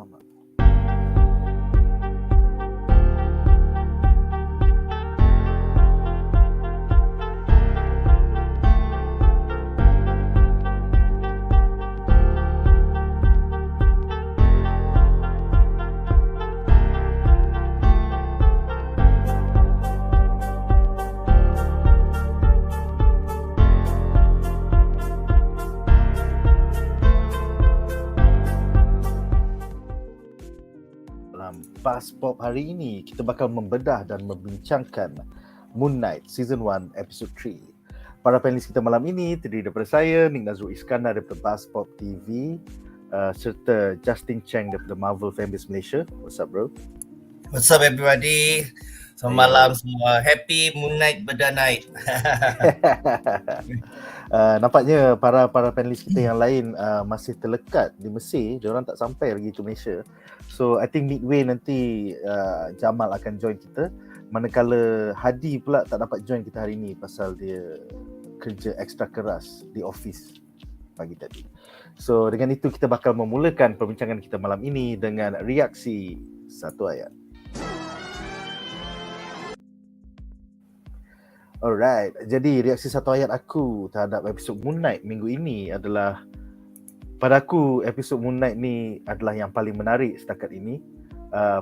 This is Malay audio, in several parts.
Amat. BuzzPOP hari ini kita bakal membedah dan membincangkan Moon Knight Season 1 Episode 3. Para panelis kita malam ini terdiri daripada saya, Nadzru Iskandar daripada BuzzPOP TV, serta Justin Chang daripada Marvel Fanbase Malaysia. What's up bro? What's up everybody? Selamat malam semua. Happy Moon Knight Bedah Night. Nampaknya para panelis kita yang lain masih terlekat di Mesir. Diorang tak sampai lagi ke Malaysia. So I think midway nanti Jamal akan join kita. Manakala Hadi pula tak dapat join kita hari ni pasal dia kerja ekstra keras di office pagi tadi. So dengan itu kita bakal memulakan perbincangan kita malam ini dengan reaksi satu ayat. Alright, jadi reaksi satu ayat aku terhadap episod Moon Knight minggu ini adalah, pada aku episod Moon Knight ni adalah yang paling menarik setakat ini,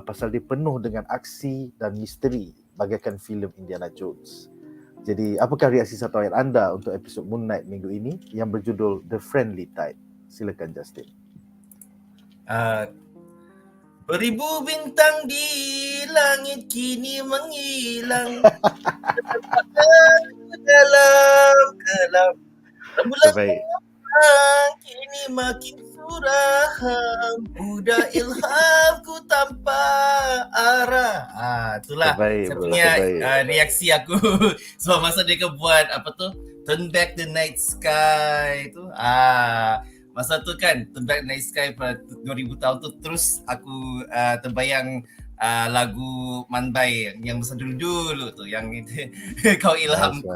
pasal dia penuh dengan aksi dan misteri bagaikan filem Indiana Jones. Jadi apakah reaksi satu ayat anda untuk episod Moon Knight minggu ini yang berjudul The Friendly Tide? Silakan Justin. Beribu bintang di langit kini menghilang. Dalam kelam rembulan kini makin suram, mudah ilhamku tanpa arah. Itulah saya punya reaksi aku sebab masa dia buat apa tu, Turn Back the Night Sky tu. Masa tu kan Turn Back the Night Sky pada 2000 tahun tu, terus aku terbayang lagu Manbai yang masa dulu tu yang itu, kau ilhamku.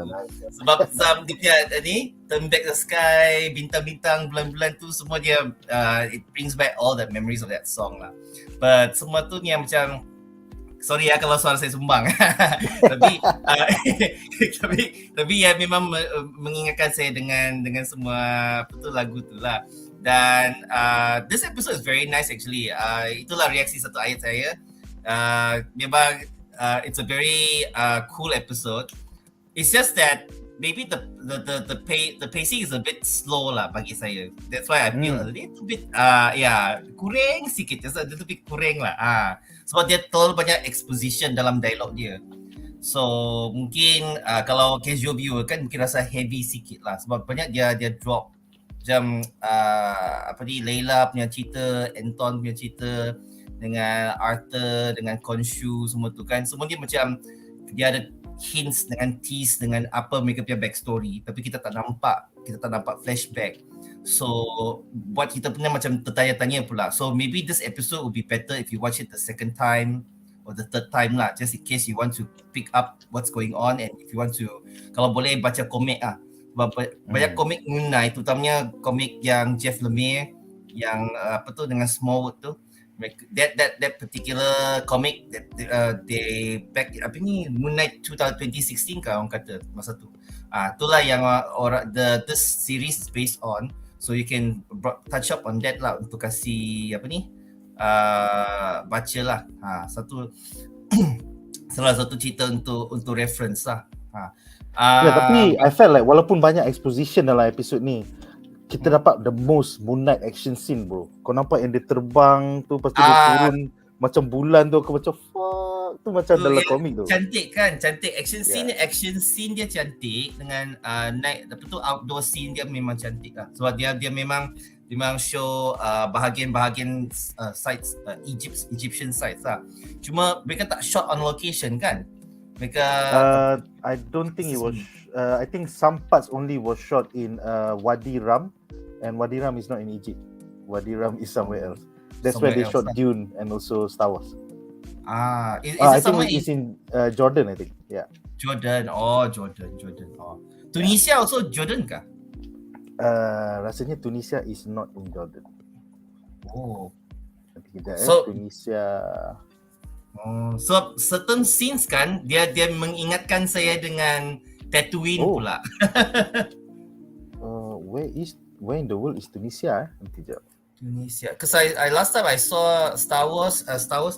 Sebab Zam dia ni Turn Back the Sky, bintang-bintang, bulan-bulan tu semua dia it brings back all the memories of that song lah. But semua tu ni yang macam, sorry ya kalau suara saya sumbang. tapi ya memang mengingatkan saya dengan semua betul lagu tu lah. Dan this episode is very nice actually. Itulah reaksi satu ayat saya. Memang it's a very cool episode. It's just that maybe the pacing is a bit slow lah bagi saya. That's why I feel a little bit kurang sikit, just a little bit kurang lah. Sebab dia terlalu banyak exposition dalam dialog dia. So mungkin kalau casual viewer kan mungkin rasa heavy sikit lah, sebab banyak dia drop macam Layla punya cerita, Anton punya cerita, dengan Arthur, dengan Khonshu, semua tu kan, semua dia macam dia ada hints dengan tease dengan apa mereka punya backstory, tapi kita tak nampak flashback. So buat kita punya macam tertanya-tanya pula. So maybe this episode would be better if you watch it the second time or the third time lah, just in case you want to pick up what's going on, and if you want to, kalau boleh baca komik lah. Sebab banyak komik Moon Knight, terutamanya komik yang Jeff Lemire yang dengan Smallwood tu, that particular comic that they back Moon Knight 2016 kan orang kata masa tu. Itulah yang this series is based on, so you can touch up on that lah untuk kasih baca lah. Salah satu cerita untuk reference lah. Tapi I felt like walaupun banyak exposition dalam episod ni, kita dapat the most Moon Knight action scene bro. Kau nampak yang dia terbang tu, lepas tu dia turun macam bulan tu, aku macam fuck, tu macam dalam komik tu. Cantik kan, cantik action scene dia cantik, dengan night outdoor scene dia memang cantik lah. Sebab dia memang show bahagian sites, Egyptian sites lah. Cuma mereka tak shot on location kan. Mereka I don't think it was I think some parts only was shot in Wadi Rum, and Wadi Rum is not in Egypt. Wadi Rum is somewhere else. That's where they shot Dune and also Star Wars. I think it's in Jordan, I think. Yeah. Jordan. Tunisia also Jordan kah? Rasanya Tunisia is not in Jordan. Oh. Nanti kejap So- Tunisia. So certain scenes kan dia mengingatkan saya dengan Tatooine pula. Where in the world is Tunisia? Nanti kejap. Tunisia. Because I last time I saw Star Wars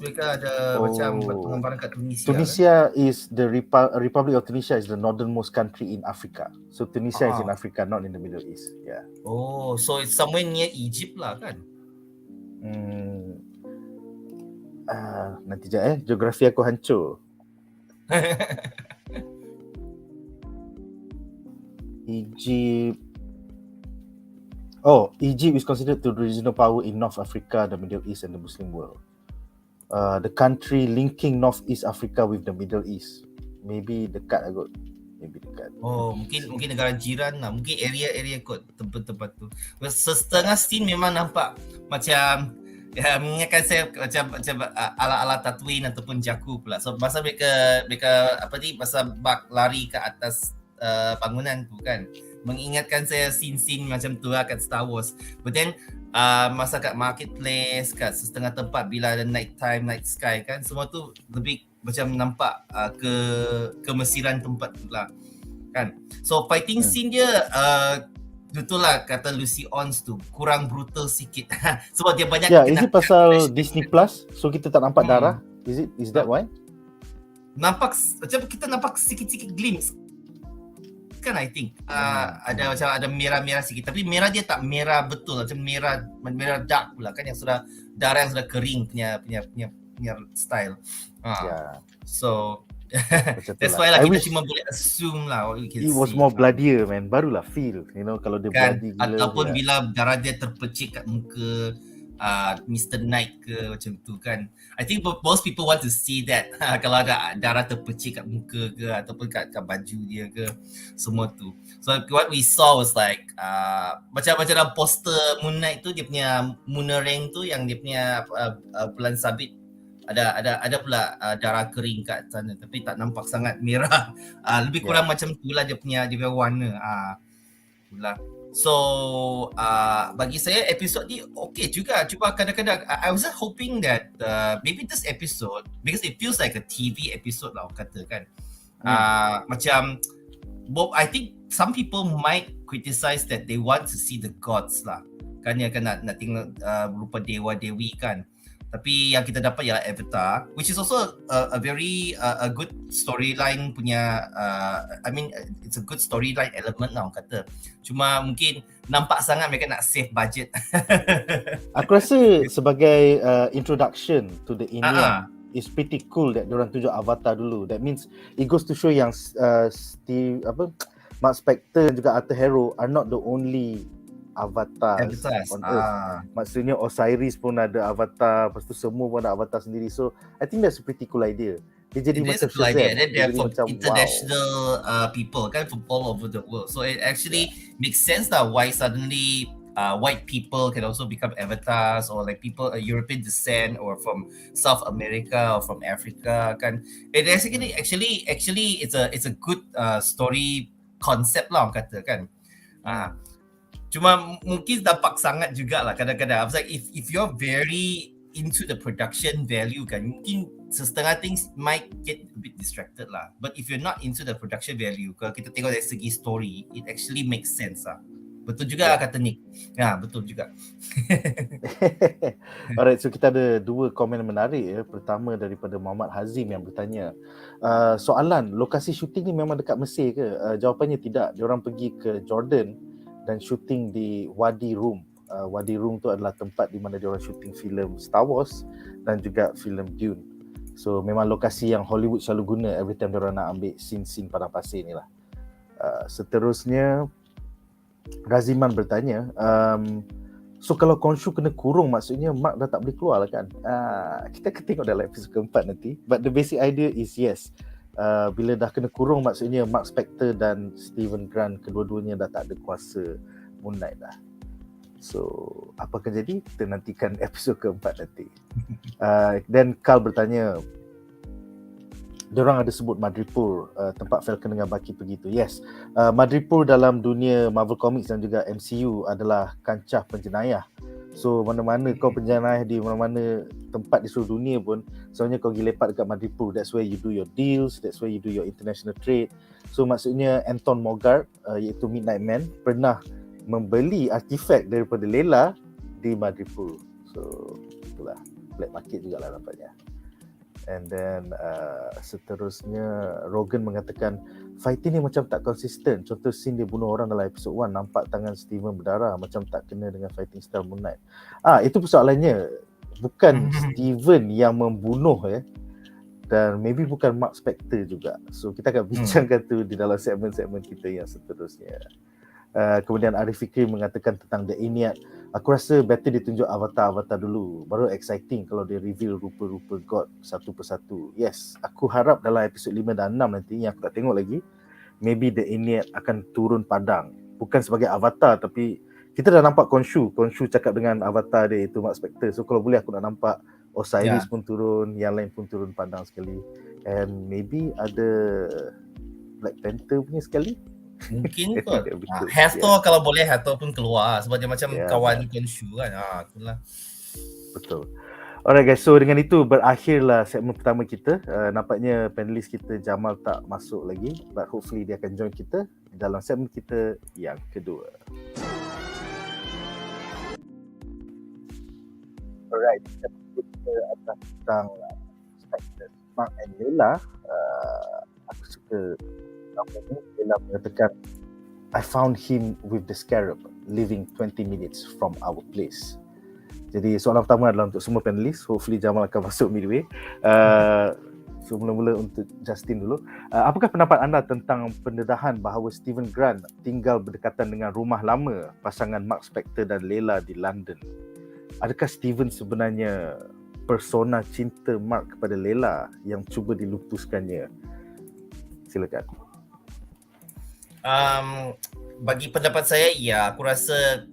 mereka ada macam buat penggambaran kat Tunisia. Tunisia is the Republic of Tunisia is the northernmost country in Africa. So Tunisia is in Africa, not in the Middle East. Yeah. Oh, so it's somewhere near Egypt lah kan? Nanti kejap geografi aku hancur. Egypt. Egypt is considered the regional power in North Africa, the Middle East and the Muslim world. The country linking Northeast Africa with the Middle East. Maybe dekat kot. Maybe dekat. Oh, mungkin negara jiran lah. Mungkin area kot tempat tu. Setengah scene memang nampak macam mengingatkan saya macam ala-ala Tatooine ataupun Jakku pula. So masa mereka masa bak lari ke atas bangunan tu kan, mengingatkan saya scene-scene macam tu lah kat Star Wars. But then masa kat marketplace, kat setengah tempat bila ada night sky kan, semua tu lebih macam nampak kemesiran tempat tu lah kan. So fighting scene dia betul lah kata Lucy Ons tu kurang brutal sikit. Sebab dia banyak is it pasal Disney Plus, so kita tak nampak darah? Is that why? Nampak macam kita nampak sikit-sikit glimpse kan, I think ada macam ada merah-merah sikit, tapi merah dia tak merah betul, macam merah dark pula kan, yang sudah darah yang sudah kering punya style. So that's why lah kita cuma boleh assume lah what we can see. It was more bloodier man, barulah feel, kalau dia kan? bloody gila. Ataupun bila darah dia terpercik kat muka Mr. Knight ke macam tu kan. I think most people want to see that. Kalau ada darah terpercik kat muka ke ataupun kat baju dia ke, semua tu. So what we saw was like macam dalam poster Moon Knight tu, dia punya Moonerang tu yang dia punya bulan sabit ada pula darah kering kat sana, tapi tak nampak sangat merah. Lebih kurang macam tu lah dia punya warna. Itulah. So bagi saya episod ni okay juga. Cuma kadang-kadang I was hoping that maybe this episode, because it feels like a TV episode lah orang kata kan. Macam I think some people might criticize that they want to see the gods lah kan, yang nak tengok rupa dewa-dewi kan. Tapi yang kita dapat ialah Avatar, which is also a very a good storyline punya I mean it's a good storyline element lah orang kata. Cuma mungkin nampak sangat mereka nak save budget. Aku rasa sebagai introduction to the ENNEAD, it's pretty cool that diorang tunjuk Avatar dulu. That means it goes to show yang Marc Spector dan juga Harrow are not the only avatars on Earth. Maksudnya Osiris pun ada avatar, lepas tu semua pun ada avatar sendiri. So I think that's a pretty cool idea. Dia jadi macam cool idea. Shazam. They're from international people kan, from all over the world. So it actually makes sense lah why suddenly white people can also become avatars, or like people European descent or from South America or from Africa kan. It actually it's a good story concept lah orang kata kan. Cuma mungkin dampak sangat jugalah kadang-kadang. I was like, if you're very into the production value kan, mungkin setengah things might get a bit distracted lah. But if you're not into the production value, kalau kita tengok dari segi story, it actually makes sense lah. Betul juga kata Nick. Betul juga. Alright, so kita ada dua komen menarik. Pertama daripada Muhammad Hazim yang bertanya, soalan, lokasi syuting ni memang dekat Mesir ke? Jawapannya tidak. Diorang pergi ke Jordan dan syuting di Wadi Rum. Wadi Rum tu adalah tempat di mana diorang syuting filem Star Wars dan juga filem Dune. So memang lokasi yang Hollywood selalu guna every time diorang nak ambil scene-scene padang pasir ni lah. Seterusnya Raziman bertanya, so kalau Khonshu kena kurung, maksudnya Marc dah tak boleh keluar lah kan? Kita akan tengok dalam episod keempat nanti. But the basic idea is yes, bila dah kena kurung, maksudnya Marc Spector dan Steven Grant kedua-duanya dah tak ada kuasa Moon Knight dah. So apakah jadi? Kita nantikan episod keempat nanti. Dan Carl bertanya, diorang ada sebut Madripoor, tempat Falcon dengan Bucky pergi tu. Yes, Madripoor dalam dunia Marvel Comics dan juga MCU adalah kancah penjenayah. So mana-mana kau penjenayah di mana-mana tempat di seluruh dunia pun, sebenarnya kau pergi lepak dekat Madripoor. That's where you do your deals, that's where you do your international trade. So maksudnya Anton Mogart, iaitu Midnight Man, pernah membeli artifak daripada Layla di Madripoor. So itulah, black market jugalah nampaknya. And then seterusnya Rogan mengatakan fighting ni macam tak konsisten. Contoh scene dia bunuh orang dalam episod 1, nampak tangan Steven berdarah macam tak kena dengan fighting style Moon Knight. Itu persoalannya. Bukan Steven yang membunuh dan maybe bukan Marc Spector juga. So kita akan bincangkan tu di dalam segmen-segmen kita yang seterusnya. Kemudian Arif Fikri mengatakan tentang The ENNEAD. Aku rasa better ditunjuk avatar-avatar dulu, baru exciting kalau dia reveal rupa-rupa God satu persatu. Yes, aku harap dalam episod 5 dan 6 nanti yang aku tak tengok lagi, maybe The ENNEAD akan turun padang. Bukan sebagai avatar, tapi kita dah nampak Khonshu cakap dengan avatar dia iaitu Marc Spector. So kalau boleh aku nak nampak Osiris pun turun, yang lain pun turun padang sekali. And maybe ada Black Panther punya sekali. Mungkin kot. Hathor kalau boleh Hathor pun keluar sebab dia macam kawan Khonshu kan. Itulah. Betul. Alright guys, so dengan itu berakhirlah segmen pertama kita. Nampaknya panelis kita Jamal tak masuk lagi, but hopefully dia akan join kita dalam segmen kita yang kedua. Alright, segmen kita adalah tentang SPECTORS, Marc and Layla. Aku suka nama ni. Layla mengatakan, I found him with the scarab living 20 minutes from our place. Jadi soalan pertama adalah untuk semua panelis. Hopefully Jamal akan masuk midway. So mula-mula untuk Justin dulu. Apakah pendapat anda tentang pendedahan bahawa Steven Grant tinggal berdekatan dengan rumah lama pasangan Marc Spector dan Layla di London? Adakah Steven sebenarnya persona cinta Marc kepada Layla yang cuba dilupuskannya? Silakan. Bagi pendapat saya, ya, aku rasa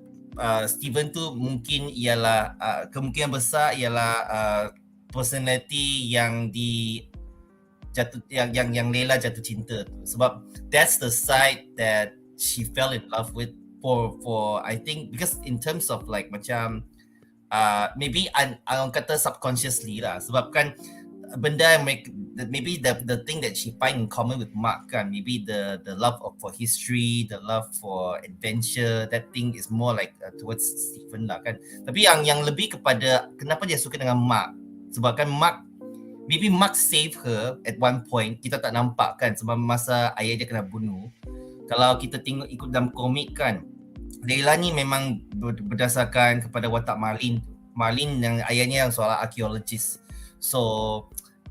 Steven tu mungkin ialah kemungkinan besar ialah personality yang yang Layla jatuh cinta tu. Sebab that's the side that she fell in love with for I think, because in terms of like macam maybe orang kata subconsciously lah, sebab kan benda yang maybe the thing that she find in common with Marc kan, maybe the love for history, the love for adventure, that thing is more like towards Steven lah kan. Tapi yang lebih kepada kenapa dia suka dengan Marc, sebab kan maybe Marc save her at one point, kita tak nampak kan, sebab masa ayah dia kena bunuh. Kalau kita tengok ikut dalam komik kan, Layla ni memang berdasarkan kepada watak Marlin yang ayahnya yang seorang arkeologis. So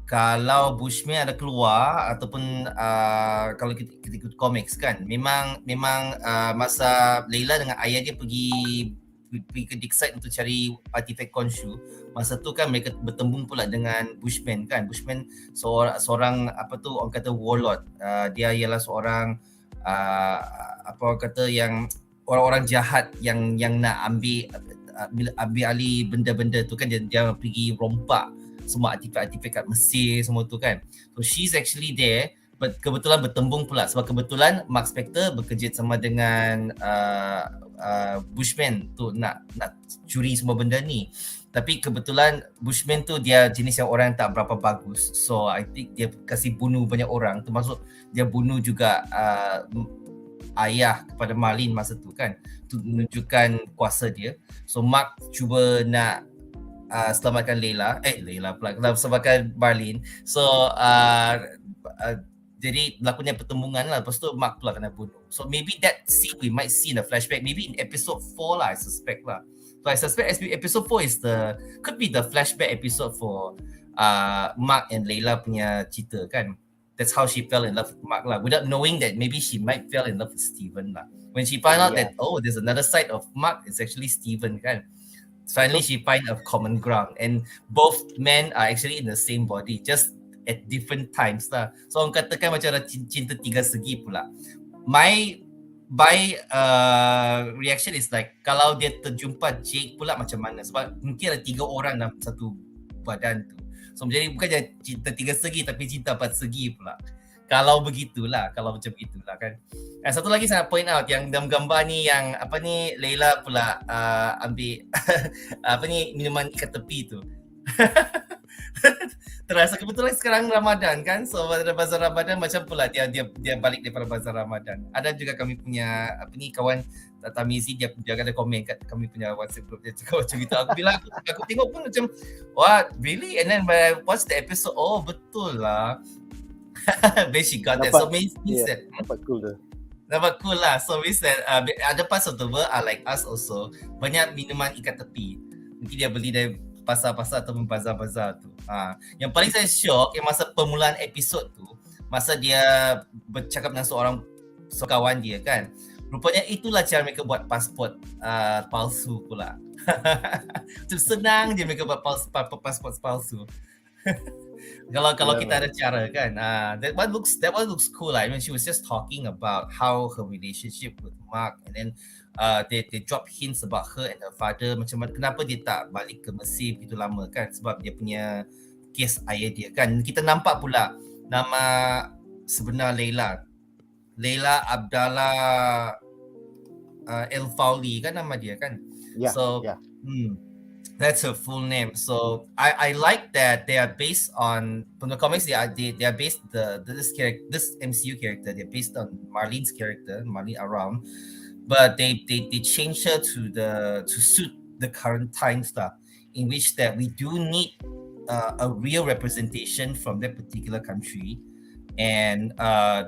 kalau Bushman ada keluar ataupun kalau kita ikut komiks kan, memang masa Layla dengan ayah dia pergi ke dig site untuk cari artifak Khonshu, masa tu kan mereka bertembung pula dengan Bushman kan. Bushman seorang apa tu orang kata warlord. Dia ialah seorang apa orang kata yang orang-orang jahat yang nak ambil alih benda-benda tu kan. Dia pergi rompak semua artifak-artifak kat Mesir semua tu kan. So she's actually there, but kebetulan bertembung pula sebab kebetulan Marc Spector bekerja sama dengan Bushman tu nak curi semua benda ni. Tapi kebetulan Bushman tu dia jenis yang orang yang tak berapa bagus. So I think dia kasih bunuh banyak orang, termasuk dia bunuh juga ayah kepada Marlin masa tu kan, untuk menunjukkan kuasa dia. So Marc cuba nak selamatkan Layla pula, selamatkan Marlin. So jadi berlakunya pertembungan lah, lepas tu Marc pula kena bunuh. So maybe that scene we might see in the flashback, maybe in episode 4 lah, I suspect lah. So I suspect episode 4 could be the flashback episode for Marc and Layla punya cerita kan. That's how she fell in love with Marc lah, without knowing that maybe she might fell in love with Steven lah. When she found out that there's another side of Marc, it's actually Steven kan. Finally she find a common ground, and both men are actually in the same body, just at different times lah. So orang katakan macam ada cinta tiga segi pula. My reaction is like, kalau dia terjumpa Jake pula macam mana, sebab mungkin ada 3 orang dalam satu badan tu. So jadi bukan je cinta tiga segi tapi cinta 4 segi pula. Kalau macam begitulah kan. Satu lagi saya point out yang dalam gambar ni yang Layla pula ambil minuman ikat tepi tu. Terasa kebetulan sekarang Ramadan kan, so pada bazar Ramadan macam pula dia balik daripada bazar Ramadan. Ada juga kami punya kawan Tamizi, dia ada komen kat kami punya WhatsApp group, dia cakap macam gitu. Aku bilang aku tengok pun macam what really, and then when I watch the episode, oh betul lah. Then she got that, so means that dapat cool tu. Nampak cool lah. So means that other parts of the world are like us also. Banyak minuman ikat tepi. Mungkin dia beli dari pasar-pasar atau bazar-bazar tu. Yang paling saya shock yang masa permulaan episod tu, masa dia bercakap dengan seorang kawan dia kan. Rupanya itulah cara mereka buat pasport palsu pula. Macam senang je mereka buat pasport palsu. Kalau kita ada cara kan, that one looks cool lah. I mean, she was just talking about how her relationship with Marc, and then they drop hints about her and her father, macam mana kenapa dia tak balik ke Mesir begitu lama kan, sebab dia punya kes ayah dia kan. Kita nampak pula nama sebenar Layla Abdallah El Fawli kan nama dia kan. That's her full name. So I like that they are based on, from the comics, they are based this MCU character, they're based on Marlene's character, Marlene Aram, but they changed her to suit the current times lah, in which that we do need a real representation from that particular country. And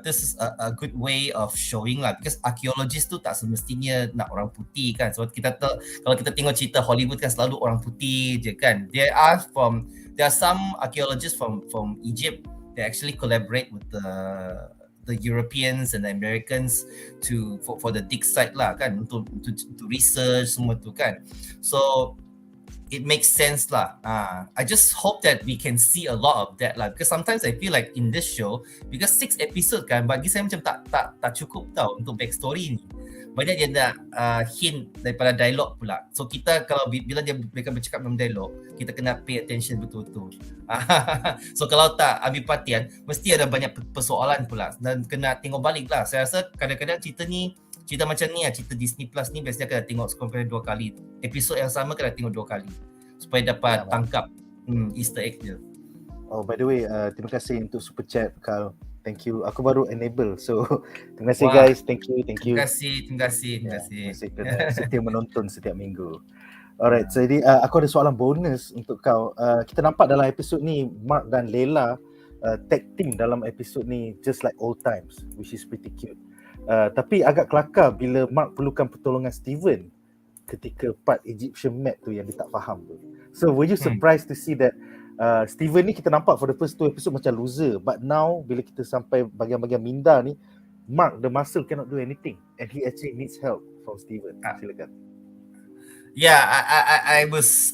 this is a good way of showing lah, because archaeologist tu tak semestinya nak orang putih kan. Sebab kalau kita tengok cerita Hollywood kan selalu orang putih je kan. There are some archaeologists from Egypt that actually collaborate with the Europeans and the Americans for the dig site lah kan, untuk research semua tu kan. So it makes sense lah. I just hope that we can see a lot of that lah, because sometimes I feel like in this show, because 6 episode kan, bagi saya macam tak cukup tau untuk backstory ni. Banyak dia nak hint daripada dialog pula. So kita kalau bila mereka bercakap dalam dialog, kita kena pay attention betul-betul. So kalau tak ambil perhatian, mesti ada banyak persoalan pula, dan kena tengok balik lah. Saya rasa kadang-kadang cerita macam ni, cerita Disney Plus ni biasanya kena tengok sampai 2 kali. Episod yang sama kena tengok 2 kali supaya dapat tangkap Easter egg dia. Oh, by the way, terima kasih untuk super chat Carl. Thank you. Aku baru enable. So, terima kasih guys. Thank you. Terima kasih. Kerana setia menonton setiap minggu. Alright, so jadi aku ada soalan bonus untuk kau. Kita nampak dalam episod ni Marc dan Layla tag team dalam episod ni just like old times, which is pretty cute. Tapi agak kelakar bila Marc perlukan pertolongan Steven ketika part Egyptian map tu yang dia tak faham tu. So were you surprised to see that Steven ni kita nampak for the first 2 episode macam loser, but now bila kita sampai bahagian-bahagian minda ni, Marc the muscle cannot do anything and he actually needs help from Steven. Silakan. Yeah, I was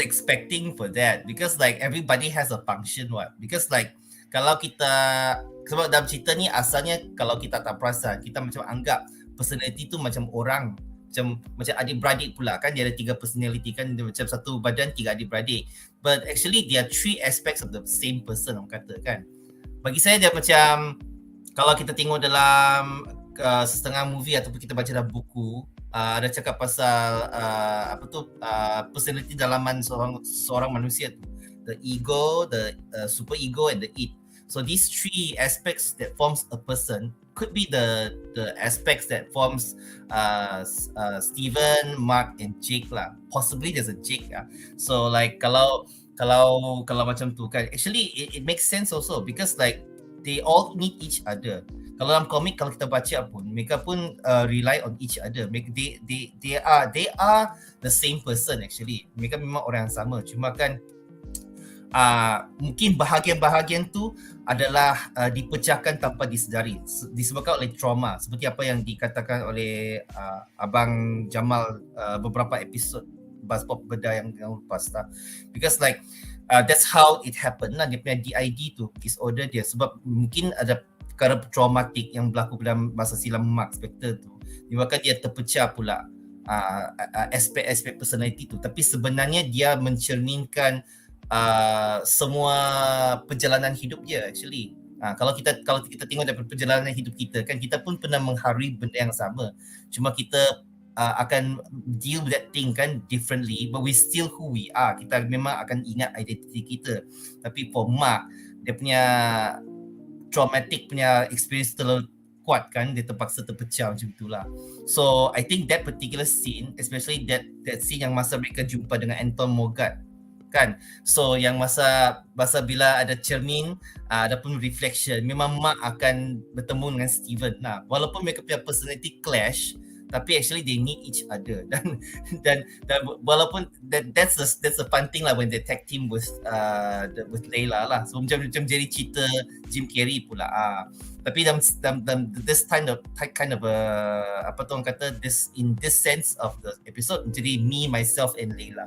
expecting for that, because like everybody has a function because like kalau kita, sebab dalam cerita ni asalnya kalau kita tak perasan, kita macam anggap personality tu macam orang, macam adik-beradik pula kan, dia ada 3 personality kan, dia macam satu badan 3 adik-beradik, but actually there are 3 aspects of the same person, orang kata kan. Bagi saya dia macam, kalau kita tengok dalam setengah movie ataupun kita baca dalam buku, ada cakap pasal personality dalaman seorang manusia tu, the ego, the super ego and the id. So these 3 aspects that forms a person could be the aspects that forms Steven, Marc and Jake lah. Possibly there's a Jake lah. So like kalau macam tu kan, actually it makes sense also, because like they all need each other. Kalau dalam komik, kalau kita baca pun, mereka pun rely on each other. They are the same person actually. Mereka memang orang yang sama. Cuma kan mungkin bahagian-bahagian tu adalah dipecahkan tanpa disedari, disebabkan oleh trauma, seperti apa yang dikatakan oleh Abang Jamal beberapa episod BuzzPOP bedah yang lepas lah. Because like that's how it happened lah, dia punya DID tu, disorder dia, sebab mungkin ada perkara traumatik yang berlaku dalam masa silam Marc Spector tu, menyebabkan dia terpecah pula aspek-aspek personality tu. Tapi sebenarnya dia mencerminkan semua perjalanan hidup dia actually. Kalau kita tengok daripada perjalanan hidup kita kan, kita pun pernah mengharui benda yang sama. Cuma kita akan deal with that thing kan differently, but we still who we are. Kita memang akan ingat identiti kita. Tapi for Marc, dia punya traumatic punya experience terlalu kuat kan, dia terpaksa terpecah macam itulah. So I think that particular scene, especially that scene yang masa mereka jumpa dengan Anton Mogart kan, so yang masa bila ada cermin, ada pun reflection, memang Marc akan bertemu dengan Steven. Walaupun mereka punya personality clash, tapi actually they need each other. Dan walaupun that's the fun thing lah when they tag team with Layla lah. So macam jadi cerita Jim Carrey pula. Tapi dalam this kind of apa tu orang kata, in this sense of the episode, jadi me, myself and Layla.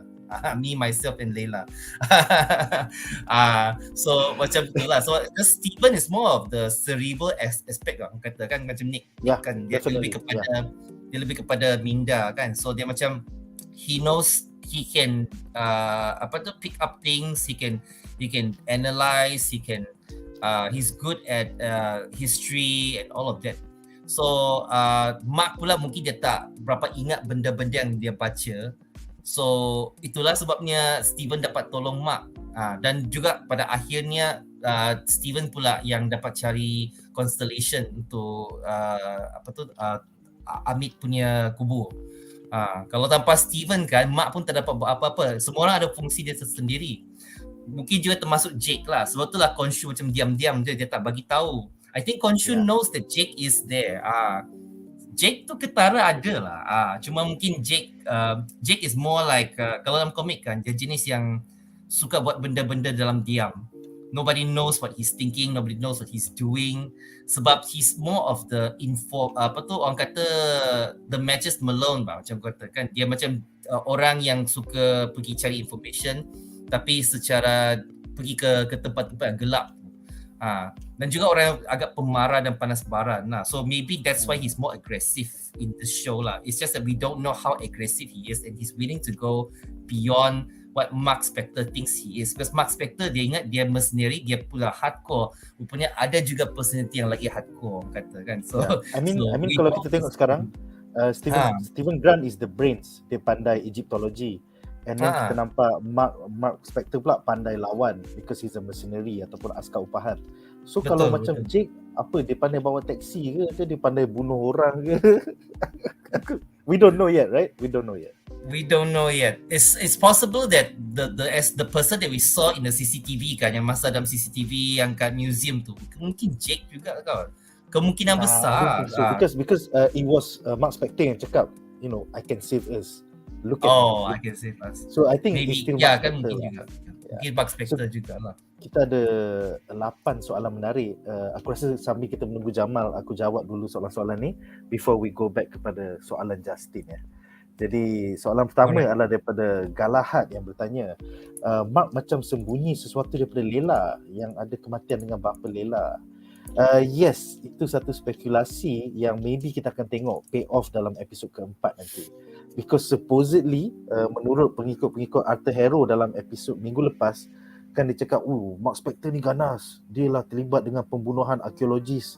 So macam tu lah. So Steven is more of the cerebral aspect lah, orang kata kan, macam Nick kan, dia lebih kepada minda kan. So dia macam he knows he can pick up things, he can analyze, he's good at history and all of that. So Marc pula mungkin dia tak berapa ingat benda-benda yang dia baca. So itulah sebabnya Steven dapat tolong Marc. Dan juga pada akhirnya Steven pula yang dapat cari constellation untuk Amit punya kubur. Kalau tanpa Steven kan, Marc pun tak dapat buat apa-apa. Semua orang ada fungsi dia sendiri. Mungkin juga termasuk Jake lah. Sebab itulah Khonshu macam diam-diam je, dia tak bagi tahu. I think Khonshu knows that Jake is there. Jake tu ketara ada lah. Cuma mungkin Jake is more like kalau dalam komik kan, dia jenis yang suka buat benda-benda dalam diam. Nobody knows what he's thinking, nobody knows what he's doing, sebab he's more of the orang kata the matches Malone bah, macam kata kan, dia macam orang yang suka pergi cari information tapi secara pergi ke tempat-tempat yang gelap. Dan juga orang yang agak pemarah dan panas baran. So maybe that's why he's more aggressive in the show lah. It's just that we don't know how aggressive he is, and he's willing to go beyond what Marc Spector thinks he is. Because Marc Spector, dia ingat dia mercenary, dia pula hardcore. Rupanya ada juga personality yang lagi hardcore, kata kan. So, I mean kalau kita tengok sekarang, Steven Grant is the brains. Dia pandai Egyptology. And then kita nampak Marc Spector pula pandai lawan, because he's a mercenary ataupun askar upahan. So kalau macam Jake, apa dia pandai bawa taksi ke dia pandai bunuh orang ke? We don't know yet, right? We don't know yet. It's possible that the person that we saw in the CCTV kan, yang masa dalam CCTV yang kat museum tu, mungkin Jake juga kan. Kemungkinan besar. So because it was Marc Spector yang cakap, I can save us. Look at I can save us. So I think maybe it's still kan mungkin juga. Mungkin Marc Spector jugalah. Kita ada 8 soalan menarik. Aku rasa sambil kita menunggu Jamal, aku jawab dulu soalan-soalan ni before we go back kepada soalan Justin ya. Jadi soalan pertama adalah daripada Galahad yang bertanya, Marc macam sembunyi sesuatu daripada Layla, yang ada kematian dengan bapa Layla. Yes, itu satu spekulasi yang maybe kita akan tengok pay off dalam episod keempat nanti. Because supposedly menurut pengikut Arthur Harrow dalam episod minggu lepas, kan dia cakap, Marc Spector ni ganas, dia lah terlibat dengan pembunuhan arkeologis,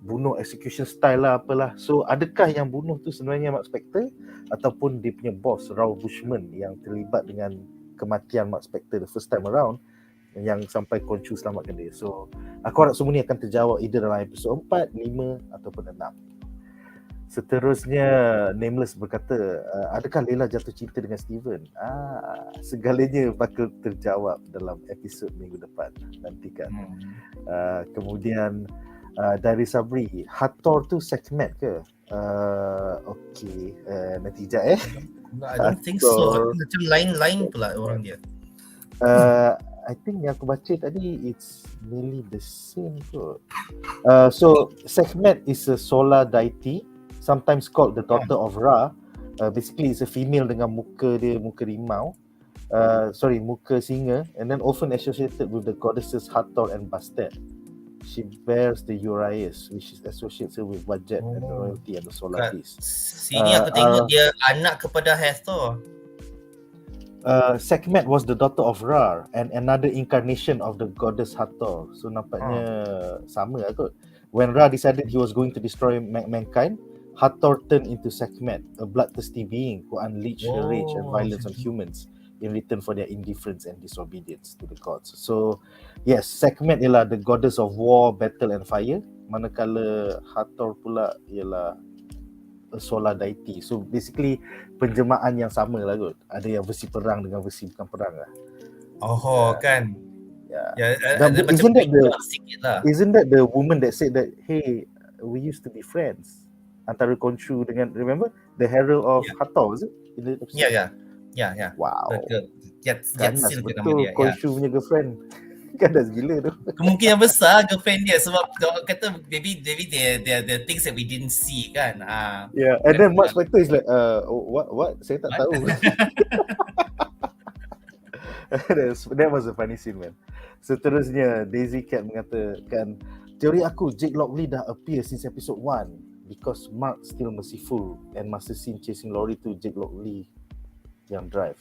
bunuh execution style lah apalah. So adakah yang bunuh tu sebenarnya Marc Spector ataupun dia punya boss Raoul Bushman yang terlibat dengan kematian Marc Spector the first time around, yang sampai Khonshu selamatkan dia. So aku harap semua ni akan terjawab either dalam episod 4, 5 ataupun 6. Seterusnya Nameless berkata, adakah Layla jatuh cinta dengan Steven? Segalanya bakal terjawab dalam episod minggu depan. Nantikan. Kemudian dari Sabri, Hathor tu segment ke? Okay, nanti sekejap I don't think so. Macam lain-lain pula orang dia. I think yang aku baca tadi it's nearly the same kot. So Sekhmet is a solar deity, sometimes called the daughter of Ra. Basically it's a female dengan muka dia, muka rimau. Muka singa, and then often associated with the goddesses Hathor and Bastet. She bears the Urias, which is associated with Wajed and the royalty and the solar beast. Sini aku tengok dia anak kepada Hathor. Sekhmet was the daughter of Ra and another incarnation of the goddess Hathor. So nampaknya sama lah kot. When Ra decided he was going to destroy mankind, Hathor turned into Sekhmet, a bloodthirsty being who unleashed her rage and violence on humans in return for their indifference and disobedience to the gods. So yes, Sekhmet ialah the goddess of war, battle and fire, manakala Hathor pula ialah a solar deity. So basically penjemaan yang sama lah kot. Ada yang versi perang dengan versi bukan perang lah. Kan. Isn't that the woman that said that, hey, we used to be friends, antara Khonshu dengan, remember the Harrow of Hathor, is it? In the episode? Yeah. Wow. Ganas betul Khonshu punya girlfriend. Ganas gila tu. Kemungkinan besar girlfriend dia, sebab kata maybe the things that we didn't see kan. And then Marc Spector is like, what? Saya tak tahu. That was a funny scene, man. Seterusnya, Daisy Cat mengatakan, teori aku, Jake Lockley dah appear since episode 1 because Marc still merciful and masa scene chasing lorry tu Jake Lockley yang drive.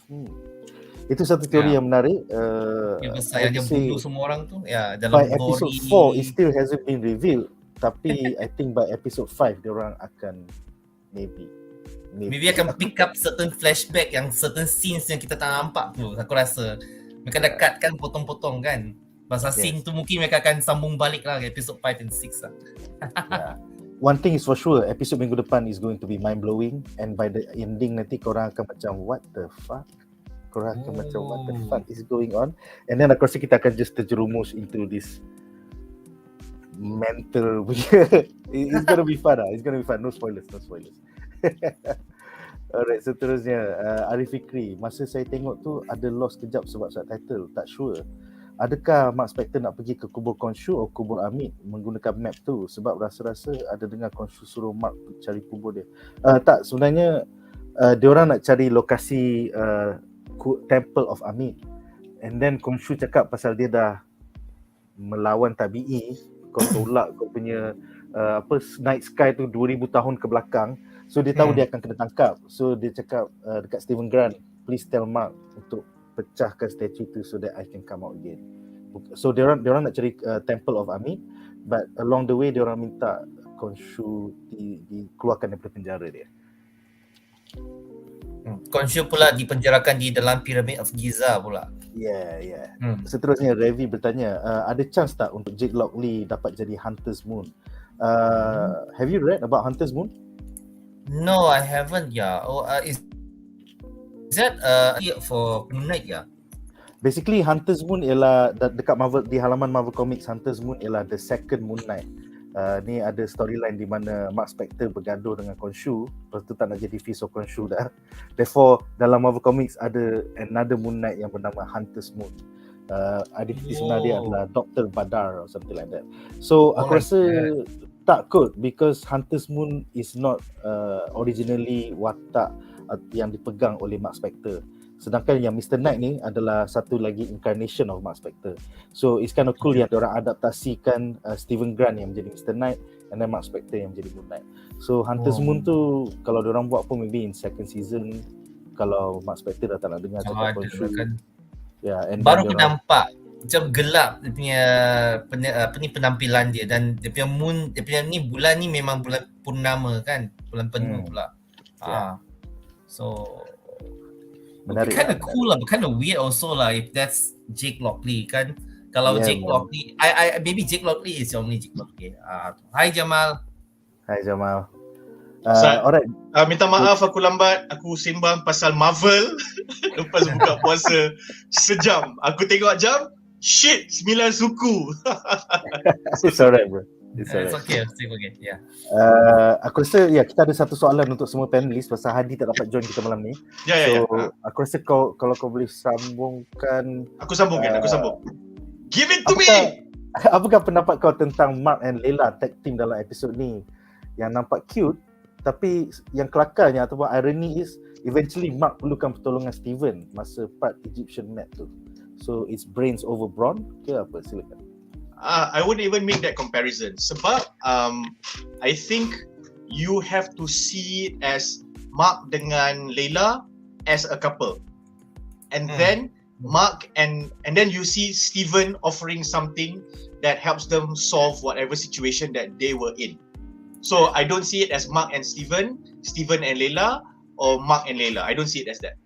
Itu satu teori yang menarik. Yang dia bunuh semua orang tu. Dalam by episode 4 it still hasn't been revealed. Tapi I think by episode 5 diorang akan maybe akan pick up certain flashback, yang certain scenes yang kita tak nampak tu. Aku rasa mereka dah cut kan, potong-potong kan. Pasal scene tu mungkin mereka akan sambung balik lah episode 5 and 6 lah. One thing is for sure, episode minggu depan is going to be mind-blowing, and by the ending nanti korang akan macam what the fuck? Korang akan macam what the fuck is going on? And then aku rasa kita akan just terjerumus into this mental it's gonna be fun lah. It's gonna be fun. No spoilers. Alright, seterusnya Arif Fikri, masa saya tengok tu ada lost kejap sebab subtitle, tak sure. Adakah Marc Spector nak pergi ke kubur Khonshu atau kubur Amit menggunakan map tu? Sebab rasa-rasa ada dengar Khonshu suruh Marc cari kubur dia. Tak, sebenarnya diorang nak cari lokasi Temple of Amit. And then Khonshu cakap pasal dia dah melawan tabi'i, kau tolak kau punya night sky tu 2000 tahun ke belakang. So dia tahu dia akan kena tangkap. So dia cakap dekat Stephen Grant, please tell Marc untuk pecahkan statue tu so that I can come out again. So diorang nak cari Temple of Amit, but along the way diorang minta Khonshu dikeluarkan daripada penjara dia. Khonshu pula dipenjarakan di dalam Pyramid of Giza pula. Yeah. Seterusnya Ravi bertanya, ada chance tak untuk Jake Lockley dapat jadi Hunter's Moon? Have you read about Hunter's Moon? No, I haven't. Is that for Moon Knight? Basically Hunter's Moon ialah dekat Marvel, di halaman Marvel Comics, Hunter's Moon ialah the second Moon Knight. Ni ada storyline di mana Marc Spector bergaduh dengan Khonshu, lepas tu tak nak jadi Fist of Khonshu dah. Therefore dalam Marvel Comics ada another Moon Knight yang bernama Hunter's Moon. Identiti sebenar dia adalah Dr. Badar or something like that. So aku rasa tak kot, because Hunter's Moon is not originally watak yang dipegang oleh Marc Spector. Sedangkan yang Mr. Knight ni adalah satu lagi incarnation of Marc Spector. So it's kind of cool yang diorang adaptasikan Stephen Grant yang menjadi Mr. Knight and then Marc Spector yang menjadi Moon Knight. So Hunter's Moon tu kalau diorang buat pun maybe in second season, kalau Marc Spector dah tak nak dengar cakap Khonshu. Baru aku nampak macam gelap dia punya penampilan dia, dan dia punya moon, dia punya ni bulan ni memang bulan purnama kan, bulan penuh pula. So menarik, kind of cool lah, but kind of weird also lah if that's Jake Lockley kan. Kalau Jake Lockley, maybe Jake Lockley is only Jake Lockley. Hi Jamal. Alright. Minta maaf aku lambat, aku sembang pasal Marvel lepas buka puasa sejam. Aku tengok jam, shit, 9 suku. It's alright bro. It's okay. Yeah. Aku rasa kita ada satu soalan untuk semua panelis pasal Hadi tak dapat join kita malam ni. Aku rasa kalau kau boleh sambungkan. Aku sambung. Give it to me. Apakah pendapat kau tentang Marc and Layla tag team dalam episod ni yang nampak cute, tapi yang kelakarnya ataupun irony is eventually Marc perlukan pertolongan Steven masa part Egyptian map tu. So it's brains over brawn ke apa? Silakan. I wouldn't even make that comparison. Sebab I think you have to see it as Marc dengan Layla as a couple. and then Marc and then you see Steven offering something that helps them solve whatever situation that they were in. So I don't see it as Marc and Steven and Layla, or Marc and Layla. I don't see it as that.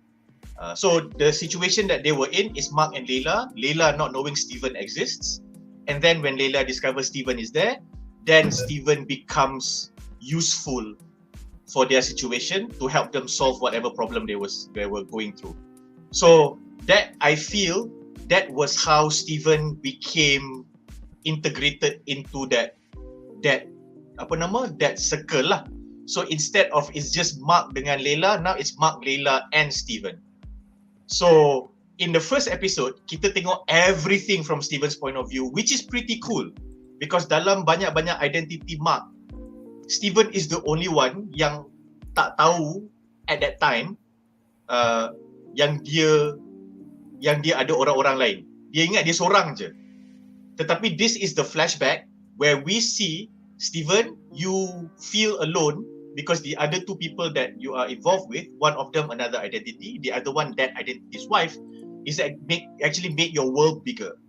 So the situation that they were in is Marc and Layla not knowing Steven exists, and then when Layla discovers Steven is there, then Steven becomes useful for their situation to help them solve whatever problem they were going through. So that, I feel, that was how Steven became integrated into that circle lah. So instead of it's just Marc dengan Layla, now it's Marc, Layla and Steven. So in the first episode, kita tengok everything from Steven's point of view, which is pretty cool, because dalam banyak-banyak identity Marc, Steven is the only one yang tak tahu at that time yang dia ada orang-orang lain. Dia ingat dia seorang je. Tetapi this is the flashback where we see Steven, you feel alone because the other two people that you are involved with, one of them another identity, the other one that identity's wife, is actually make your world bigger.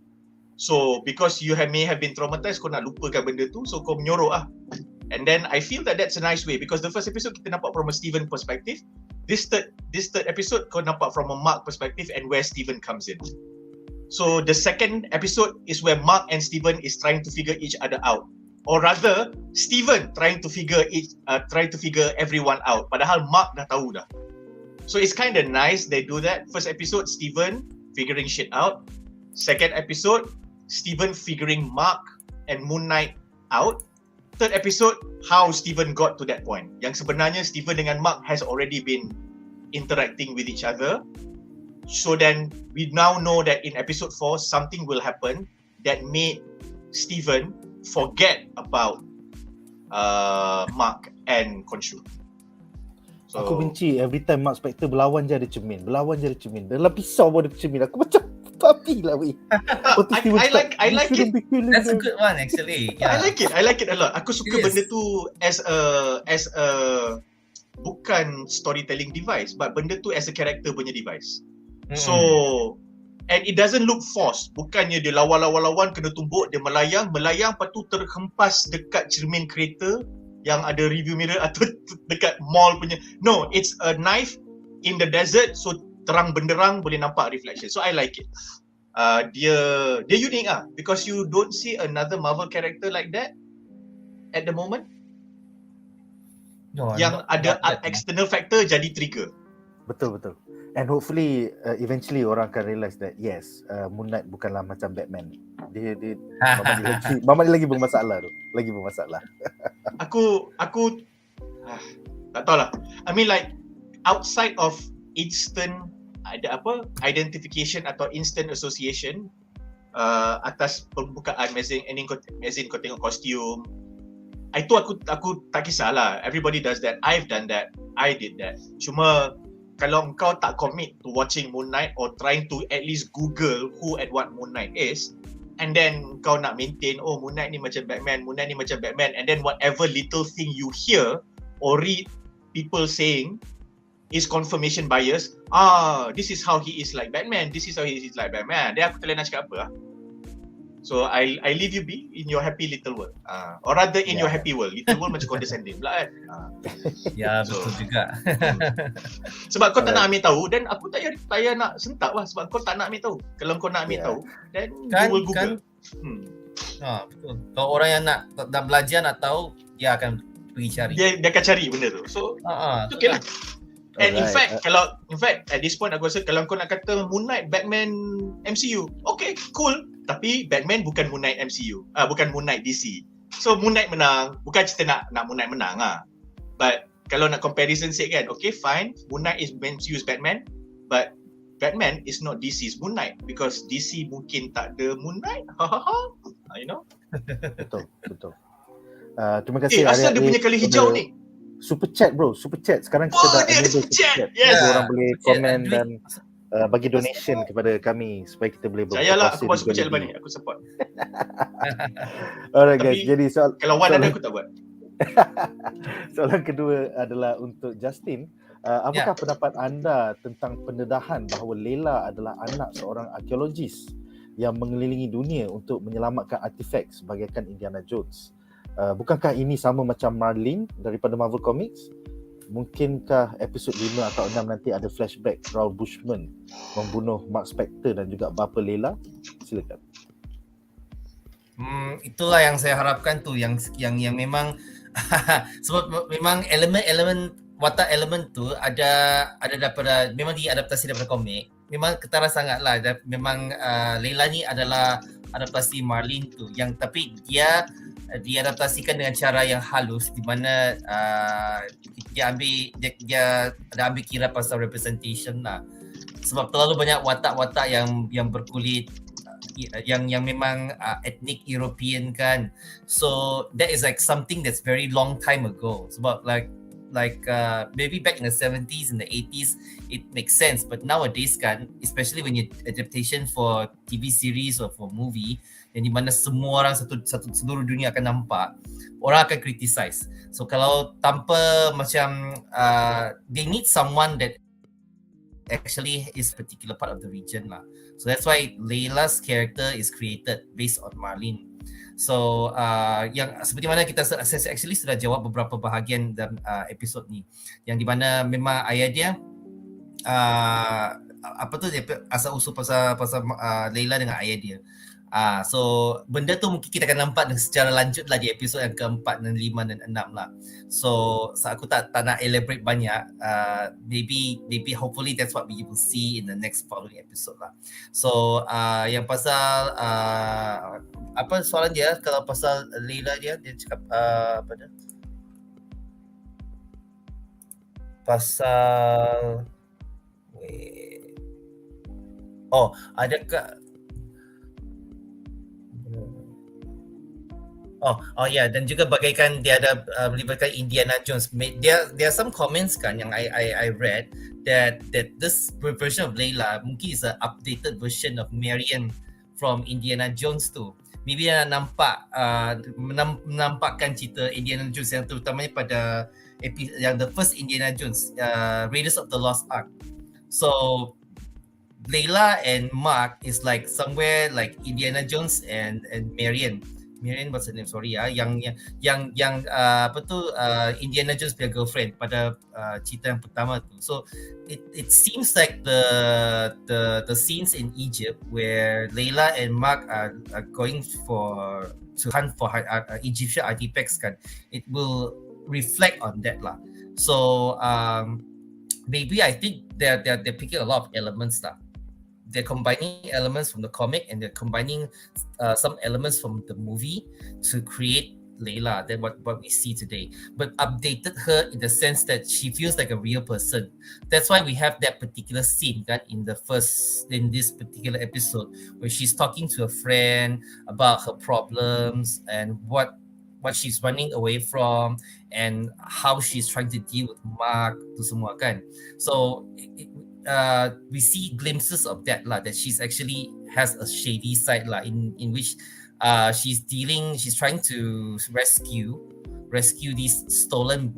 So because you may have been traumatized, kau nak lupakan benda tu, so kau menyorok lah. And then I feel that that's a nice way, because the first episode kita nampak from a Steven perspective. This third episode kau nampak from a Marc perspective and where Steven comes in. So the second episode is where Marc and Steven is trying to figure each other out, or rather Steven trying to figure everyone out. Padahal Marc dah tahu dah. So it's kind of nice they do that. First episode Steven figuring shit out. Second episode Steven figuring Marc and Moon Knight out. Third episode, how Steven got to that point. Yang sebenarnya Steven dengan Marc has already been interacting with each other. So then we now know that in episode 4, something will happen that made Steven forget about Marc and Khonshu. So, aku benci every time Marc Spector berlawan je ada cermin. Dalam pisau pun ada cermin. Aku macam papi lah weh. I like it. That's a good one actually. Yeah. I like it a lot. Aku suka It is. benda tu as a bukan storytelling device, but benda tu as a character punya device. So and it doesn't look forced. Bukannya dia lawan kena tumbuk, dia melayang lepas tu terhempas dekat cermin kereta yang ada review mirror atau dekat mall punya. No, it's a knife in the desert, so terang benderang boleh nampak reflection. So I like it. Dia unik ah, because you don't see another Marvel character like that at the moment. No, yang ada external factor jadi trigger. Betul. And hopefully eventually orang akan realise that yes, Moon Knight bukanlah macam Batman. Dia Mama dia lagi bermasalah tu. Aku tak tahulah. I mean like outside of instant identification atau instant association atas pembukaan magazine kau tengok kostum, itu aku tak kisahlah. Everybody does that. I've done that. I did that. Cuma kalau kau tak commit to watching Moon Knight or trying to at least Google who and what Moon Knight is, and then kau nak maintain Moon Knight ni macam Batman, and then whatever little thing you hear or read people saying is confirmation bias. This is how he is like Batman, Then aku tak boleh nak cakap apa lah. So I leave you be in your happy little world. Or rather in your happy world. Little world macam condescending pula kan. Ya, betul juga. Sebab kau tak nak ambil tahu, dan aku tak payah nak sentak lah, sebab kau tak nak ambil tahu. Kalau kau nak ambil tahu, then you will Google. Betul. Kalau orang yang nak belajar, nak tahu, dia akan pergi cari. Dia akan cari benda tu. So itu okay lah. And in fact at this point aku rasa kalau kau nak kata Moon Knight Batman MCU, okay, cool. Tapi Batman bukan Moon Knight MCU. Bukan Moon Knight DC. So Moon Knight menang. Bukan cerita nak Moon Knight menang lah. But kalau nak comparison sake kan, okay fine, Moon Knight is MCU's Batman, but Batman is not DC's Moon Knight because DC mungkin tak ada Moon Knight. You know? Betul. Terima kasih. Asal dia punya kali hijau ni. Super chat bro, super chat. Sekarang kita dah dia super chat. Yes. Orang boleh komen dan bagi donation kepada kami supaya kita boleh berpuasa. Sayalah aku buat super chat lepas ni, aku support. Alright guys, jadi kalau Wan ada aku tak buat. Soalan kedua adalah untuk Justin. Apakah pendapat anda tentang pendedahan bahawa Layla adalah anak seorang arkeologis yang mengelilingi dunia untuk menyelamatkan artifak sebagaikan Indiana Jones? Bukankah ini sama macam Marlene daripada Marvel Comics? Mungkinkah episod 5 atau 6 nanti ada flashback Raoul Bushman membunuh Mark Spector dan juga bapa Layla? Silakan. Itulah yang saya harapkan tu, yang memang sebab memang elemen watak elemen tu ada daripada, memang diadaptasi daripada komik. Memang ketara sangatlah. Memang Layla ni adalah adaptasi Marlene tu, yang tapi dia diadaptasikan dengan cara yang halus, di mana dia ada ambil kira pasal representation lah. Sebab terlalu banyak watak-watak yang berkulit yang memang ethnic European kan. So that is like something that's very long time ago. Sebab like maybe back in the 70s and the 80s it makes sense, but nowadays kan, especially when you adaptation for TV series or for movie yang di mana semua orang satu seluruh dunia akan nampak, orang akan criticize. So kalau tanpa macam they need someone that actually is particular part of the region lah. So that's why Layla's character is created based on Marlene. So yang seperti mana kita actually sudah jawab beberapa bahagian dalam episod ni, yang di mana memang ayah dia apa tu dia asal usul pasal Layla dengan ayah dia. So benda tu mungkin kita akan nampak secara lanjut lah di episod yang keempat dan 5 dan 6 lah. So aku tak nak elaborate banyak. Maybe hopefully that's what we will see in the next following episode lah. So yang pasal apa soalan dia, kalau pasal Layla dia cakap apa dia? Pasal adakah dan juga bagaikan dia ada melibatkan Indiana Jones. There are some comments kan yang I read that this version of Layla mungkin is a updated version of Marion from Indiana Jones tu. Maybe dia nampak menampakkan cerita Indiana Jones yang terutamanya pada yang the first Indiana Jones, Raiders of the Lost Ark. So Layla and Marc is like somewhere like Indiana Jones and Marion, what's her name? Sorry yang apa tu Indiana Jones punya girlfriend pada cerita yang pertama tu. So it seems like the scenes in Egypt where Layla and Marc are going to hunt for Egyptian artifacts kan, it will reflect on that lah. So maybe I think they're picking a lot of elements lah. They're combining elements from the comic and they're combining some elements from the movie to create Layla, that what we see today, but updated her in the sense that she feels like a real person. That's why we have that particular scene kan, in this particular episode where she's talking to a friend about her problems and what she's running away from and how she's trying to deal with Marc tu semua kan. So we see glimpses of that lah, that she's actually has a shady side lah, in which she's trying to rescue these stolen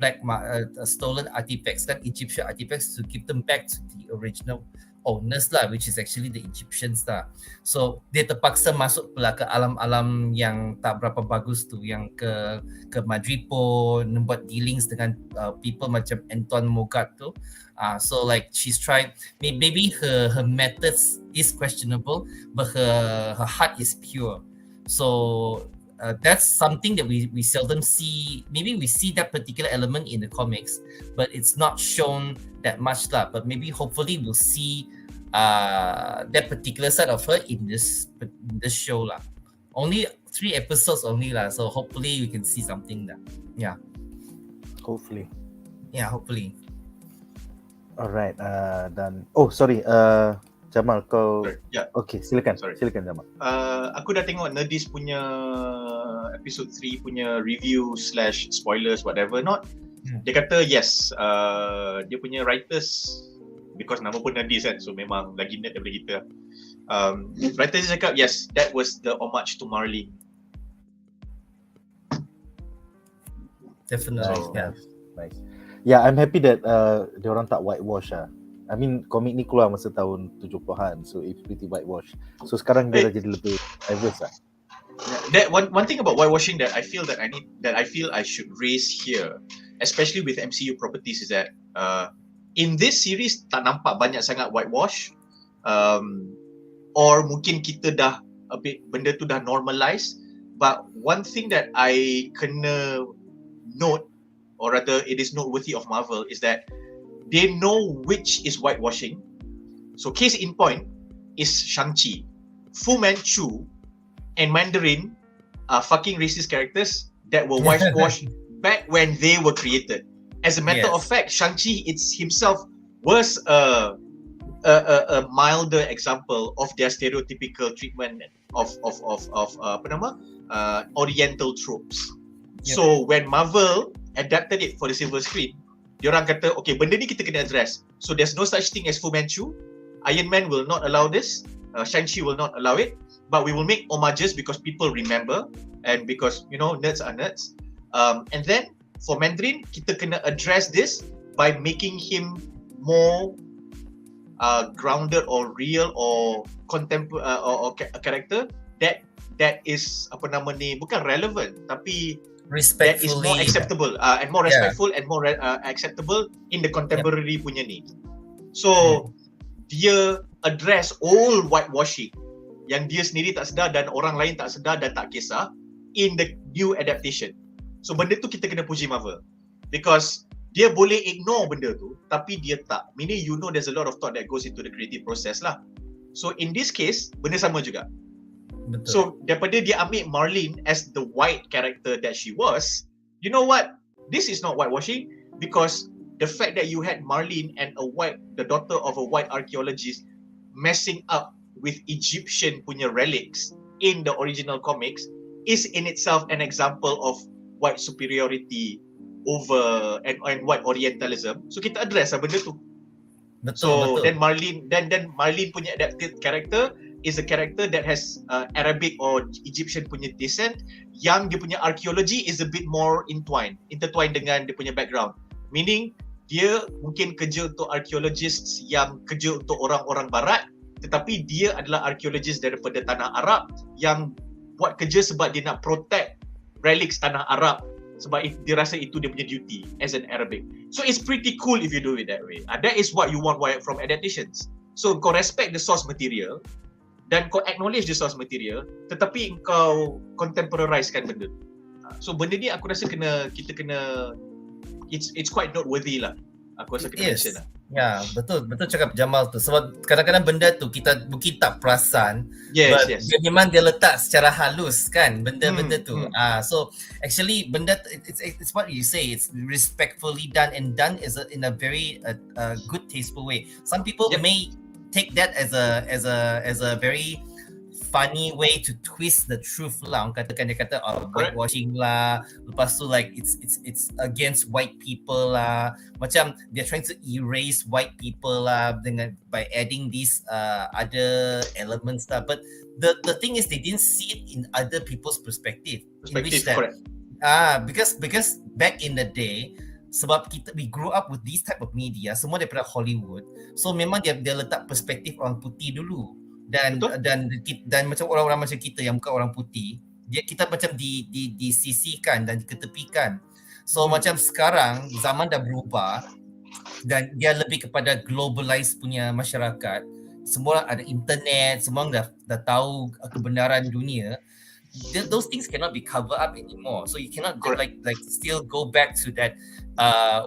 stolen artifacts kan, Egyptian artifacts, to give them back to the original owners lah, which is actually the Egyptians lah. So dia terpaksa masuk pula ke alam-alam yang tak berapa bagus tu, yang ke Madrid pun membuat dealings dengan people macam Anton Mogart tu. So like she's tried, maybe her methods is questionable, but her heart is pure. So that's something that we seldom see. Maybe we see that particular element in the comics, but it's not shown that much lah. But maybe hopefully we'll see that particular side of her in this show lah. Only 3 episodes only lah, so hopefully we can see something lah. Yeah. Hopefully. Alright, dan Jamal, kau okay, silakan Jamal. Aku dah tengok Nerdist punya episode 3 punya review / spoilers whatever not. Dia kata yes, dia punya writers, because nama pun Nerdist kan, so memang lagi nerd daripada kita. Writers cakap yes, that was the homage to Marlene. Definitely. Nice. Yeah, I'm happy that diorang tak whitewash lah. I mean, komik ni keluar masa tahun 70-an, so it's pretty whitewash. So sekarang dia dah jadi lebih diverse lah. That one thing about whitewashing that I feel I should raise here, especially with MCU properties, is that in this series tak nampak banyak sangat whitewash, or mungkin kita dah a bit benda tu dah normalize. But one thing that I kena note, or rather it is noteworthy of Marvel, is that they know which is whitewashing. So case in point is Shang-Chi. Fu Manchu and Mandarin are fucking racist characters that were whitewashed back when they were created. As a matter of fact, Shang-Chi himself was a milder example of their stereotypical treatment of Oriental tropes. So when Marvel adapted it for the silver screen, diorang kata, okay, benda ni kita kena address. So there's no such thing as Fu Manchu. Iron Man will not allow this. Shang-Chi will not allow it. But we will make homages because people remember, and because, you know, nerds are nerds. And then for Mandarin, kita kena address this by making him more grounded or real or contemporary or a character that is bukan relevant, tapi that is more acceptable and more respectful and more acceptable in the contemporary punya ni. So dia address all whitewashing yang dia sendiri tak sedar dan orang lain tak sedar dan tak kisah in the new adaptation. So benda tu kita kena puji Marvel, because dia boleh ignore benda tu tapi dia tak, meaning you know there's a lot of thought that goes into the creative process lah. So in this case benda sama juga. Betul. So daripada dia ambil Marlene as the white character that she was, you know what, this is not whitewashing, because the fact that you had Marlene and the daughter of a white archaeologist messing up with Egyptian punya relics in the original comics is in itself an example of white superiority over and white orientalism. So kita address lah benda tu. Betul. Then Marlene punya adapted character is a character that has Arabic or Egyptian punya descent, yang dia punya archaeology is a bit more intertwined dengan dia punya background. Meaning dia mungkin kerja untuk archaeologists yang kerja untuk orang-orang barat, tetapi dia adalah archaeologist daripada tanah Arab yang buat kerja sebab dia nak protect relics tanah Arab, sebab dia rasa itu dia punya duty as an Arabic. So it's pretty cool if you do it that way. That is what you want from adaptations. So kau respect the source material dan kau acknowledge the source material, tetapi kau contemporizekan benda. So benda ni aku rasa kita kena it's quite noteworthy lah. Aku rasa kena mention lah. Ya, betul cakap Jamal tu. Sebab kadang-kadang benda tu kita mungkin tak perasan. Yes. Dia memang dia letak secara halus kan benda-benda tu. So actually benda it's what you say, it's respectfully done and done in a very good tasteful way. Some people may take that as a very funny way to twist the truth lah. Orang dia kata whitewashing lah. Lepas tu like it's against white people lah. Macam they're trying to erase white people lah by adding these other elements lah. But the thing is they didn't see it in other people's perspective. Correct. Because back in the day, sebab we grew up with these type of media, semua daripada Hollywood. So memang dia letak perspektif orang putih dulu. Dan macam orang-orang macam kita yang bukan orang putih, kita macam disisihkan dan diketepikan. So macam sekarang zaman dah berubah dan dia lebih kepada globalized punya masyarakat. Semua ada internet, semua dah tahu kebenaran dunia. Those things cannot be covered up anymore. So you cannot like still go back to that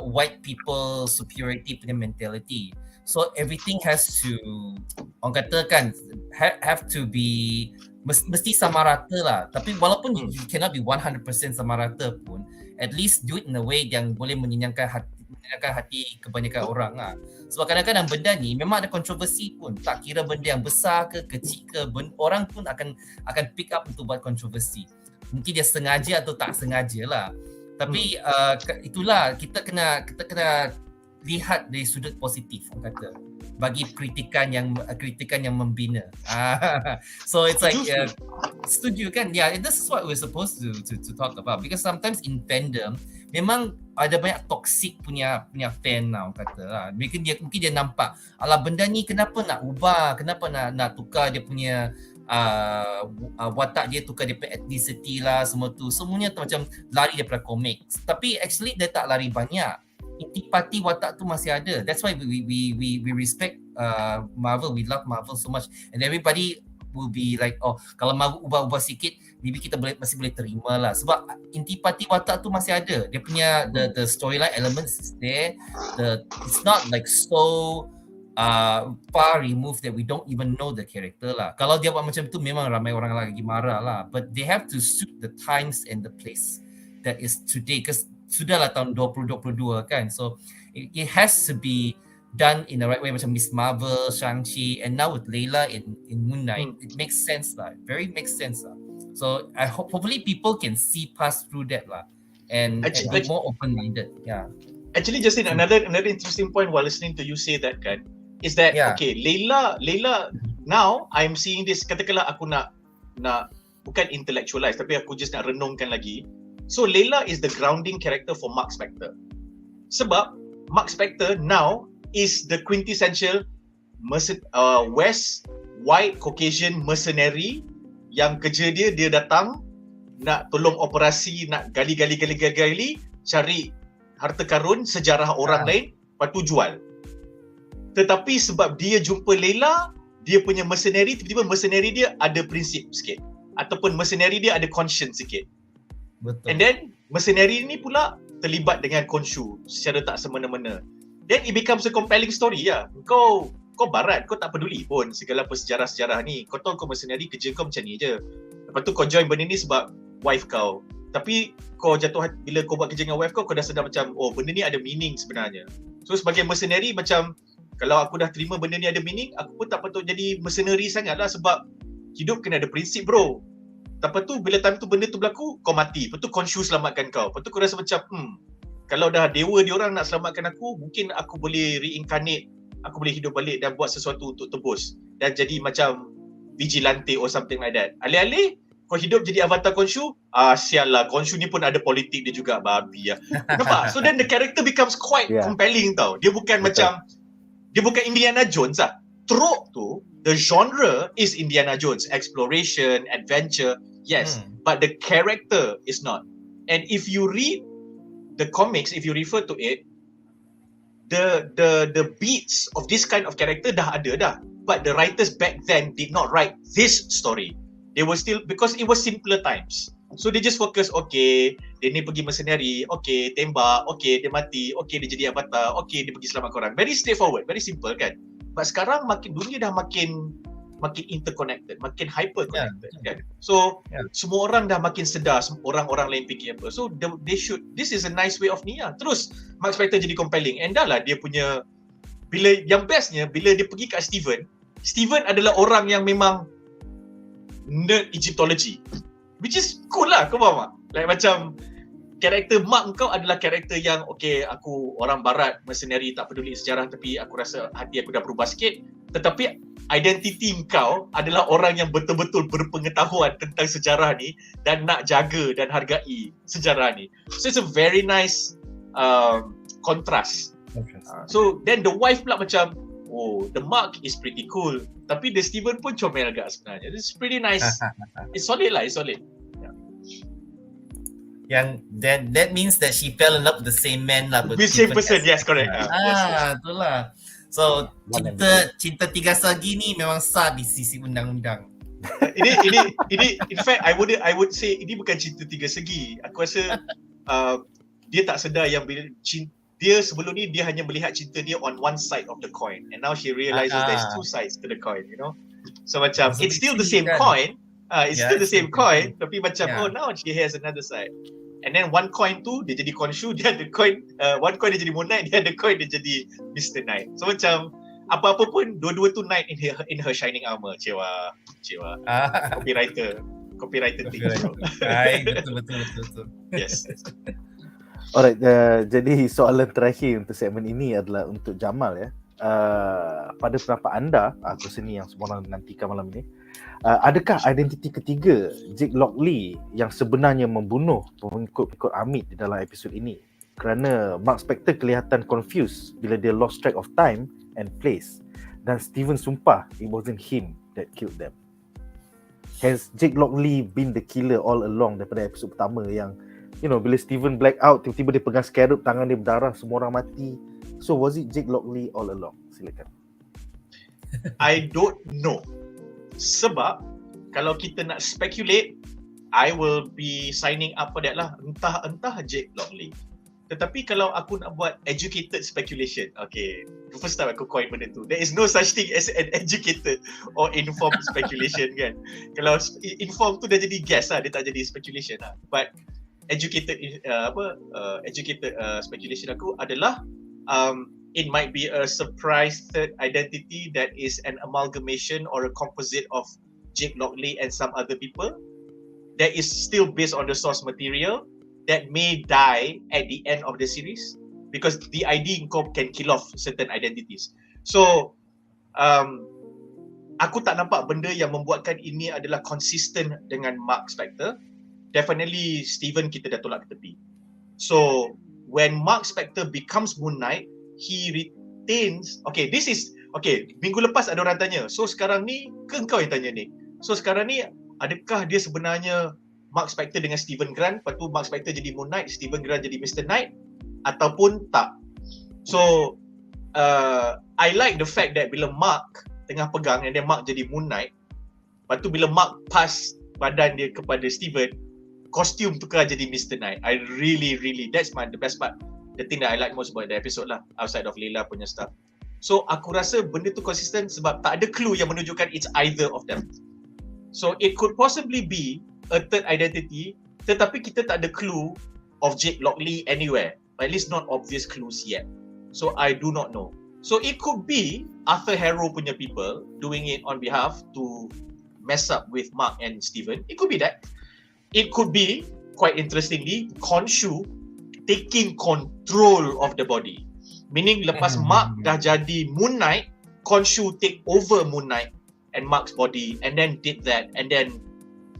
white people superiority punya mentality. So everything has to, orang kata kan, have to be mesti sama rata lah. Tapi walaupun you cannot be 100% sama rata pun, at least do it in a way yang boleh menyenangkan hati kebanyakan orang lah. Sebab kadang-kadang benda ni memang ada kontroversi pun. Tak kira benda yang besar ke kecil ke, orang pun akan pick up untuk buat kontroversi. Mungkin dia sengaja atau tak sengaja lah. Tapi itulah kita kena lihat dari sudut positif, orang kata, bagi kritikan yang membina. So it's like setuju kan? Yeah, this is what we're supposed to talk about, because sometimes in fandom memang ada banyak toxic punya fan lah orang kata lah. Mungkin dia nampak alah benda ni kenapa nak ubah, kenapa nak tukar dia punya watak dia, tukar dia punya ethnicity lah, semua tu semuanya tu macam lari daripada komik. Tapi actually dia tak lari banyak, intipati watak tu masih ada. That's why we respect Marvel, we love Marvel so much, and everybody will be like, oh kalau mau ubah-ubah sikit maybe kita masih boleh terima lah, sebab intipati watak tu masih ada. Dia punya the storyline elements is there. It's not like so far removed that we don't even know the character lah. Kalau dia buat macam tu memang ramai orang lagi marah lah, but they have to suit the times and the place that is today, because sudahlah tahun 2022 kan, so it has to be done in the right way, macam Miss Marvel, Shang-Chi, and now with Layla in Moon Knight. It makes sense lah, very makes sense lah. So I hopefully people can see past through that lah, and be more open-minded. Yeah. Actually, Justin, another interesting point while listening to you say that kan, is that okay, Layla now I'm seeing this, katakanlah aku nak bukan intellectualize, tapi aku just nak renungkan lagi. So Layla is the grounding character for Mark Spector. Sebab Mark Spector now is the quintessential West white Caucasian mercenary yang kerja dia datang nak tolong operasi, nak gali cari harta karun sejarah orang lain, lepas tu jual. Tetapi sebab dia jumpa Layla, dia punya mercenary, tiba-tiba mercenary dia ada prinsip sikit, ataupun mercenary dia ada conscience sikit. Betul. And then mercenary ni pula terlibat dengan Khonshu secara tak semena-mena. Then it becomes a compelling story ya. Kau barat, kau tak peduli pun segala apa sejarah-sejarah ni. Kau tahu kau mercenary, kerja kau macam ni je. Lepas tu kau join benda ni sebab wife kau. Tapi kau jatuh hati, bila kau buat kerja dengan wife kau dah sedar macam, oh benda ni ada meaning sebenarnya. So sebagai mercenary macam, kalau aku dah terima benda ni ada meaning, aku pun tak patut jadi mercenary sangat lah, sebab hidup kena ada prinsip bro. Lepas tu bila time tu benda tu berlaku, kau mati. Lepas tu Khonshu selamatkan kau. Lepas tu kau rasa macam, kalau dah dewa diorang nak selamatkan aku, mungkin aku boleh reincarnate, aku boleh hidup balik dan buat sesuatu untuk tebus dan jadi macam vigilante or something like that. Alih-alih kau hidup jadi avatar Khonshu, sial lah, Khonshu ni pun ada politik dia juga, babi lah. Nampak? So then the character becomes quite compelling tau. Dia bukan macam, dia bukan Indiana Jones lah. Trope tu, the genre is Indiana Jones, exploration, adventure, yes, but the character is not. And if you read the comics, if you refer to it, the beats of this kind of character dah ada dah, but the writers back then did not write this story. They were still, because it was simpler times, so they just focus, okay, dia ni pergi mercenary, okay, tembak, okay, dia mati, okay, dia jadi avatar, okay, dia pergi selamat korang. Very straightforward, very simple kan. But sekarang dunia dah makin interconnected, makin hyper connected kan. So semua orang dah makin sedar orang-orang lain fikir apa. So they should, this is a nice way of ni lah. Terus Mark Spector jadi compelling, and dah lah dia punya, bila yang bestnya bila dia pergi kat Steven adalah orang yang memang nerd Egyptology, which is cool lah, kau faham tak? Like macam karakter Mark kau adalah karakter yang, okay, aku orang barat, mercenary, tak peduli sejarah, tapi aku rasa hati aku dah berubah sikit. Tetapi identiti kau adalah orang yang betul-betul berpengetahuan tentang sejarah ni dan nak jaga dan hargai sejarah ni. So it's a very nice contrast. So then the wife pula macam, oh, the Mark is pretty cool, tapi the Steven pun comel agak sebenarnya. It's pretty nice. It's solid lah, it's solid. Yang that means that she fell in love with the same man lah. The same person, yes, correct. Itulah. So cinta tiga segi ni memang sah di sisi undang-undang. ini in fact I would say ini bukan cinta tiga segi. Aku rasa dia tak sedar yang bila dia sebelum ni dia hanya melihat cinta dia on one side of the coin, and now she realizes there's two sides to the coin, you know. So macam it's still the same coin. It's still the same coin, tapi macam oh, now she has another side. And then one coin tu dia jadi Khonshu, dia ada coin, one coin dia jadi Moon Knight, dia ada coin dia jadi Mr. Knight. So macam apa-apa pun dua-dua tu Knight in her shining armor. Cewa. Copywriter thing. Betul. Yes. Alright, jadi soalan terakhir untuk segmen ini adalah untuk Jamal ya. Pada pendapat anda, aku sini yang semua orang nantikan malam ini, adakah identiti ketiga Jake Lockley yang sebenarnya membunuh pengikut Amit di dalam episod ini? kerana Mark Spector kelihatan confused bila dia lost track of time and place, dan Steven sumpah it wasn't him that killed them. Has Jake Lockley been the killer all along daripada episod pertama yang bila Steven black out, tiba-tiba dia pegang scarab, tangan dia berdarah, semua orang mati. So was it Jake Lockley all along? Silakan. I don't know. Sebab kalau kita nak speculate, I will be signing up for that lah. Entah Jake Lockley. Tetapi kalau aku nak buat educated speculation, okay, first time aku coin benda tu. There is no such thing as an educated or informed speculation kan. Kalau informed tu dah jadi guess lah, dia tak jadi speculation lah. But educated speculation aku adalah it might be a surprise third identity that is an amalgamation or a composite of Jake Lockley and some other people that is still based on the source material that may die at the end of the series because the ID can kill off certain identities. So aku tak nampak benda yang membuatkan ini adalah consistent dengan Marc Spector. Definitely Steven kita dah tolak ke tepi. So when Marc Spector becomes Moon Knight, he retains, minggu lepas ada orang tanya, so sekarang ni ke engkau yang tanya ni? So sekarang ni adakah dia sebenarnya Marc Spector dengan Steven Grant, lepas tu Marc Spector jadi Moon Knight, Steven Grant jadi Mr. Knight, ataupun tak? So I like the fact that bila Marc tengah pegang and then Marc jadi Moon Knight, lepas tu bila Marc pass badan dia kepada Steven, kostum tukar jadi Mr. Knight. I really, that's the best part. The thing that I like most about the episode lah, outside of Layla punya stuff. So aku rasa benda tu konsisten sebab tak ada clue yang menunjukkan it's either of them. So it could possibly be a third identity, tetapi kita tak ada clue of Jake Lockley anywhere. At least not obvious clues yet. So I do not know. So it could be Arthur Harrow punya people doing it on behalf to mess up with Marc and Steven. It could be that. It could be, quite interestingly, Khonshu taking control of the body. Meaning lepas Marc dah jadi Moon Knight, Khonshu take over Moon Knight and Marc's body and then did that and then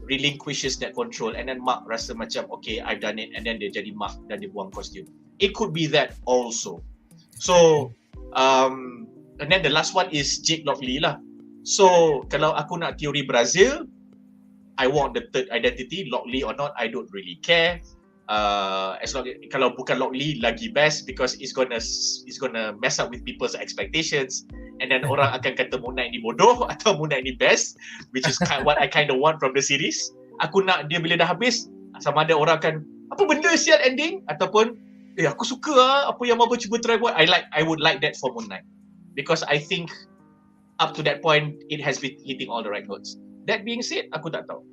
relinquishes that control and then Marc rasa macam okay, I've done it, and then dia jadi Marc dan dia buang kostum. It could be that also. So and then the last one is Jake Lockley lah. So kalau aku nak teori Brazil, I want the third identity, Lockley or not, I don't really care. As long kalau bukan Lockley lagi best because it's gonna mess up with people's expectations and then orang akan kata Moon Knight ni bodoh atau Moon Knight ni best, which is what I kind of want from the series. Aku nak dia bila dah habis sama ada orang akan apa benda sial ending ataupun aku suka apa yang Marvel cuba try buat. I would like that for Moon Knight because I think up to that point it has been hitting all the right notes. That being said, aku tak tahu.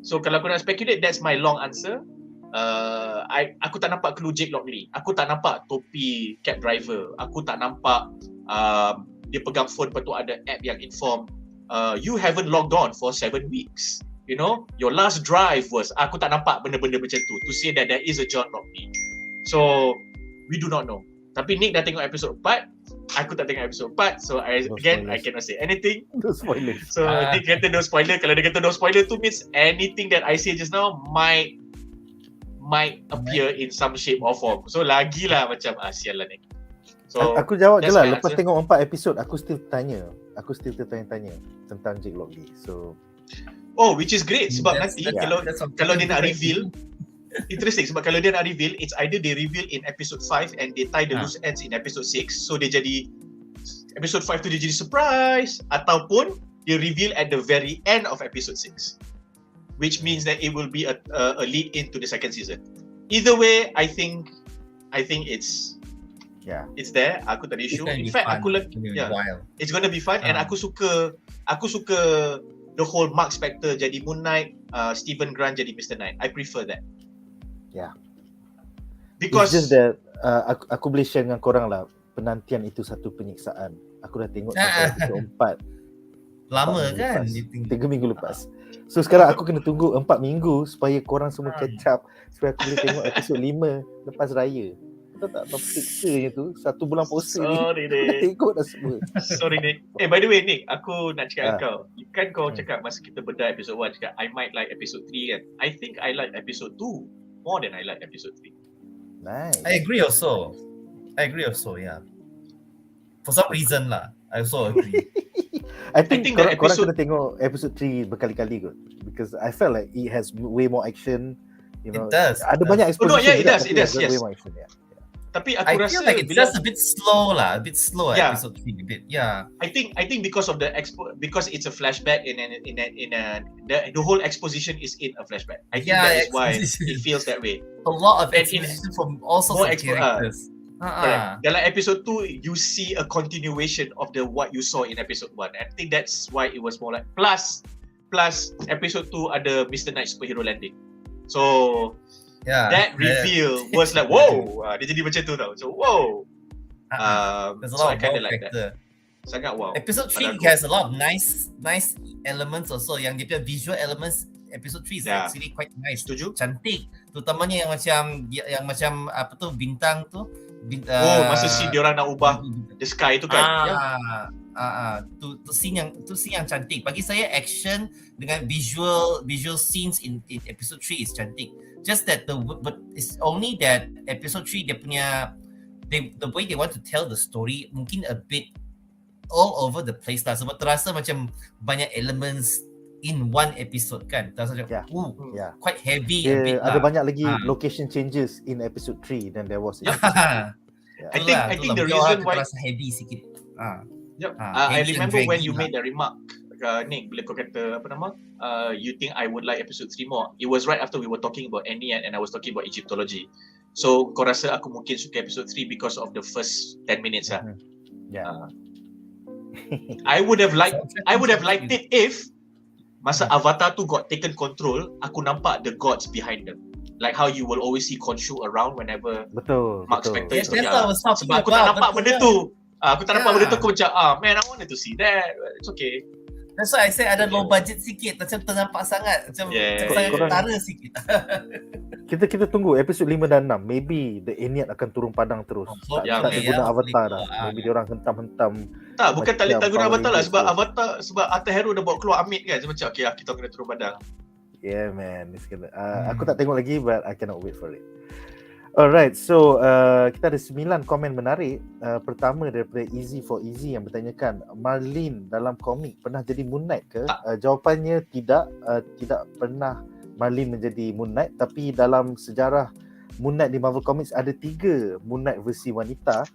So kalau aku nak speculate, that's my long answer. Aku tak nampak clue Jake Lockley. Aku tak nampak topi cab driver. Aku tak nampak dia pegang phone lepas tu ada app yang inform you haven't logged on for 7 weeks. You know, your last drive was. Aku tak nampak benda-benda macam tu to say that there is a John Lockley. So we do not know. Tapi Nick dah tengok episod 4. Aku tak tengok episod 4. So I cannot say anything. No spoilers. So Nick kata no spoiler. Kalau dia kata no spoiler tu means anything that I say just now might appear in some shape or form. So lagilah macam sial lah Nick. So aku jawab je lah. Lepas tengok 4 episod aku still tanya tentang Jake Lockley. So which is great sebab nanti kalau dia nak reveal, interesting sebab kalau dia nak reveal, it's either they reveal in episode 5 and they tie the loose ends in episode 6, so dia jadi episode 5 tu dia jadi surprise, ataupun dia reveal at the very end of episode 6, which means that it will be a lead into the second season. Either way, I think it's there. Aku tak ada issue. In fact, it's gonna be fun and aku suka the whole Marc Spector jadi Moon Knight, Steven Grant jadi Mr. Knight. I prefer that. Yeah. Because it's just that aku boleh share dengan korang lah, penantian itu satu penyiksaan. Aku dah tengok sampai episode 4. Lama kan? 3 minggu lepas. So sekarang aku kena tunggu 4 minggu supaya korang semua catch up, supaya aku boleh tengok episode 5 lepas raya. Tahu tak apa fiksanya tu? 1 bulan puasa ni. Sorry Nick. Tengok dah semua. Sorry Nick. By the way Nick, aku nak cakap kau. Kan kau cakap masa kita bedah episode 1, cakap I might like episode 3 kan. I think I like episode 2 more than I like episode 3. Nice. I agree also, yeah. For some reason lah, I also agree. I think the korang episode- kena tengok episode 3 berkali-kali kot, because I felt like it has way more action. You know, It does. ada banyak exposition. Oh, no, yeah, it juga, does, tapi it does, ada yes. way more action, yeah. Tapi aku I rasa feel like it's bila just a bit slow lah, Yeah. episode 3 a bit. Yeah. I think because of because it's a flashback the whole exposition is in a flashback. I think Yeah, that is why exposition. it feels that way. A lot of And in- exposition from all sorts more of characters. Correct. Dalam episode 2 you see a continuation of what you saw in episode 1. I think that's why it was more like plus episode 2 ada Mr. Knight superhero landing. So Yeah. that reveal was like whoa, dia jadi macam tu tau. So whoa. There's a So lot I of kinda wow like that. factor. Sangat wow. Episode 3 Pada aku. has a lot of nice elements also. Yang dia punya visual elements episode 3 is Yeah. actually quite nice. Setuju? Cantik. Terutamanya yang macam apa tu bintang tu. Masa scene diorang nak ubah the sky tu kan. Yeah. Tu scene yang cantik. Bagi saya action dengan visual scenes in episode 3 is cantik. Just that but it's only that episode 3 dia punya the way they want to tell the story mungkin a bit all over the place lah, sebab terasa macam banyak elements in one episode kan. Terasa macam Yeah. quite heavy a bit Ada lah. banyak lagi location changes in episode 3 than there was in I think the reason why terasa heavy sikit. Yep. heavy I and remember when draggy you lah. made the remark, Nick, bila kau kata apa nama? You think I would like episode 3 more. It was right after we were talking about ENNEAD and I was talking about Egyptology. So kau rasa aku mungkin suka episode 3 because of the first 10 minutes lah. Yeah. I would have liked it if masa Avatar tu got taken control, aku nampak the gods behind them. Like how you will always see Khonshu around whenever Betul. Mark betul. Spector is Yes, that's berjalan. what I was talking Sebab aku tak about. nampak Betul benda kan? tu. Aku tak nampak Yeah. benda tu, aku macam man, I wanted to see that. It's okay. That's why I say ada low budget sikit, macam ternampak sangat, macam Yeah. sangat Korang- ketara sikit. Kita tunggu episod 5 dan 6. Maybe the ENNEAD akan turun padang terus. Tak Ya, tak okay, guna ya, Avatar boleh dah. keluar. Maybe dia orang hentam-hentam. Tak, bukan tak Macam guna Power Avatar lah. Rangers Sebab tu. Avatar, sebab Arthur Harrow dah bawa keluar Amit kan. Macam okay lah, kita kena turun padang. Yeah man, it's gonna, aku tak tengok lagi but I cannot wait for it. Alright, so kita ada 9 komen menarik. Pertama daripada Easy for Easy yang bertanyakan, Marlene dalam komik pernah jadi Moon Knight ke? Jawapannya tidak, tidak pernah Marlene menjadi Moon Knight, tapi dalam sejarah Moon Knight di Marvel Comics ada 3 Moon Knight versi wanita.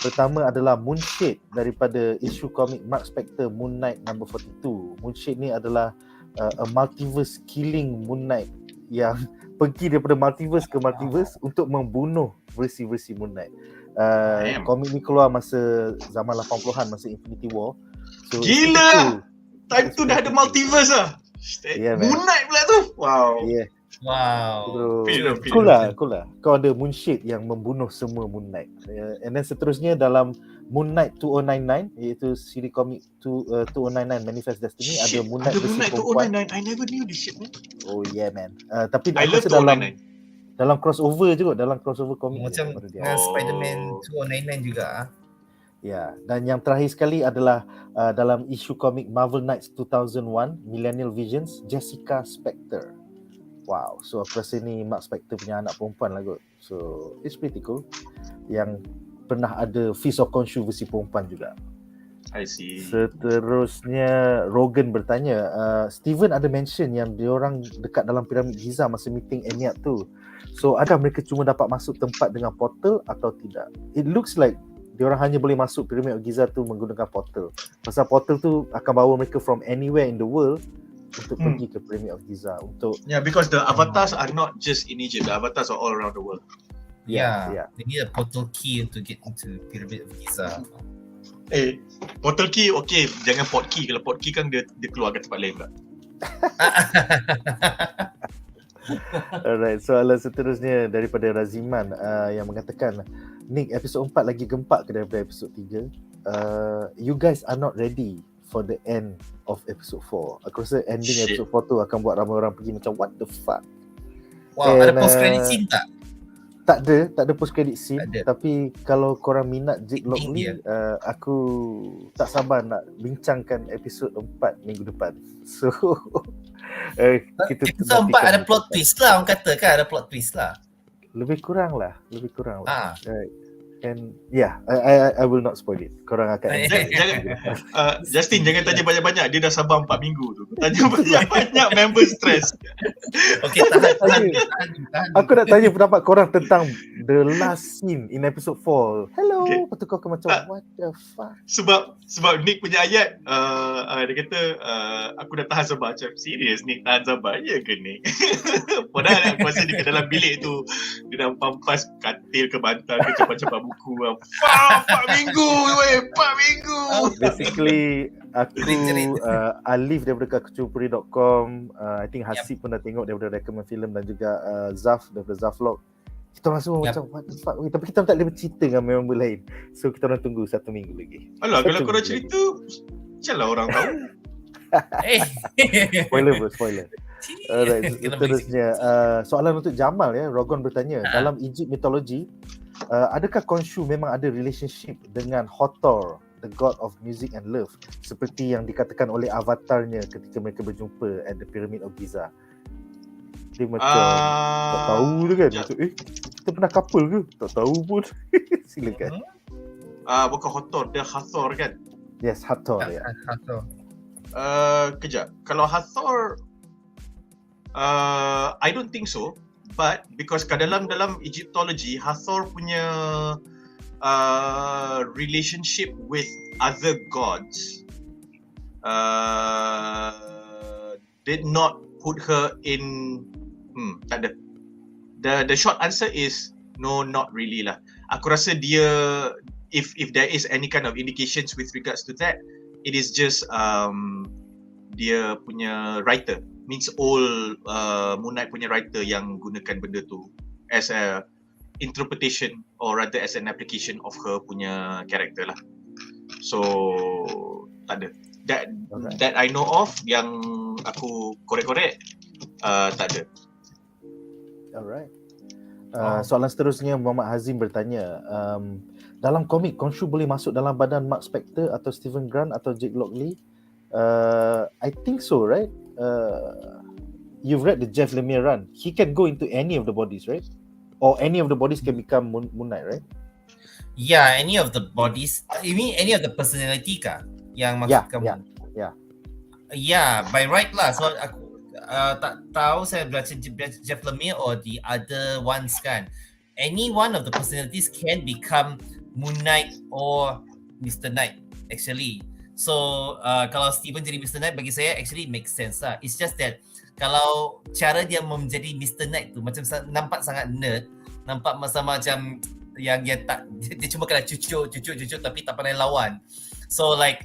Pertama adalah Moonshade daripada isu komik Marc Spector Moon Knight number 42. Moonshade ni adalah a multiverse killing Moon Knight yang pergi daripada multiverse ke multiverse untuk membunuh versi-versi Moon Knight. Komik ni keluar masa zaman 80-an, masa Infinity War. So, Gila! Time tu dah ada multiverse lah. Yeah, man. Moon Knight pula tu. Wow. Yeah. Wow. Film. Cool lah. Kau ada Moonshade yang membunuh semua Moon Knight. And then seterusnya dalam Moon Knight 2099, iaitu siri komik 2099 Manifest Destiny, ada Moon Knight Ada Moon versi Knight perempuan. 2099. I never knew this shit, man. Oh yeah man. Tapi I aku love rasa dalam 2099. crossover je kot, dalam crossover komik. Macam baru dia. dengan Spider-Man 2099 juga. Ya, dan yang terakhir sekali adalah dalam isu komik Marvel Knights 2001 Millennial Visions, Jessica Spector. Wow, so aku rasa ni Marc Spector punya anak perempuan lah kot. So it's pretty cool. Yang pernah ada Fist of Khonshu versi perempuan juga. I see. Seterusnya Rogan bertanya, Steven ada mention yang diorang dekat dalam piramid Giza masa meeting ENNEAD tu. So adakah mereka cuma dapat masuk tempat dengan portal atau tidak? It looks like diorang hanya boleh masuk piramid Giza tu menggunakan portal. Pasal portal tu akan bawa mereka from anywhere in the world untuk pergi ke Pyramid of Giza untuk Because the avatars are not just in Egypt. The avatars are all around the world. Yeah. They need a portal key to get into Pyramid of Giza. Portal key okay, jangan port key. Kalau port key kan dia keluar ke tempat lain pula. Alright, soalan seterusnya daripada Raziman yang mengatakan, Nick, episod 4 lagi gempak ke daripada episod 3? You guys are not ready for the end of episode 4. Aku rasa ending episode 4 tu akan buat ramai orang pergi macam what the fuck. Wow, ada post credit scene tak? Tak ada post credit scene, tapi kalau korang minat Jake Lockley, aku tak sabar nak bincangkan episod 4 minggu depan. So kita episod 4 ada plot twist lah, orang kata kan, ada plot twist lah. Lebih kurang lah. Ah. Right. And I will not spoil it. Korang akan Justin jangan tanya banyak-banyak, dia dah sabar 4 minggu tu. Tanya banyak-banyak member stress. Okay, tahan. Aku nak tanya pendapat korang tentang the last scene in episode 4. Hello. Okay. Lepas tu kau akan macam what the fuck. Sebab Nick punya ayat dia kata aku dah tahan sabar. Macam serius Nick tahan sabar je ke Nick? Padahal aku rasa dia ke dalam bilik tu dia dah pampas katil ke bantal ke capak-capak buku. 4 minggu weh, 4 minggu. Basically aku Alif daripada kakacupuri.com, I think Hasib pun dah tengok daripada recommend film, dan juga Zaf daripada Zaflog. Kita orang semua macam what the fuck. Tapi kita tak boleh bercerita dengan member lain. So kita orang tunggu 1 minggu lagi. Alah, kalau korang cerita macamlah orang tahu. Spoiler. Alright, seterusnya soalan untuk Jamal ya. Rogon bertanya, dalam Egypt mitologi adakah Khonshu memang ada relationship dengan Hathor, the god of music and love, seperti yang dikatakan oleh avatarnya ketika mereka berjumpa at the Pyramid of Giza? Dia macam tak tahu tu kan. Macam, kita pernah couple ke? Tak tahu pun. Silakan. Bukan Hathor, dia Hathor kan? Yes, Hathor ya. Hathor. Kejap. Kalau Hathor I don't think so. But because dalam Egyptology, Hathor punya relationship with other gods did not put her in tak ada. The short answer is no, not really lah. Aku rasa dia, if there is any kind of indications with regards to that, it is just dia punya writer, means all Moon Knight punya writer yang gunakan benda tu as a interpretation or rather as an application of her punya character lah. So tak ada. That I know of, yang aku korek-korek tak ada. Alright. Soalan seterusnya, Muhammad Hazim bertanya, dalam komik Khonshu boleh masuk dalam badan Marc Spector atau Stephen Grant atau Jake Lockley? I think so, right? You've read the Jeff Lemire run. He can go into any of the bodies, right? Or any of the bodies can become Moon Knight, right? Yeah, any of the bodies. You mean any of the personality kah? Yang maksud kamu? Yeah, by right lah. So aku tak tahu saya baca Jeff Lemire or the other ones kan. Any one of the personalities can become Moon Knight or Mr. Knight actually. So kalau Steven jadi Mr. Knight, bagi saya actually makes sense lah. It's just that kalau cara dia menjadi Mr. Knight tu macam nampak sangat nerd, nampak macam yang dia cuma kena cucuk tapi tak pandai lawan. So like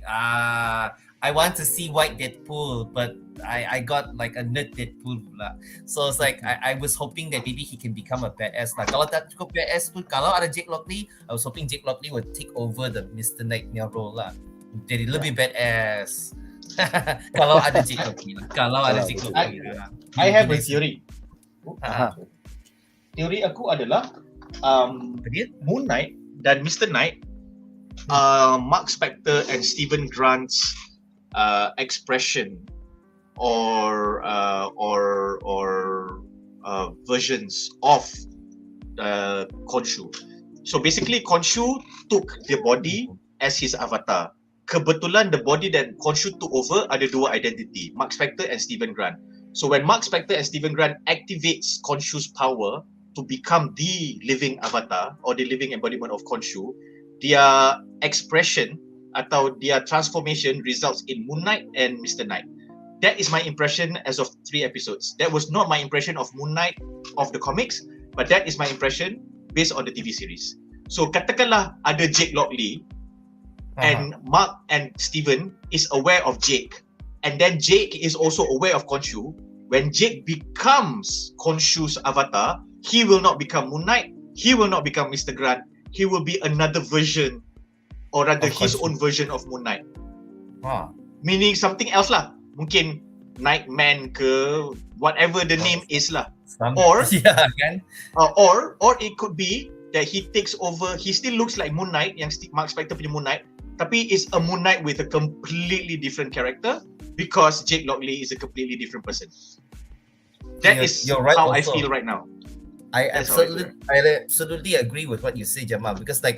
I want to see white Deadpool, but I got like a nerd Deadpool pula. So it's like I was hoping that maybe he can become a badass lah. Kalau tak cukup badass pun, kalau ada Jake Lockley, I was hoping Jake Lockley would take over the Mr. Knight punya role lah. Jadi lebih badass. Kalau ada Jake Lockley lah. I have a theory. Teori aku adalah Moon Knight dan Mr. Knight, Marc Spector and Stephen Grant's expression or versions of Khonshu. So basically Khonshu took the body as his avatar. Kebetulan the body that Khonshu took over ada dua identity, Marc Spector and Stephen Grant. So when Marc Spector and Stephen Grant activates Khonshu's power to become the living avatar or the living embodiment of Khonshu, their expression atau their transformation results in Moon Knight and Mr. Knight. That is my impression as of 3 episodes. That was not my impression of Moon Knight of the comics, but that is my impression based on the TV series. So katakanlah ada Jake Lockley and Marc and Stephen is aware of Jake, and then Jake is also aware of Khonshu. When Jake becomes Khonshu's avatar, he will not become Moon Knight, he will not become Mr. Grant, he will be another version, or rather his own version of Moon Knight. Meaning something else lah. Mungkin Nightman ke, whatever the name is lah. Or it could be that he takes over, he still looks like Moon Knight, yang Marc Spector punya Moon Knight, tapi is a Moon Knight with a completely different character because Jake Lockley is a completely different person. That is right how also. I feel right now. I That's how I absolutely agree with what you say, Jamal, because they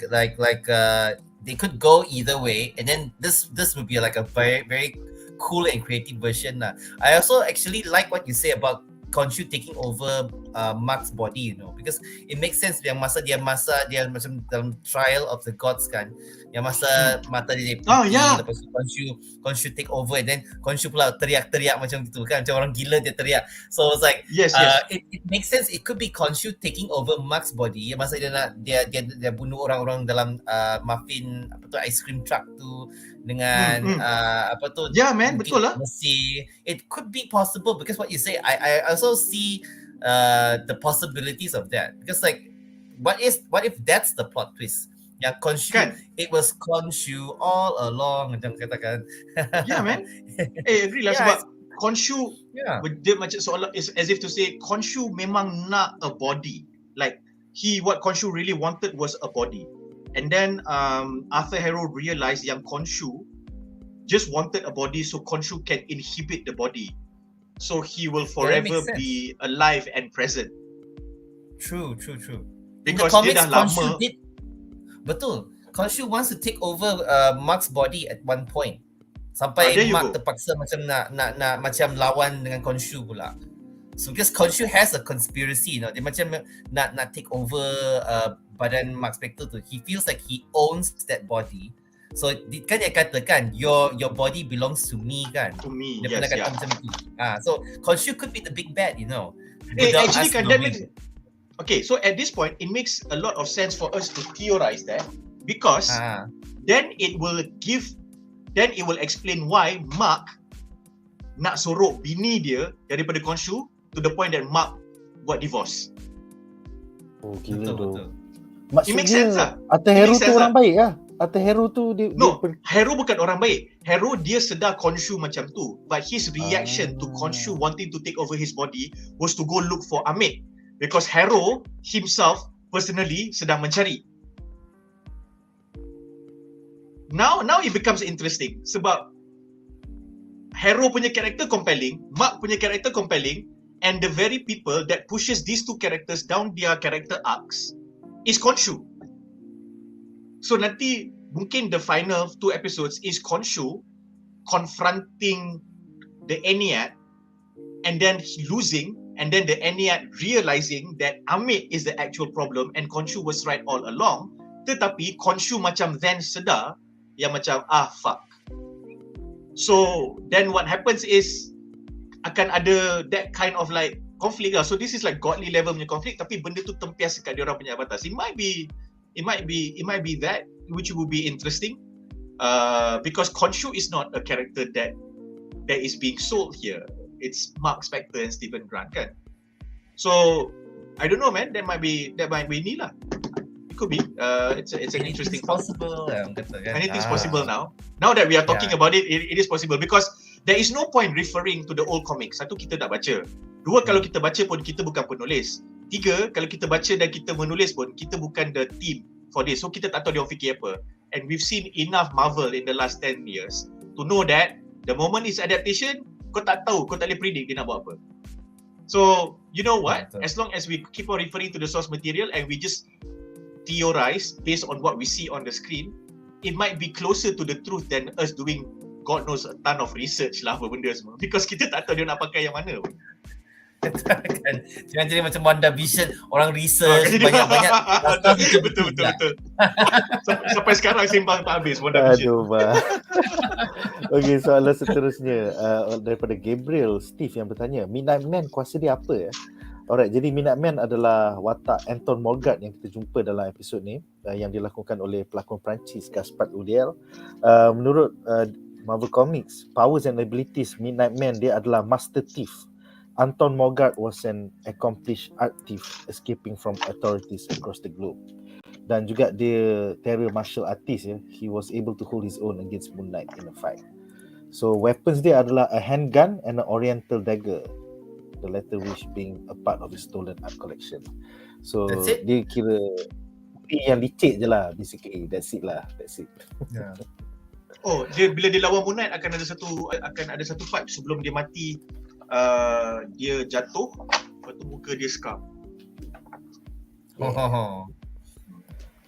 could go either way, and then this would be like a very very cool and creative version. I also actually like what you say about Khonshu taking over Marc's body, you know, because it makes sense. Yang masa dia macam dalam trial of the gods kan, yang masa mata dia putih, lepas tu Khonshu take over, and then Khonshu pula teriak-teriak macam gitu kan, macam orang gila dia teriak. So it's like it makes sense. It could be Khonshu taking over Marc's body masa dia bunuh orang-orang dalam muffin ice cream truck tu dengan betul lah. Mesti it could be possible, because what you say, I also see the possibilities of that, because like what if that's the plot twist, yang Khonshu it was Khonshu all along macam katakan. Agree lah, sebab Khonshu dia macam seolah is as if to say Khonshu memang nak a body, like what Khonshu really wanted was a body. And then after Harrow realized yang Khonshu just wanted a body so Khonshu can inhibit the body, so he will forever be alive and present. True. Because dia dah lama. Betul. Khonshu wants to take over Marc's body at one point. Sampai Marc terpaksa macam nak macam lawan dengan Khonshu pula. So because Khonshu has a conspiracy, you know, dia macam nak take over badan Marc Spector tu. He feels like he owns that body. So kan dia katakan your body belongs to me kan. To me, dia pernah kata macam tu. So Khonshu could be the big bad, you know. Actually kan that makes okay, so at this point it makes a lot of sense for us to theorize that, because then it will explain why Marc nak sorok bini dia daripada Khonshu to the point that Marc buat divorce. Oh gila tu. It makes sense lah. Atau Harrow tu orang baik lah. Atau Harrow tu Harrow bukan orang baik. Harrow dia sedar Khonshu macam tu, but his reaction to Khonshu wanting to take over his body was to go look for Amit, because Harrow himself personally sedang mencari. Now it becomes interesting, sebab Harrow punya character compelling, Marc punya character compelling, and the very people that pushes these two characters down their character arcs is Khonshu. So nanti mungkin the final 2 episodes is Khonshu confronting the ENNEAD and then losing, and then the ENNEAD realizing that Amit is the actual problem and Khonshu was right all along. Tetapi Khonshu macam then sedar yang macam fuck. So then what happens is akan ada that kind of like conflict lah. So this is like godly level punya conflict, tapi benda tu tempias dekat dia orang punya batas. It might be that, which would be interesting, because Khonshu is not a character that is being sold here. It's Marc Spector and Stephen Grant kan. So I don't know man, that might be ni lah. It could be. It's an interesting possible. Anything's possible now. Now that we are talking about it is possible, because there is no point referring to the old comics. Satu, kita dah baca. Dua, kalau kita baca pun kita bukan penulis. Tiga, kalau kita baca dan kita menulis pun kita bukan the team for this. So kita tak tahu dia orang fikir apa. And we've seen enough Marvel in the last 10 years to know that the moment is adaptation, kau tak tahu, kau tak boleh predict dia nak buat apa. So, you know what? As long as we keep on referring to the source material and we just theorize based on what we see on the screen, it might be closer to the truth than us doing God knows a ton of research lah apa benda semua, because kita tak tahu dia nak pakai yang mana pun. Jangan jadi macam WandaVision, orang research banyak-banyak. Betul. Sampai sekarang sembang tak habis WandaVision. Okey, soalan seterusnya daripada Gabriel Steve yang bertanya, Midnight Man kuasa dia apa ya? Alright, jadi Midnight Man adalah watak Anton Mogart yang kita jumpa dalam episod ni, yang dilakukan oleh pelakon Perancis Gaspard Ulliel. Menurut Marvel Comics, powers and abilities Midnight Man dia adalah master thief. Anton Mogart was an accomplished art thief escaping from authorities across the globe. Dan juga dia terror martial artist ya. He was able to hold his own against Moon Knight in a fight. So weapons dia adalah a handgun and an oriental dagger. The latter which being a part of his stolen art collection. So dia kira yang licik je lah basically. That's it. Yeah. Oh, dia bila dia lawan Moon Knight akan ada satu fight sebelum dia mati. Dia jatuh, lepas tu muka dia scar.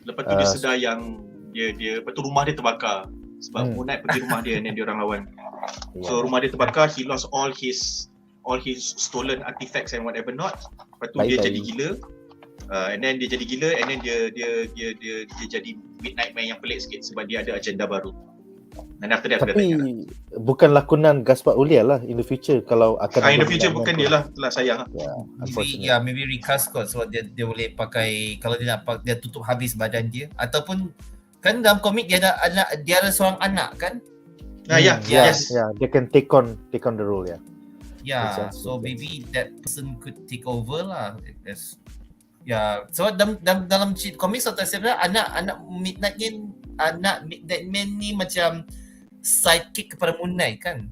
Lepas tu dia sedar yang dia lepas tu rumah dia terbakar sebab Moon Knight pergi rumah dia and then dia orang lawan. So rumah dia terbakar, he lost all his stolen artifacts and whatever not. Lepas tu dia jadi gila. And then dia jadi gila and then dia jadi Midnight Man yang pelik sikit sebab dia ada agenda baru. Dan after that tapi bukan lakonan Gaspar Ulliel lah in the future kalau akan in the future bukan dia lah sayang maybe recast kot sebab dia boleh pakai kalau dia nak dia tutup habis badan dia ataupun kan dalam komik dia ada seorang anak kan yes they can take on the role so maybe that person could take over lah so dalam komik sebenarnya anak Midnight Man ni macam sidekick kepada Moon Knight kan?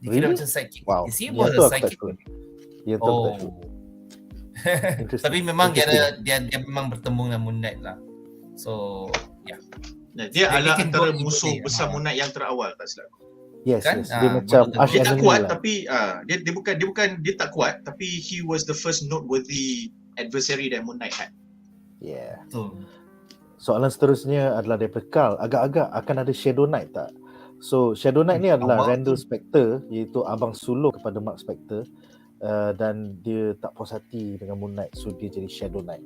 Dia kira macam sidekick. Wow. Is he was a sidekick? Tapi memang dia memang bertemu dengan Moon Knight lah. So dia adalah antara musuh besar Moon Knight yang terawal tak silap. Yes. Dia macam dia tak kuat lah. Tapi dia tak kuat tapi he was the first noteworthy adversary that Moon Knight had. Betul. Soalan seterusnya adalah daripada Carl. Agak-agak akan ada Shadow Knight tak? So Shadow Knight ni adalah Randall Spector, iaitu abang sulung kepada Marc Spector, dan dia tak puas hati dengan Moon Knight, so dia jadi Shadow Knight.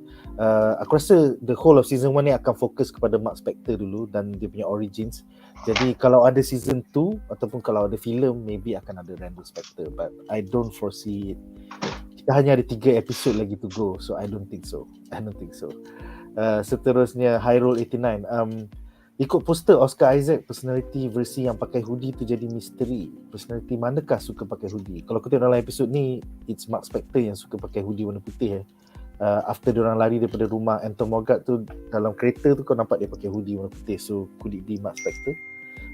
Aku rasa the whole of season 1 ni akan fokus kepada Marc Spector dulu dan dia punya origins. Jadi kalau ada season 2 ataupun kalau ada filem, maybe akan ada Randall Spector, but I don't foresee it. Kita hanya ada 3 episod lagi to go, so I don't think so. Seterusnya Harrow 89, ikut poster Oscar Isaac, personality versi yang pakai hoodie tu jadi misteri. Personality manakah suka pakai hoodie? Kalau kita dalam episod ni, it's Marc Spector yang suka pakai hoodie warna putih. After diorang lari daripada rumah Anton Mogart tu, dalam kereta tu kau nampak dia pakai hoodie warna putih. So could it be Marc Spector?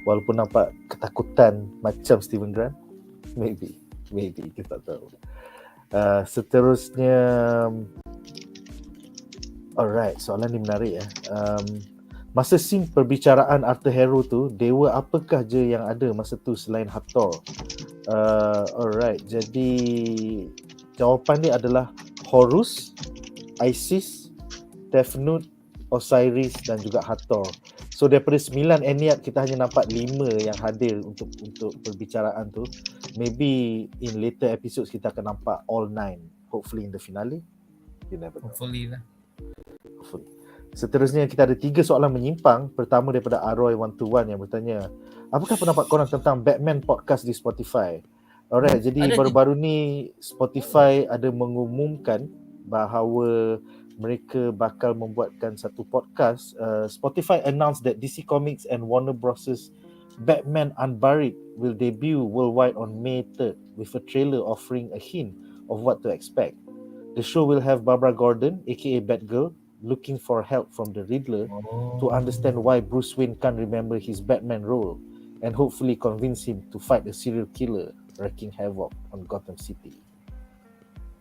Walaupun nampak ketakutan macam Stephen Grant, maybe kita tak tahu. Seterusnya, alright, soalan ni menarik masa scene perbicaraan Arthur Harrow tu, dewa apakah je yang ada masa tu selain Hathor? Alright, jadi jawapan ni adalah Horus, Isis, Tefnut, Osiris dan juga Hathor. So daripada 9 ENNEAD kita hanya nampak 5 yang hadir untuk perbicaraan tu. Maybe in later episodes kita akan nampak all 9, hopefully in the finale. You never know. Hopefully. Seterusnya kita ada 3 soalan menyimpang. Pertama daripada Aroy121 yang bertanya, apakah pendapat korang tentang Batman podcast di Spotify? Alright, jadi baru-baru ni Spotify ada mengumumkan bahawa mereka bakal membuatkan satu podcast. Spotify announced that DC Comics and Warner Bros.' Batman Unburied will debut worldwide on May 3rd with a trailer offering a hint of what to expect. The show will have Barbara Gordon, aka Batgirl, looking for help from the Riddler to understand why Bruce Wayne can't remember his Batman role and hopefully convince him to fight a serial killer wreaking havoc on Gotham City.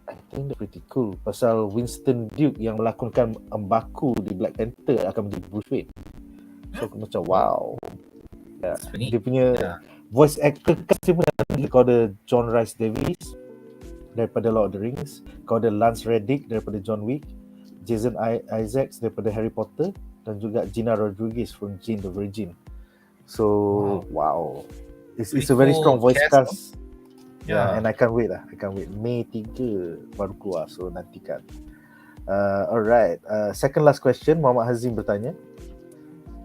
I think that's pretty cool. Pasal Winston Duke yang melakonkan Mbaku di Black Panther akan menjadi Bruce Wayne. So aku macam wow. Dia punya voice actor kasi pun kau ada John Rhys Davies daripada Lord of the Rings, kau ada Lance Reddick daripada John Wick, Jason Isaacs daripada Harry Potter dan juga Gina Rodriguez from Jane the Virgin. So wow. It's a very strong voice cast. Yeah, and I can't wait. Mei 3 baru keluar, so nantikan. Alright, second last question, Muhammad Hazim bertanya,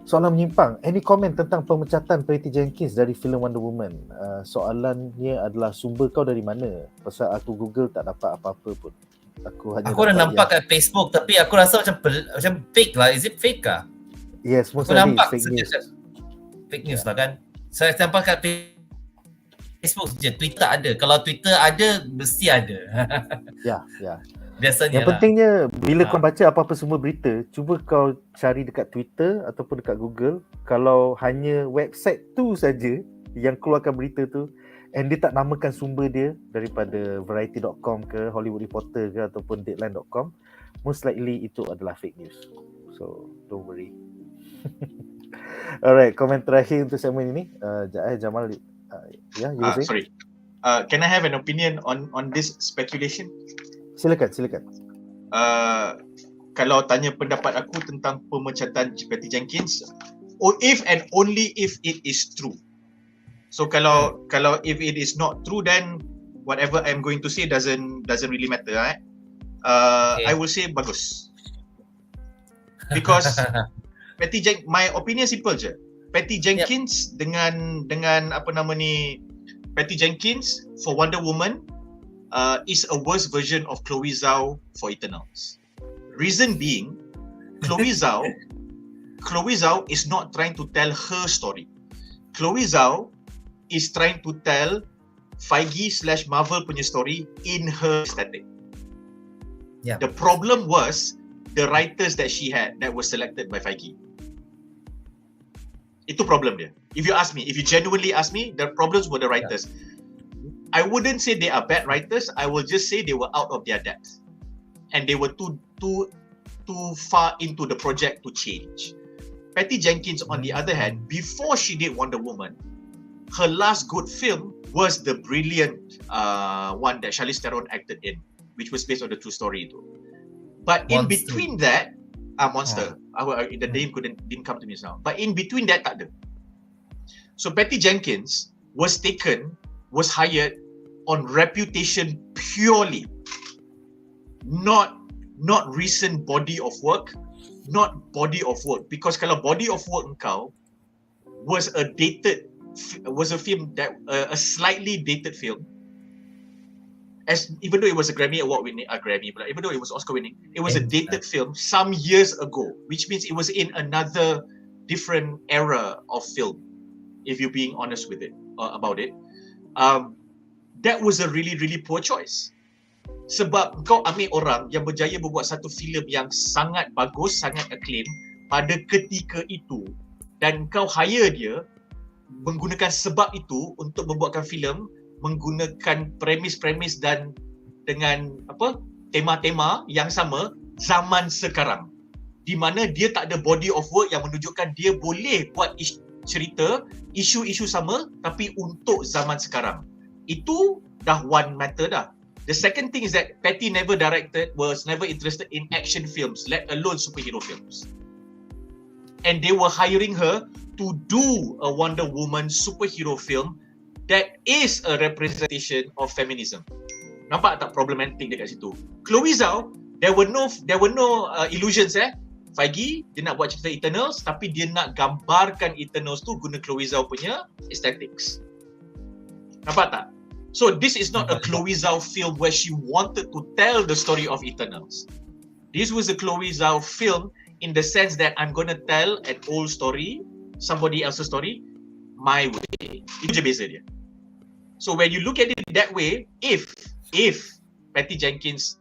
soalan menyimpang, any comment tentang pemecatan Patty Jenkins dari filem Wonder Woman? Soalannya adalah sumber kau dari mana? Pasal aku Google tak dapat apa-apa pun. Aku dah nampak kat Facebook tapi aku rasa macam fake lah. Is it fake kah? Yes, aku nampak fake news lah kan. Saya nampak kat Facebook je, Twitter ada. Kalau Twitter ada, mesti ada. Ya. Biasanya yang pentingnya bila kau baca apa-apa semua berita, cuba kau cari dekat Twitter ataupun dekat Google. Kalau hanya website tu saja yang keluarkan berita tu and dia tak namakan sumber dia daripada variety.com ke Hollywood Reporter ke ataupun deadline.com, most likely itu adalah fake news. So don't worry. Alright, komen terakhir untuk segmen ini. Jamal, you were saying? Sorry. Can I have an opinion on this speculation? Silakan. kalau tanya pendapat aku tentang pemecatan Patty Jenkins, if and only if it is true. So kalau if it is not true, then whatever I'm going to say doesn't really matter. Okay. I will say bagus. Because my opinion simple je. Patty Jenkins dengan apa nama ni, Patty Jenkins for Wonder Woman is a worse version of Chloe Zhao for Eternals. Reason being, Chloe Zhao is not trying to tell her story. Chloe Zhao is trying to tell Feige/Marvel punya story in her aesthetic. Yeah. The problem was the writers that she had that were selected by Feige. Itu problem dia. If you genuinely ask me, the problems were the writers. I wouldn't say they are bad writers. I will just say they were out of their depth, and they were too far into the project to change. Patty Jenkins, on the other hand, before she did Wonder Woman, her last good film was the brilliant one that Charlize Theron acted in, which was based on the true story too. But in between that, Monster. The name didn't come to me now. But in between that, tak ada. So Patty Jenkins was hired on reputation purely, not recent body of work, because kalau body of work engkau was a film that a slightly dated film, even though it was a even though it was Oscar winning, it was a dated film some years ago, which means it was in another different era of film, if you're being honest with it about it. That was a really poor choice. Sebab kau ambil orang yang berjaya membuat satu filem yang sangat bagus, sangat acclaim pada ketika itu, dan kau hire dia menggunakan sebab itu untuk membuatkan filem menggunakan premis dan dengan tema-tema yang sama zaman sekarang, di mana dia tak ada body of work yang menunjukkan dia boleh buat cerita isu-isu sama tapi untuk zaman sekarang. Itu dah one matter dah. The second thing is that Patty was never interested in action films, let alone superhero films. And they were hiring her to do a Wonder Woman superhero film that is a representation of feminism. Nampak tak problematic dekat situ? Chloe Zhao, there were no illusions. Feige dia nak buat cerita Eternals, tapi dia nak gambarkan Eternals tu guna Chloe Zhao punya aesthetics. Nampak tak? So this is not a Chloe Zhao film where she wanted to tell the story of Eternals. This was a Chloe Zhao film in the sense that I'm gonna tell an old story, somebody else's story, my way. Itu je beza dia. So when you look at it that way, if Patty Jenkins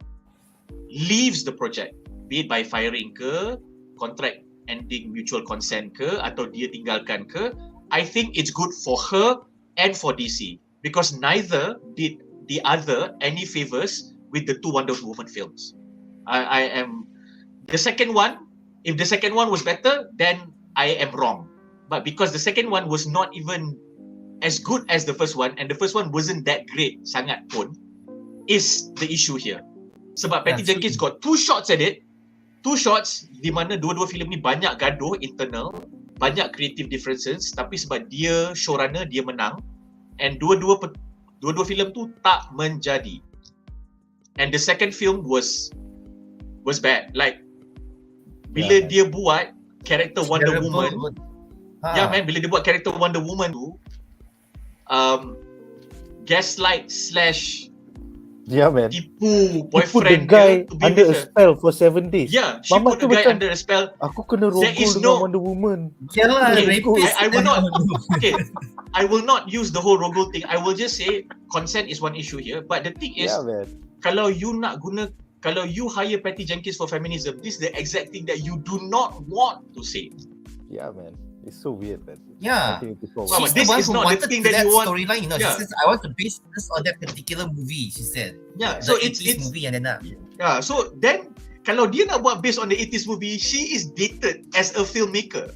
leaves the project, be it by firing ke, contract ending mutual consent ke, atau dia tinggalkan ke, I think it's good for her and for DC, because neither did the other any favors with the two Wonder Woman films. The second one, if the second one was better, then I am wrong. But because the second one was not even as good as the first one, and the first one wasn't that great sangat pun, is the issue here. Sebab Patty Jenkins got two shots at it, di mana dua-dua filem ni banyak gaduh internal, banyak creative differences, tapi sebab dia showrunner, dia menang, and dua-dua filem tu tak menjadi. And the second film was bad. Like bila dia buat karakter Wonder Woman, bila dia buat karakter Wonder Woman tu, gaslight / tipu boyfriend dia to be under with a spell for 7 days. Yeah, she put the guy under a spell. Aku kena rogol dengan Wonder Woman. Yalah, I will not use the whole rogol thing. I will just say consent is one issue here. But the thing is, kalau you hire Patty Jenkins for feminism, this is the exact thing that you do not want to say. Yeah, man. It's so weird, man. Yeah. Well, this is not the thing that you want. Storyline, She says, I want to base this on that particular movie, she said. Yeah, the so it's movie and then Yeah, so then kalau dia nak buat based on the 80s movie, she is dated as a filmmaker.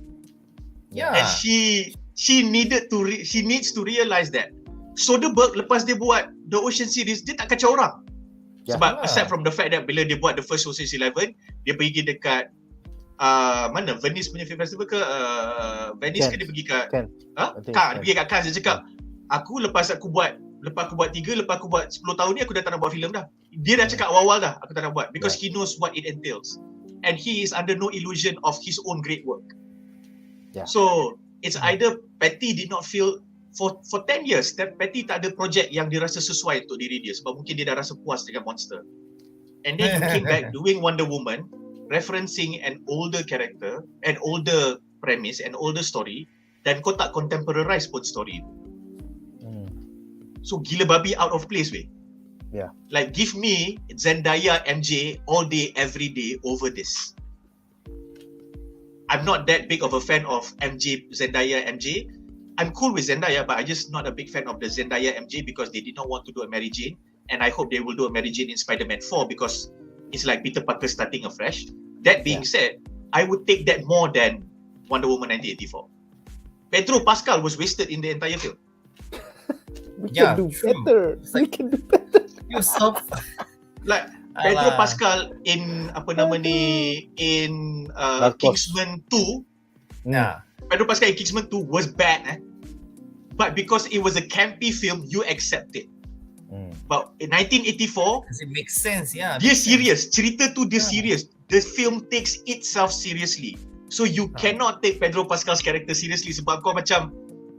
Yeah. And she needs to realize that. Soderbergh lepas dia buat The Ocean series, dia tak kacau orang. Sebab aside from the fact that bila dia buat the first Ocean's 11, dia pergi dekat mana Venice punya film festival ke Venice ke dia pergi kat Cannes. Dia pergi kat Cannes. Dia cakap aku lepas aku buat 3, lepas aku buat 10 tahun ni aku dah tak nak buat filem dah. Dia dah cakap awal-awal dah aku tak nak buat because he knows what it entails and he is under no illusion of his own great work. So it's either Patty did not feel for 10 years Patty tak ada projek yang dia rasa sesuai untuk diri dia sebab mungkin dia dah rasa puas dengan Monster. And then he came back doing Wonder Woman, referencing an older character, an older premise, an older story, dan kau tak contemporize pun story. So gila babi out of place weh. Like give me Zendaya MJ all day every day over this. I'm not that big of a fan of Zendaya MJ. I'm cool with Zendaya, but I just not a big fan of the Zendaya MJ because they did not want to do a Mary Jane, and I hope they will do a Mary Jane in Spider-Man 4 because it's like Peter Parker starting afresh. That being said, I would take that more than Wonder Woman 1984. Pedro Pascal was wasted in the entire film. We can do better. We can do better. You're so like Pedro Pascal in in Kingsman 2. Pedro Pascal in Kingsman 2 was bad, but because it was a campy film, you accept it. But in 1984, it makes sense, dia serious. Cerita tu dia serious. The film takes itself seriously. So you cannot take Pedro Pascal's character seriously sebab kau macam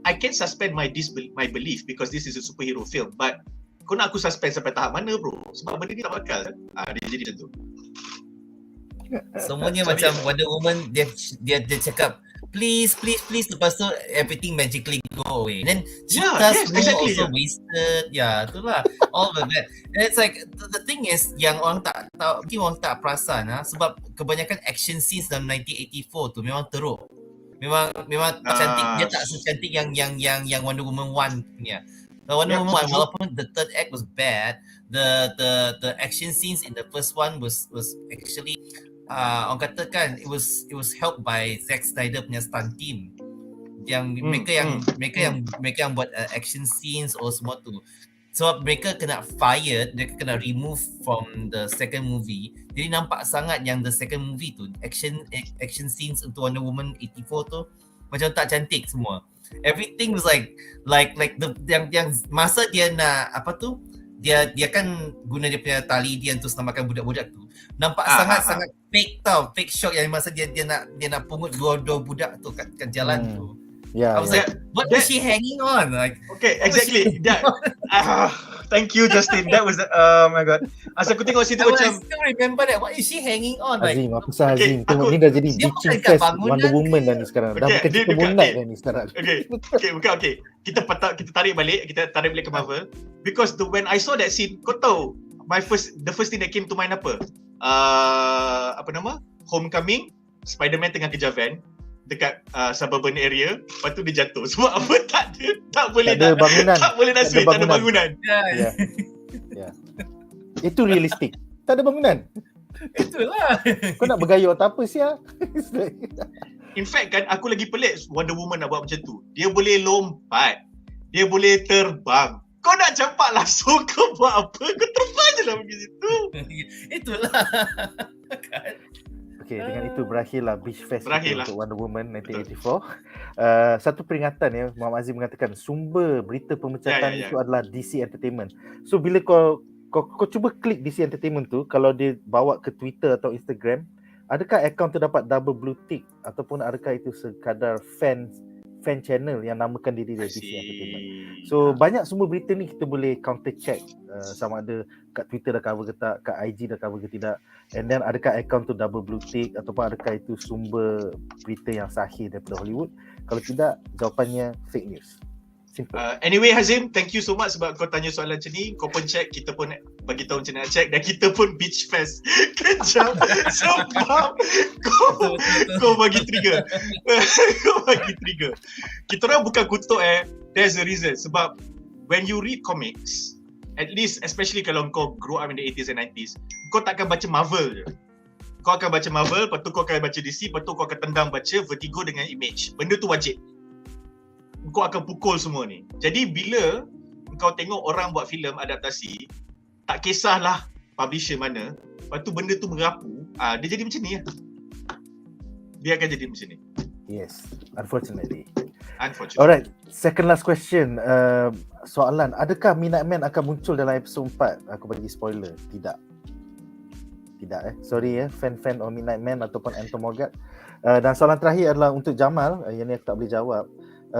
I can suspend my belief because this is a superhero film, but kau nak aku suspend sampai tahap mana bro? Sebab benda ni tak bakal. Dia jadi macam tu. Semuanya macam Wonder Woman dia cakap please lepas tu everything magically go away. And then exactly. Also wasted. Itulah all of that. And it's like the thing is yang orang tak tahu, mungkin orang tak perasan sebab kebanyakan action scenes dalam 1984 tu memang teruk. Memang cantik, dia tak secantik yang Wonder Woman 1 punya. Wonder Woman 1 walaupun the third act was bad, the action scenes in the first one was actually orang katakan it was helped by Zack Snyder punya stunt team yang mereka yang buat action scenes semua tu. Sebab mereka kena fired, mereka kena remove from the second movie. Jadi nampak sangat yang the second movie tu action scenes untuk Wonder Woman 84 tu macam tak cantik semua. Everything was like the yang masa dia nak dia kan guna dia punya tali dia untuk selamatkan budak-budak tu. Nampak sangat fake tau, fake shot yang masa dia nak pungut dua budak tu kat jalan tu. I was like, what is she hanging on? Like, okay, exactly. Thank you, Justin. That was oh my god. As aku tengok situ macam I still remember that. What is she hanging on? Azim, apa sah Azim? Tengok ni dah jadi bitching fest Wonder Woman dah ni sekarang. Dah bukan cerita Moonlight dah ni sekarang. Okay. Kita tarik balik ke Marvel because when I saw that scene, kau tahu the first thing that came to mind apa? Homecoming, Spider-Man tengah kejar van dekat suburban area, lepas tu dia jatuh. Sebab apa? Tak boleh nak swing, tak ada bangunan. Ya. Itu realistik. Tak ada bangunan. Itulah. Kau nak bergaya atau apa sia? In fact kan, aku lagi pelik Wonder Woman nak buat macam tu. Dia boleh lompat, dia boleh terbang. Kau nak campak langsung, kau buat apa? Kau terbang je lah pergi situ. Itulah. Okay, dengan itu berakhirlah Beach Fest untuk Wonder Woman 1984. Satu peringatan ya, Muhammad Azim mengatakan sumber berita pemecatan itu adalah DC Entertainment. So bila kau cuba klik DC Entertainment tu, kalau dia bawa ke Twitter atau Instagram, adakah akaun tu dapat double blue tick ataupun adakah itu sekadar fan channel yang namakan diri dia DC Entertainment. So banyak sumber berita ni kita boleh counter check sama ada kat Twitter dah cover ke tak, kat IG dah cover ke tidak, and then adakah akaun tu double blue tick ataupun adakah itu sumber berita yang sahih daripada Hollywood. Kalau tidak, jawapannya fake news. Anyway Hazim, thank you so much sebab kau tanya soalan macam ni. Kau pun check, kita pun bagi tahu macam mana nak check, dan kita pun Beach Fest kejap sebab kau bagi trigger. Kita orang bukan kutuk there's a reason. Sebab when you read comics, at least especially kalau kau grow up in the 80s and 90s, kau takkan baca Marvel je. Kau akan baca Marvel, lepas tu kau akan baca DC, lepas tu kau akan tendang baca Vertigo dengan Image. Benda tu wajib. Kau akan pukul semua ni. Jadi bila kau tengok orang buat filem adaptasi, tak kisahlah publisher mana, lepas tu benda tu merapu, dia jadi macam ni lah. Dia akan jadi macam ni. Yes, unfortunately. Unfortunately. Alright, second last question. Soalan, adakah Midnight Man akan muncul dalam episod 4? Aku bagi spoiler. Tidak. Sorry fan-fan of Midnight Man ataupun Anton Mogart. Dan soalan terakhir adalah untuk Jamal. Yang ni aku tak boleh jawab.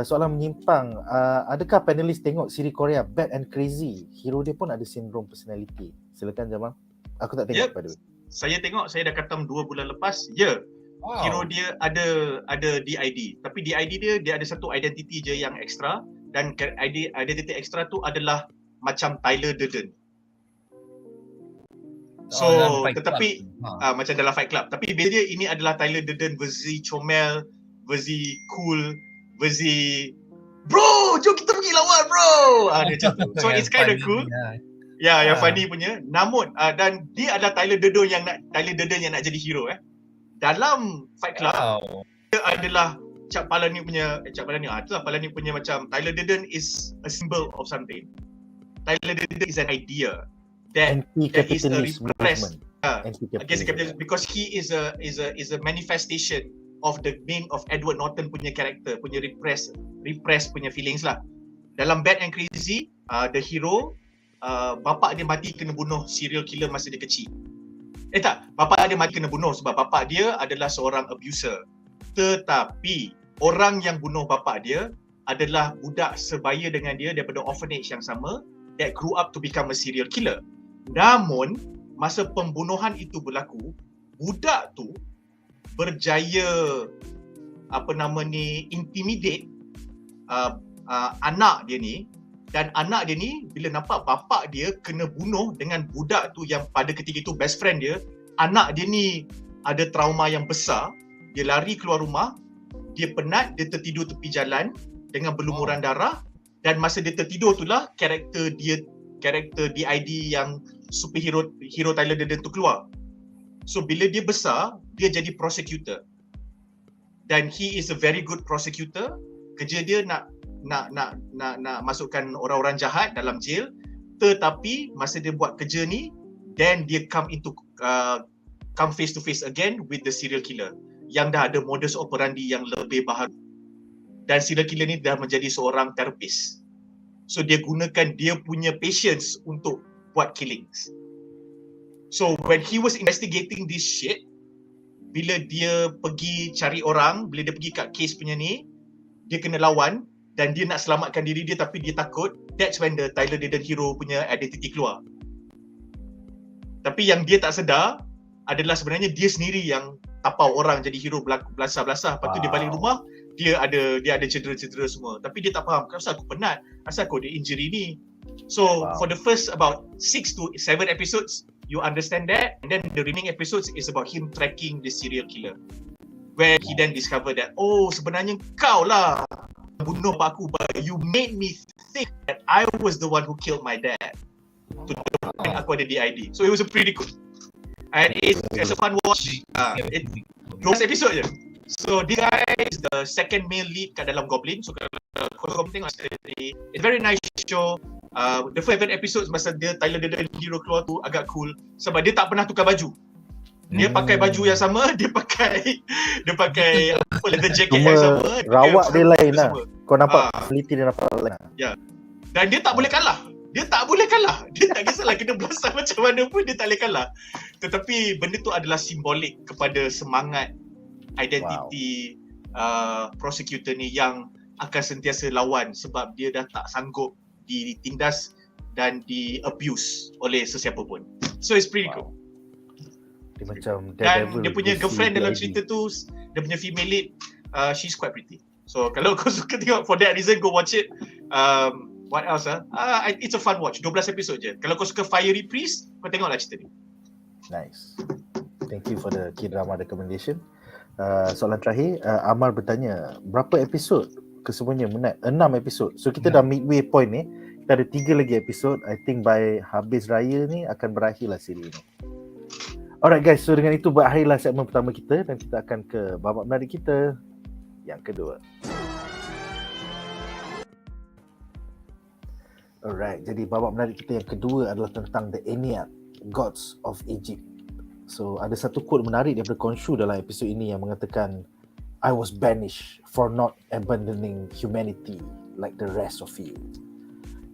Soalan menyimpang. Adakah panelis tengok siri Korea Bad and Crazy? Hero dia pun ada sindrom personality. Silakan Jamal. Aku tak tengok pada. Saya tengok, saya dah khatam 2 bulan lepas. Wow. Hero dia ada DID. Tapi DID dia ada satu identity je yang ekstra. Dan identity ekstra tu adalah macam Tyler Durden. So tetapi macam dalam Fight Club. Tapi beza dia ini adalah Tyler Durden versi comel, versi cool, versi bro, jom kita pergi lawan bro. Dia macam tu. So it's kind of cool. Yang funny punya. Namun dan dia adalah Tyler Durden yang nak jadi hero dalam Fight Club. Dia adalah Cap Palahniuk punya macam Tyler Durden is a symbol of something. Tyler Durden is an idea that is a repressed against capitalism, because he is a manifestation of the main of Edward Norton punya character, punya repressed punya feelings lah. Dalam Bad and Crazy, the hero bapak dia mati kena bunuh serial killer masa dia kecil. Bapak dia mati kena bunuh sebab bapak dia adalah seorang abuser. Tetapi orang yang bunuh bapak dia adalah budak sebaya dengan dia daripada orphanage yang sama that grew up to become a serial killer. Namun masa pembunuhan itu berlaku, budak tu berjaya intimidate anak dia ni, dan anak dia ni bila nampak bapak dia kena bunuh dengan budak tu yang pada ketika itu best friend dia, anak dia ni ada trauma yang besar. Dia lari keluar rumah, dia penat, dia tertidur tepi jalan dengan berlumuran darah, dan masa dia tertidur itulah karakter DID yang superhero Tyler Durden tu keluar. So bila dia besar, dia jadi prosecutor. Dan he is a very good prosecutor. Kerja dia nak masukkan orang-orang jahat dalam jail. Tetapi masa dia buat kerja ni, then dia come face to face again with the serial killer yang dah ada modus operandi yang lebih baharu. Dan serial killer ni dah menjadi seorang terapis. So dia gunakan dia punya patience untuk buat killings. So when he was investigating this shit, bila dia pergi cari orang, bila dia pergi kat case punya ni, dia kena lawan dan dia nak selamatkan diri dia tapi dia takut. That's when the Tyler Durden hero punya identity keluar. Tapi yang dia tak sedar adalah sebenarnya dia sendiri yang tapau orang jadi hero belasah-belasah. Lepas tu dia balik rumah, dia ada cedera-cedera semua. Tapi dia tak faham, kenapa aku penat? Asal aku ada injury ni? So for the first about 6 to 7 episodes, you understand that, and then the remaining episodes is about him tracking the serial killer, where he then discover that, oh sebenarnya kau lah bunuh bapak aku, but you made me think that I was the one who killed my dad. To the point aku ada DID. So it was a pretty cool, and it's a fun watch. It's 12 episode je. So this guy is the second male lead kat dalam Goblin. So kalau kau tengok seri, it's very nice show. The first episode masa dia Tyler Durden hero keluar tu agak cool sebab dia tak pernah tukar baju. Dia pakai baju yang sama, dia pakai leather jacket yang sama. Rawak dia lain lah. Kau nampak quality dia nampak lain. Ya. Dan dia tak boleh kalah. Dia tak kisahlah kena belasah macam mana pun dia tak boleh kalah. Tetapi benda tu adalah simbolik kepada semangat identiti prosecutor ni yang akan sentiasa lawan sebab dia dah tak sanggup ditindas dan di abuse oleh sesiapa pun. So it's pretty cool. Dia macam dan dia punya girlfriend dalam cerita tu, dia punya female lead, she's quite pretty. So kalau kau suka tengok for that reason, go watch it. What else it's a fun watch. 12 episode je. Kalau kau suka Fiery Priest, kau tengoklah cerita ni. Nice. Thank you for the K-drama recommendation. Soalan terakhir, Amar bertanya, berapa episod kesemuanya Menat? 6 episod. So kita dah midway point ni. Kita ada 3 lagi episod. I think by habis raya ni akan berakhirlah siri ni. Alright guys, so dengan itu berakhirlah segmen pertama kita dan kita akan ke babak menarik kita yang kedua. Alright, jadi babak menarik kita yang kedua adalah tentang the ENNEAD. gods of Egypt. So ada satu quote menarik daripada Khonshu dalam episod ini yang mengatakan, I was banished for not abandoning humanity like the rest of you.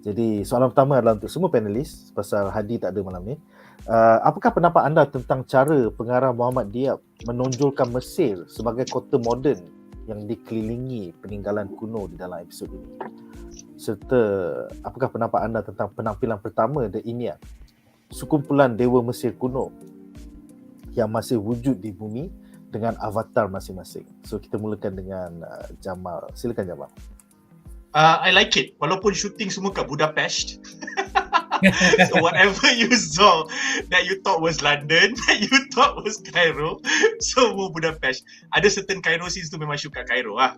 Jadi soalan pertama adalah untuk semua panelis, pasal Hadi tak ada malam ni. Apakah pendapat anda tentang cara pengarah Muhammad Diab menonjolkan Mesir sebagai kota moden yang dikelilingi peninggalan kuno di dalam episod ini? Serta apakah pendapat anda tentang penampilan pertama The ENNEAD, sekumpulan dewa Mesir kuno yang masih wujud di bumi dengan avatar masing-masing. So kita mulakan dengan Jamal. Silakan Jamal. I like it. Walaupun shooting semua kat Budapest. So whatever you saw that you thought was London, that you thought was Cairo, semua Budapest. Ada certain Cairo scenes tu memang shoot kat Cairo lah.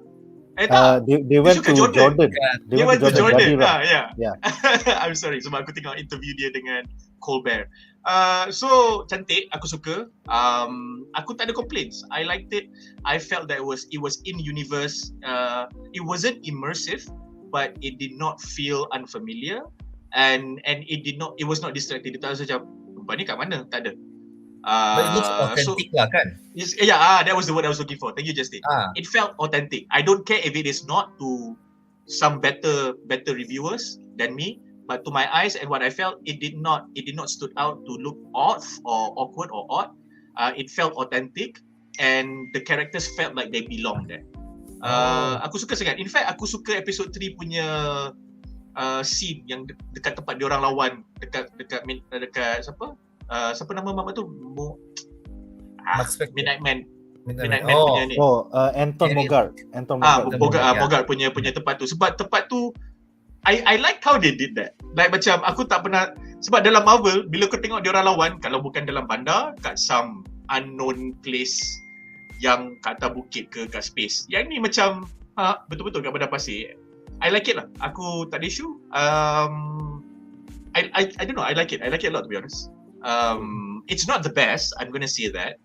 They went to Jordan. They went to Jordan. Yeah. I'm sorry sebab aku tengok interview dia dengan Colbert. So cantik, aku suka. Aku tak ada complaints. I liked it. I felt that it was in universe. It wasn't immersive, but it did not feel unfamiliar, and it was not distracting. Dia tak rasa macam ni kat mana? Tak ada. But it looks authentic lah kan? That was the word I was looking for. Thank you, Justin. It felt authentic. I don't care if it is not to some better reviewers than me, but to my eyes and what I felt, it did not stood out to look odd or awkward or odd. It felt authentic, and the characters felt like they belong there. Aku suka sangat. In fact, aku suka episode 3 punya scene yang dekat tempat diorang lawan dekat siapa? Siapa nama mama tu? Midnight Man punya ni. Anton Mogart. Mogart punya tempat tu. Sebab tempat tu I like how they did that. Like macam aku tak pernah, sebab dalam Marvel bila kau tengok diorang lawan, kalau bukan dalam bandar, kat some unknown place yang kat atas bukit ke kat space. Yang ni macam betul-betul kat padang pasir. I like it lah. Aku tak ada issue. I don't know. I like it a lot, to be honest. It's not the best, I'm gonna say that.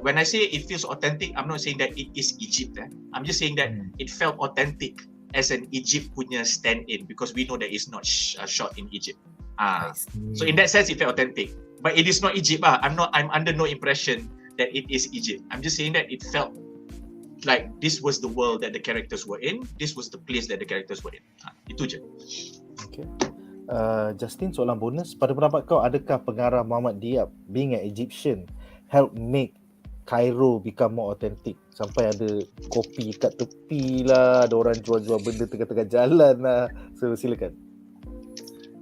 When I say it feels authentic, I'm not saying that it is Egypt. I'm just saying that it felt authentic as an Egypt punya stand-in, because we know that it's not shot in Egypt. So in that sense, it felt authentic. But it is not Egypt. I'm under no impression that it is Egypt. I'm just saying that it felt like this was the world that the characters were in. This was the place that the characters were in. Itu je. Okay. Justin, soalan bonus. Pada pendapat kau, adakah pengarah Muhammad Diab, being an Egyptian, help make Cairo become more authentic? Sampai ada kopi kat tepi lah, ada orang jual-jual benda tengah-tengah jalan lah. So silakan.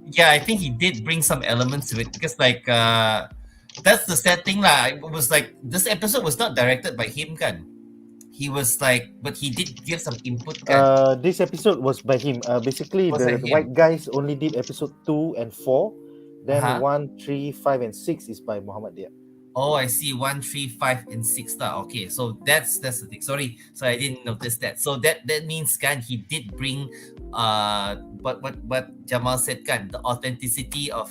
Yeah, I think he did bring some elements to it, because like that's the sad thing lah. It was like this episode was not directed by him kan. He was like, but he did give some input kan. This episode was by him. Basically, the white guys only did episode 2 and 4. Then 1, 3, 5 and 6 is by Muhammad Diab. Oh, I see. 1, 3, 5 and 6 lah. Okay, so that's the thing. Sorry, so I didn't notice that. So that means kan he did bring what Jamal said kan, the authenticity of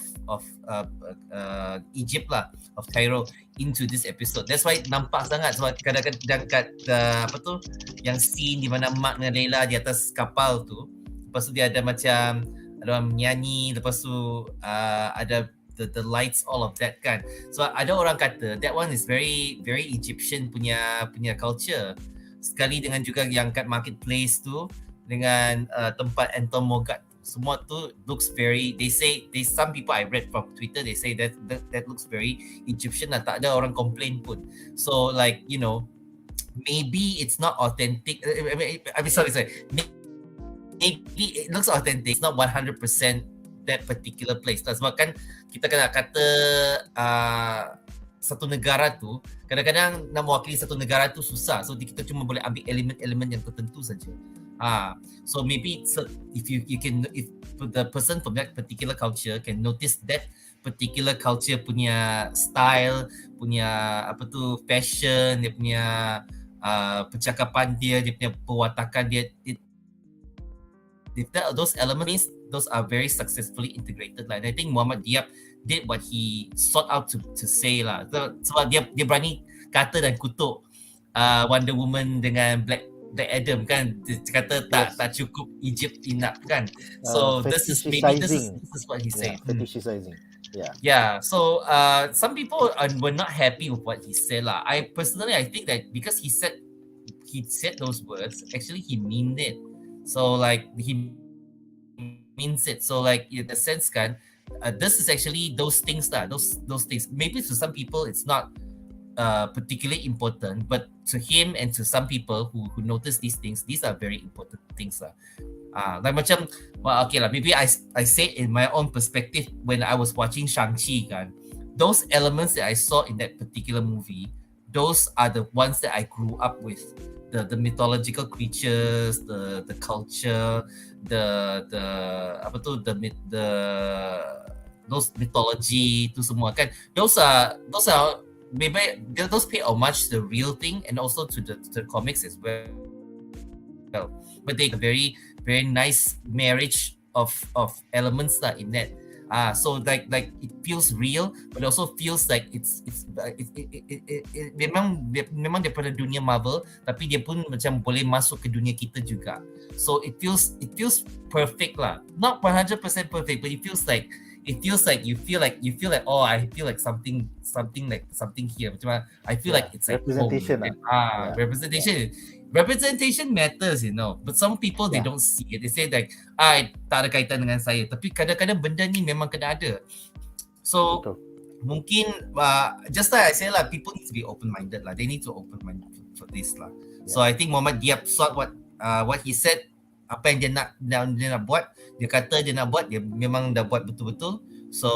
Egypt lah, of Cairo into this episode. That's why nampak sangat. Sebab kadang-kadang kat apa tu, yang scene di mana Marc dengan Layla di atas kapal tu, lepas tu dia ada macam ada orang menyanyi, lepas tu ada the lights, all of that kan. So ada orang kata that one is very very Egyptian punya culture. Sekali dengan juga yang kat marketplace tu, dengan tempat Anton Mogart, semua tu looks very, some people I read from Twitter, they say that looks very Egyptian lah. Tak ada orang complain pun. So like, you know, maybe it's not authentic. I mean sorry. Maybe it looks authentic. It's not 100% that particular place. Sebab kan kita kena kata satu negara tu, kadang-kadang nak mewakili satu negara tu susah. So kita cuma boleh ambil elemen-elemen yang tertentu saja. So maybe if the person from that particular culture can notice that particular culture punya style, punya apa tu, fashion, dia punya percakapan dia punya perwatakan dia, those elements, those are very successfully integrated lah. And I think Muhammad Diab did what he sought out to say lah. Sebab dia berani kata dan kutuk Wonder Woman dengan Black Adam kan. Dia kata tak cukup Egypt enough kan. So this is what he said. Fetishizing. Yeah, so some people were not happy with what he said lah. I think that because he said those words, actually he meant it. So like he means it. So like in the sense kan, this is actually those things lah. Those things. Maybe to some people it's not particularly important, but to him and to some people who notice these things, these are very important things lah. Like macam, well, okay lah, maybe I say in my own perspective when I was watching Shang-Chi kan, those elements that I saw in that particular movie, those are the ones that I grew up with. The mythological creatures, the culture, the those mythology tu semua kan, those are maybe those pay homage to the real thing and also to the comics as well. But they very very nice marriage of elements lah in that. So like it feels real, but also feels like it's memang daripada dunia Marvel, tapi dia pun macam boleh masuk ke dunia kita juga. So it feels perfect lah. Not 100% perfect, but it feels like you feel like oh, I feel like something here. Macam I feel like it's like representation. Representation matters, you know. But some people they don't see it. They say like, tak ada kaitan dengan saya. Tapi kadang-kadang benda ni memang kena ada. So mungkin just like I say lah, people need to be open-minded lah. They need to open-minded for this lah. So I think Muhammad dia absorb what he said, apa yang dia nak buat, dia kata dia nak buat, dia memang dah buat betul-betul. So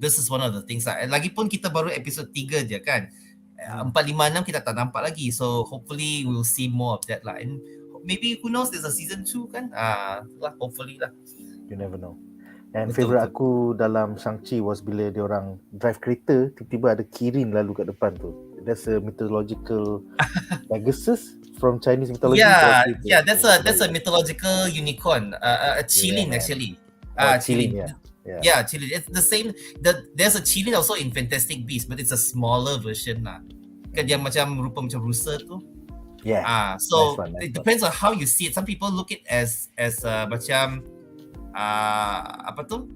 this is one of the things lah. Lagipun kita baru episod 3 je kan. 4, 5, 6 kita tak nampak lagi. So hopefully we'll see more of that lah. And maybe who knows, there's a season 2 kan. Hopefully lah. You never know. And favourite aku dalam Shang-Chi was bila dia orang drive kereta, tiba-tiba ada kirin lalu kat depan tu. That's a mythological Pegasus from Chinese mythology. Yeah, that's a mythological unicorn. A qilin actually. Qilin. Yeah, Chilin. It's the same. There's a Chilin also in Fantastic Beasts, but it's a smaller version lah. Kan dia macam rupa macam rusa tu. Yeah. So it depends on how you see it. Some people look it as macam apa tu?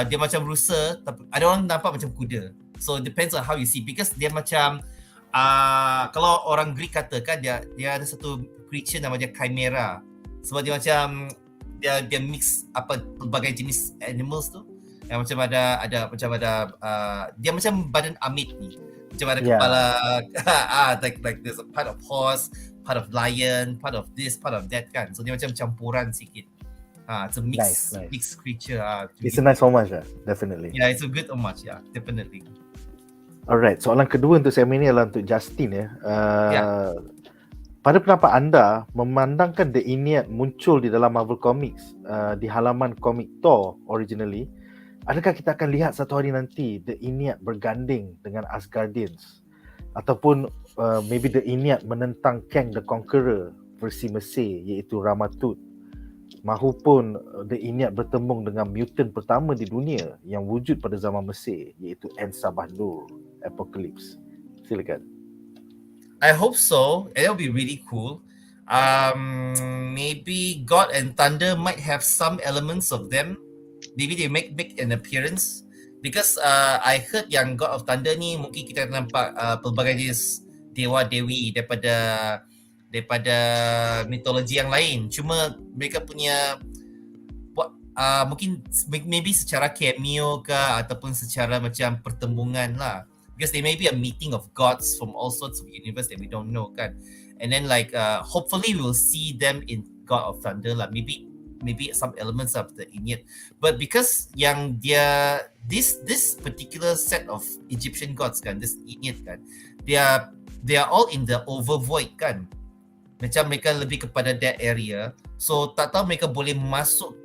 Dia macam rusa, tapi ada orang nampak macam kuda. So it depends on how you see, because dia macam kalau orang Greek katakan dia ada satu creature nama dia chimera. Sebab dia macam dia mix pelbagai jenis animals tu. Yang macam ada dia macam badan amit ni. Macam ada kepala like there's a part of horse, part of lion, part of this, part of that kan. So dia macam campuran sikit. It's a mixed creature. It's a nice homage definitely. Yeah, it's a good homage, definitely. Alright, soalan kedua untuk segmen ni adalah untuk Justin ya. Pada pendapat anda, memandangkan The ENNEAD muncul di dalam Marvel Comics di halaman komik Thor originally, adakah kita akan lihat satu hari nanti The ENNEAD berganding dengan Asgardians, ataupun maybe The ENNEAD menentang Kang the Conqueror versi Mesir iaitu Ramatut, mahupun The ENNEAD bertembung dengan mutant pertama di dunia yang wujud pada zaman Mesir iaitu Ensabahdur Apocalypse. Silakan. I hope so. It'll be really cool. Maybe God and Thunder might have some elements of them. Maybe they make an appearance, because I heard yang God of Thunder ni mungkin kita nampak pelbagai jenis dewa-dewi daripada mitologi yang lain. Cuma mereka punya mungkin maybe secara cameo ke ataupun secara macam pertembungan lah. Because there may be a meeting of gods from all sorts of universe that we don't know kan. And then like hopefully we'll see them in God of Thunder lah. Maybe some elements of the ENNEAD. But because yang dia this particular set of Egyptian gods kan, this ENNEAD kan, they are all in the overvoid kan. Macam mereka lebih kepada that area. So tak tahu mereka boleh masuk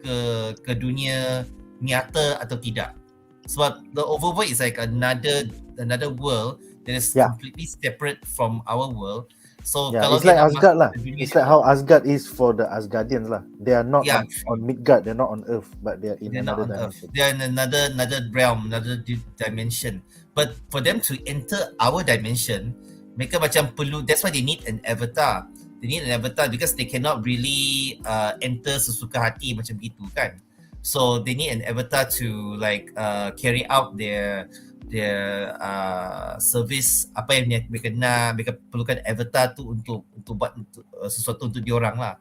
ke dunia nyata atau tidak. Sebab the overvoid is like another world that is completely separate from our world. So kalau it's like Asgard lah. It's like how Asgard is for the Asgardians lah. They are not on Midgard, they're not on Earth, but they're in another dimension. They're in another realm, another dimension. But for them to enter our dimension, mereka macam perlu. That's why they need an avatar. They need an avatar because they cannot really enter sesuka hati macam gitu kan. So they need an avatar to like carry out their service. Apa yang mereka nak, mereka perlukan avatar tu untuk buat sesuatu untuk diorang lah.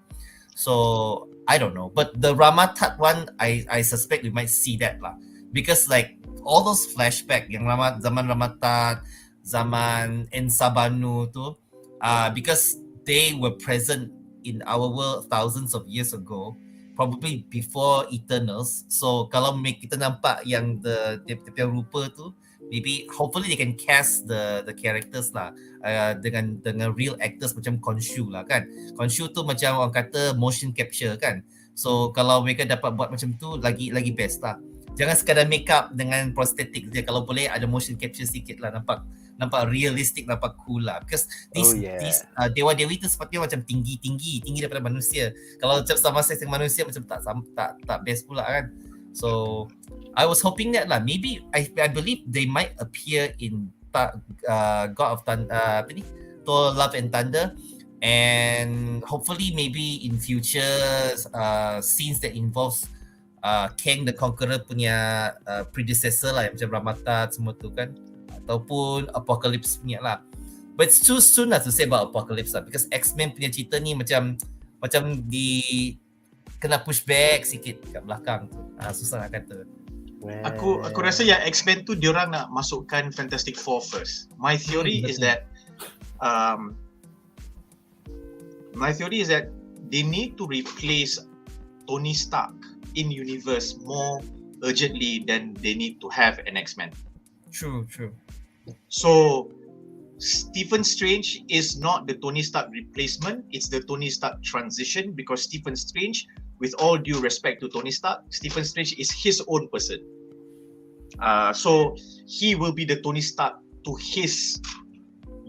So I don't know, but the Ramatat one, I suspect we might see that lah, because like all those flashback yang zaman Ramatat, zaman Ensabanu tu, because they were present in our world thousands of years ago, probably before Eternals. So kalau kita nampak yang dia rupa tu, maybe hopefully they can cast the characters lah dengan real actors macam Khonshu lah kan. Khonshu tu macam orang kata motion capture kan. So kalau mereka dapat buat macam tu, lagi best lah. Jangan sekadar make up dengan prosthetic je. Kalau boleh ada motion capture sikit lah, nampak realistic, nampak cool lah. Because these dewa-dewi tu sepertinya macam tinggi daripada manusia. Kalau macam sama saiz dengan manusia macam tak best pula kan. So I was hoping that lah. Maybe I believe they might appear in God of Thunder, Thor Love and Thunder, and hopefully maybe in future scenes that involves Chang the Conqueror punya predecessor lah, macam Ramatat semua tu kan, ataupun Apocalypse punya lah. But it's too soon lah to say about Apocalypse lah, because X-Men punya cerita ni macam kena push back sikit kat belakang tu. Susah nak kata. Aku rasa yang X-Men tu diorang nak masukkan Fantastic Four first. My theory is that they need to replace Tony Stark in universe more urgently than they need to have an X-Men. True. So Stephen Strange is not the Tony Stark replacement, it's the Tony Stark transition, because Stephen Strange, with all due respect to Tony Stark, Stephen Strange is his own person. So he will be the Tony Stark to his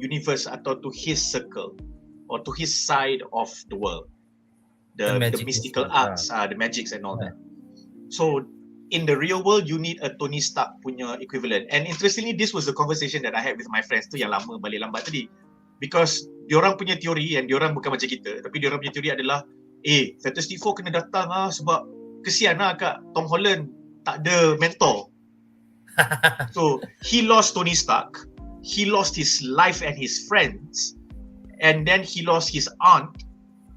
universe atau to his circle or to his side of the world. The mystical arts, the magics and all that. So in the real world, you need a Tony Stark punya equivalent. And interestingly, this was the conversation that I had with my friends tu yang lama balik lambat tadi. Because diorang punya teori, and diorang bukan macam kita, tapi diorang punya teori adalah Fantastic Four kena datang sebab kesian kat Tom Holland tak ada mentor. So he lost Tony Stark, he lost his life and his friends, and then he lost his aunt,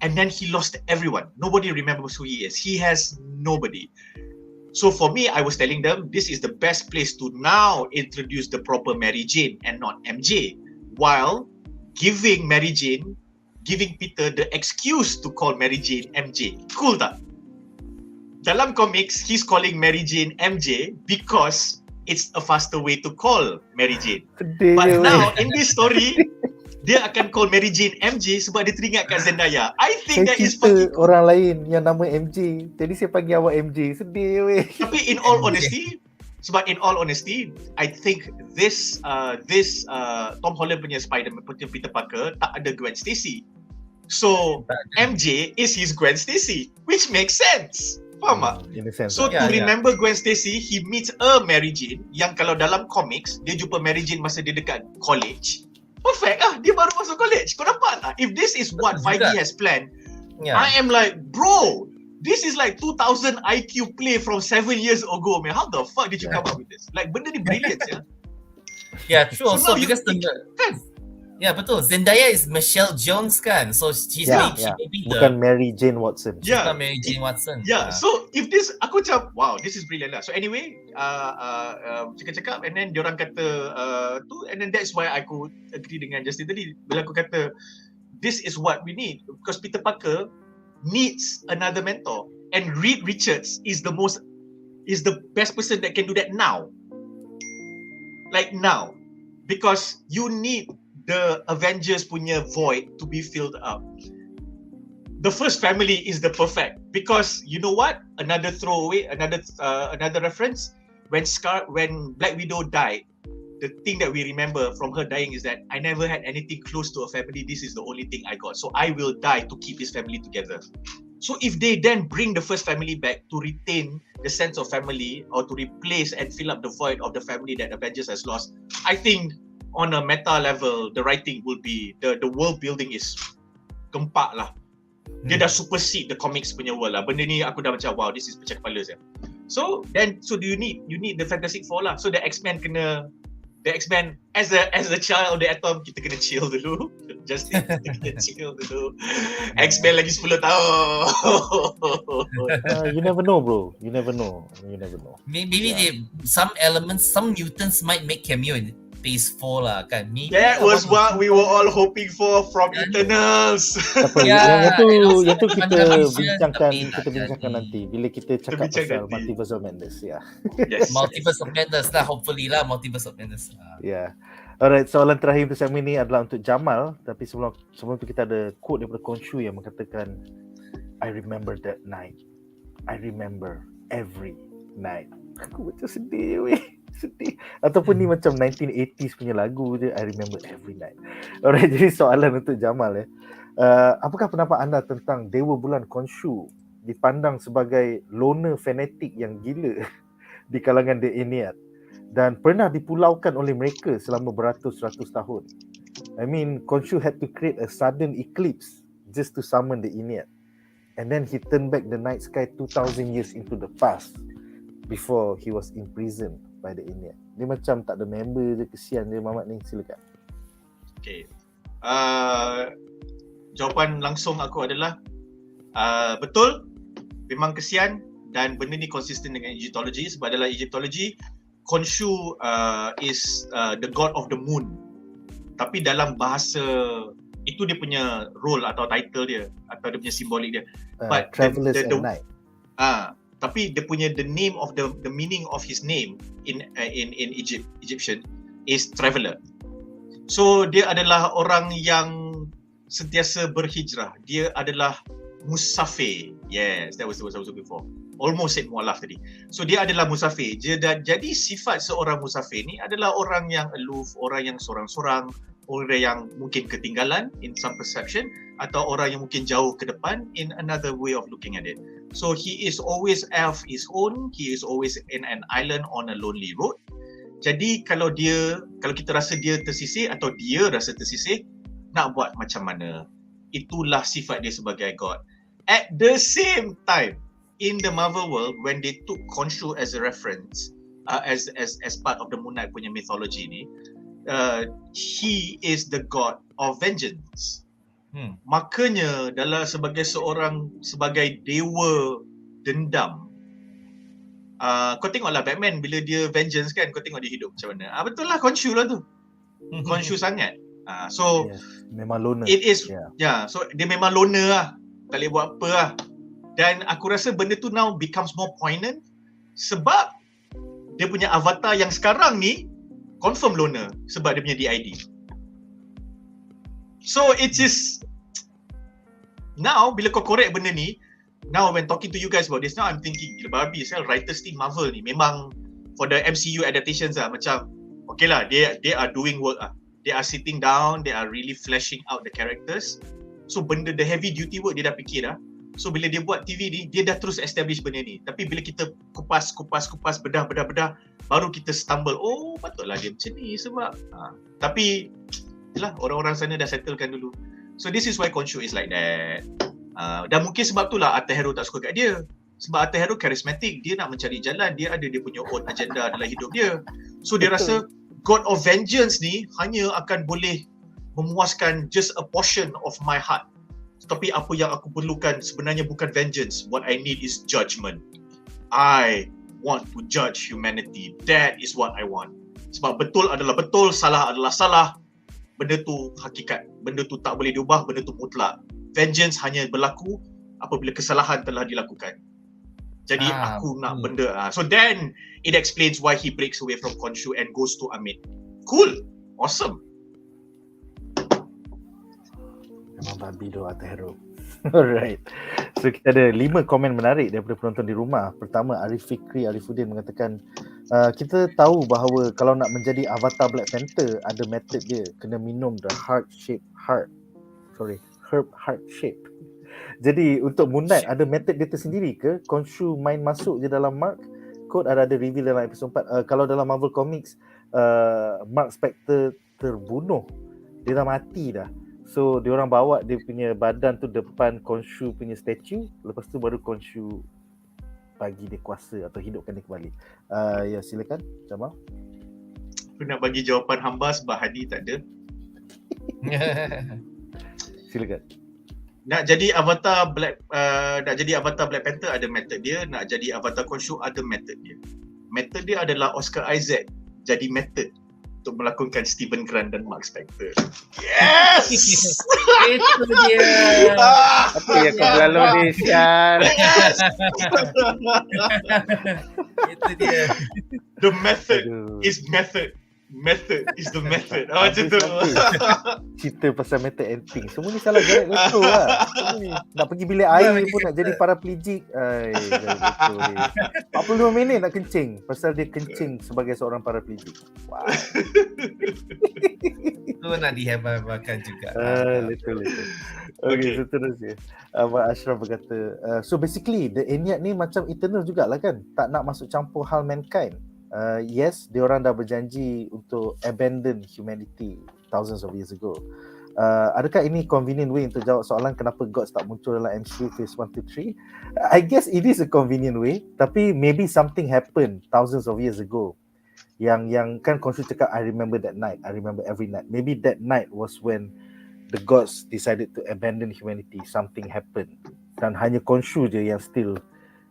and then he lost everyone. Nobody remembers who he is. He has nobody. So for me, I was telling them this is the best place to now introduce the proper Mary Jane and not MJ, while giving Peter the excuse to call Mary Jane MJ. Cool tak? Dalam comics, he's calling Mary Jane MJ because it's a faster way to call Mary Jane. But now in this story, dia akan call Mary Jane MJ sebab dia teringat kat Zendaya. I think that is fucking orang lain yang nama MJ. Jadi saya panggil awak MJ. Sedih weh. Tapi in all honesty, I think this Tom Holland punya Spider-Man, punya Peter Parker tak ada Gwen Stacy. So MJ is his Gwen Stacy, which makes sense. Faham tak? So to remember Gwen Stacy, he meets a Mary Jane yang kalau dalam comics dia jumpa Mary Jane masa dia dekat college. Perfect dia baru masuk college. Kau nampak tak? If this is what Feige has planned, I am like, bro, this is like 2000 IQ play from 7 years ago, man. How the fuck did you come up with this? Like benda ni brilliant ya. Yeah, true. So because betul. Zendaya is Michelle Jones kan. So she may be bukan Mary Jane Watson. Bukan Mary Jane Watson. So if this, aku macam wow, this is brilliant lah. So anyway, cakap and then diorang kata tu, and then that's why aku agree dengan Justin tadi bila aku kata this is what we need, because Peter Parker needs another mentor, and Reed Richards is the best person that can do that now. Like now, because you need the Avengers punya void to be filled up. The first family is the perfect, because you know what? Another throwaway, another reference. When Black Widow died, the thing that we remember from her dying is that I never had anything close to a family. This is the only thing I got. So I will die to keep this family together. So if they then bring the first family back to retain the sense of family, or to replace and fill up the void of the family that Avengers has lost, I think on a meta level, the writing will be, the world building is gempak lah. Dia dah supersede the comics punya world lah. Benda ni aku dah macam wow, this is pecah kepala saya. So do you need the Fantastic Four lah. So the X-Men as a child of the atom, kita kena chill dulu. Justice, kita kena chill dulu. X-Men lagi 10 tahun. You never know, bro. You never know. Maybe some elements, some mutants might make cameo in phase 4 lah kan. Maybe That was what we were all hoping for from Eternals. Apa, Ya, yang tu kita WandaVision, bincangkan, tapi tak jadi. nanti bila kita cakap bincang pasal nanti. Multiverse of Madness, ya. Yes. Multiverse of Madness lah, hopefully lah Multiverse of Madness. Ya. Alright, soalan terakhir untuk segmen ini adalah untuk Jamal, tapi sebelum tu kita ada quote daripada Khonshu yang mengatakan, I remember that night. I remember every night. Aku macam sedih weh. Sedih. Ataupun ni macam 1980s punya lagu je, I remember every night. Alright, jadi soalan untuk Jamal apakah pendapat anda tentang Dewa Bulan Khonshu dipandang sebagai loner fanatik yang gila di kalangan The ENNEAD dan pernah dipulaukan oleh mereka selama beratus-ratus tahun? I mean, Khonshu had to create a sudden eclipse just to summon the ENNEAD. And then he turned back the night sky 2,000 years into the past before he was imprisoned by the ENNEAD. Dia macam tak ada member je, kesian dia Mamat ni. Silakan. Okay. Jawapan langsung aku adalah betul, memang kesian, dan benda ni konsisten dengan Egyptology. Sebab dalam Egyptology, Khonshu is the god of the moon. Tapi dalam bahasa itu dia punya role atau title dia atau dia punya simbolik dia. But Travelers at Night. Tapi dia punya the name of the meaning of his name in Egyptian is traveler. So dia adalah orang yang sentiasa berhijrah. Dia adalah musafir. Yes, that was the word I was looking for. Almost said mualaf tadi. So dia adalah musafir. Jadi sifat seorang musafir ni adalah orang yang aloof, orang yang sorang-sorang, orang yang mungkin ketinggalan in some perception, atau orang yang mungkin jauh ke depan in another way of looking at it. So he is always off his own, he is always in an island on a lonely road. Jadi kalau kita rasa dia tersisih atau dia rasa tersisih, nak buat macam mana? Itulah sifat dia sebagai god. At the same time, in the Marvel world, when they took Khonshu as a reference, as part of the Moon Knight punya mythology ni, he is the god of vengeance. Makanya sebagai dewa dendam, kau tengoklah Batman bila dia vengeance kan, kau tengok dia hidup macam mana. Betul lah, Khonshu lah tu. Khonshu sangat. So yes, memang loner. It is so dia memang loner lah. Tak boleh buat apa lah. Dan aku rasa benda tu now becomes more poignant sebab dia punya avatar yang sekarang ni confirm loner sebab dia punya DID. So it is now bila kau korek benda ni, now when talking to you guys about this, now I'm thinking gila babi writers team Marvel ni memang for the MCU adaptations lah, macam okay lah, they are doing work lah. They are sitting down, they are really fleshing out the characters. So benda the heavy duty work dia dah fikir dah. So bila dia buat TV ni, dia dah terus establish benda ni. Tapi bila kita kupas, bedah, baru kita stumble, oh patutlah dia macam ni sebab tapi itulah, orang-orang sana dah settlekan dulu. So this is why Khonshu is like that. Dan mungkin sebab itulah Harrow tak suka kat dia. Sebab Harrow charismatic, dia nak mencari jalan, dia ada dia punya own agenda dalam hidup dia. So dia rasa God of Vengeance ni hanya akan boleh memuaskan just a portion of my heart. Tapi apa yang aku perlukan sebenarnya bukan vengeance. What I need is judgment. I want to judge humanity. That is what I want. Sebab betul adalah betul, salah adalah salah. Benda tu hakikat. Benda tu tak boleh diubah, benda tu mutlak. Vengeance hanya berlaku apabila kesalahan telah dilakukan. Jadi aku nak benda. So then it explains why he breaks away from Khonshu and goes to Amit. Cool. Awesome. Memang babi doa Harrow. Alright. So kita ada 5 komen menarik daripada penonton di rumah. Pertama, Arif Fikri Arifuddin mengatakan, kita tahu bahawa kalau nak menjadi avatar Black Panther, ada method dia. Kena minum the herb heart shape. Jadi untuk Moon Knight, ada method dia tersendiri ke? Khonshu main masuk je dalam Marc? Quote ada reveal dalam episod 4. Kalau dalam Marvel Comics, Marc Spector terbunuh. Dia dah mati dah. So diorang bawa dia punya badan tu depan Khonshu punya statue, lepas tu baru Khonshu bagi dia kuasa atau hidupkan dia kembali. Ya, silakan Jamal. Aku nak bagi jawapan hamba sebab Hadi tak ada. Silakan. Nak jadi avatar Black Panther ada method dia, nak jadi avatar Khonshu ada method dia. Method dia adalah Oscar Isaac jadi method untuk melakonkan Stephen Grant dan Mark Spector. Yes! Itu dia. Apa yang kau berlalu ni, Sian? Itu dia. The method Aduh. is method. Method is the method. Macam tu. Cerita pasal method acting. Semua ni salah Jared Leto lah. Semua ni. Nak pergi bilik air pun nak jadi paraplegic. Jared Leto ni. 45 minit nak kencing. Pasal dia kencing sebagai seorang paraplegic. Wow. Itu nak dihebat-hebatkan juga. Leto. Okay, seterusnya. Abang Ashraf berkata, so basically the ENNEAD ni macam eternal jugalah kan. Tak nak masuk campur hal mankind. Yes, diorang dah berjanji untuk abandon humanity thousands of years ago. Adakah ini convenient way untuk jawab soalan kenapa gods tak muncul dalam MCU phase 1 to 3? I guess it is a convenient way, tapi maybe something happened thousands of years ago. Yang kan Khonshu cakap, I remember that night, I remember every night. Maybe that night was when the gods decided to abandon humanity. Something happened. Dan hanya Khonshu je yang still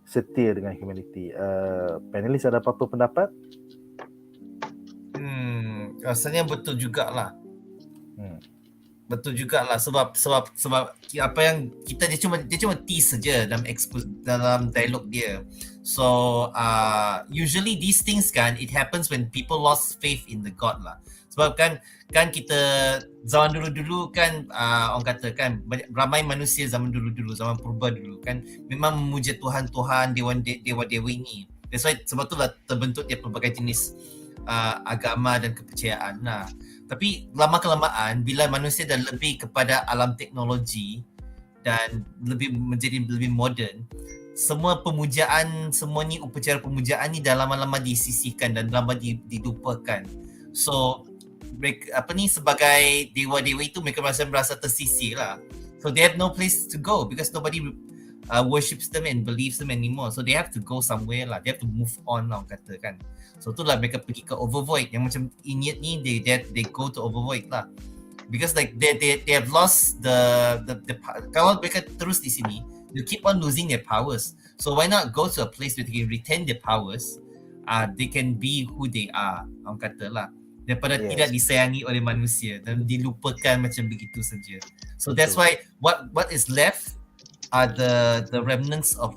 setia dengan humanity. Panelis ada apa-apa pendapat? Rasanya betul jugalah. Betul jugalah sebab apa yang dia cuma tease saja dalam expose dalam dialog dia. So usually these things kan, it happens when people lost faith in the god lah. Sebab kan kita zaman dulu-dulu kan orang kata kan ramai manusia zaman dulu-dulu, zaman purba dulu kan memang memuja Tuhan-Tuhan, dewa-dewa ini. That's why sebab itulah terbentuk dia pelbagai jenis agama dan kepercayaan. Nah, tapi lama-kelamaan bila manusia dah lebih kepada alam teknologi dan menjadi lebih moden, semua pemujaan, semua ni upacara pemujaan ni dah lama-lama disisihkan dan lama dilupakan. So sebagai dewa-dewa itu mereka merasa tersisih lah. So they have no place to go because nobody worships them and believes them anymore. So they have to go somewhere lah. They have to move on lah orang kata kan. So itulah mereka pergi ke Overvoid. Yang macam ENNEAD ni they go to Overvoid lah. Because like they have lost the kalau mereka terus di sini, they keep on losing their powers. So why not go to a place where they can retain their powers? They can be who they are. Orang kata lah. Daripada tidak disayangi oleh manusia dan dilupakan macam begitu saja. So that's why what is left are the remnants of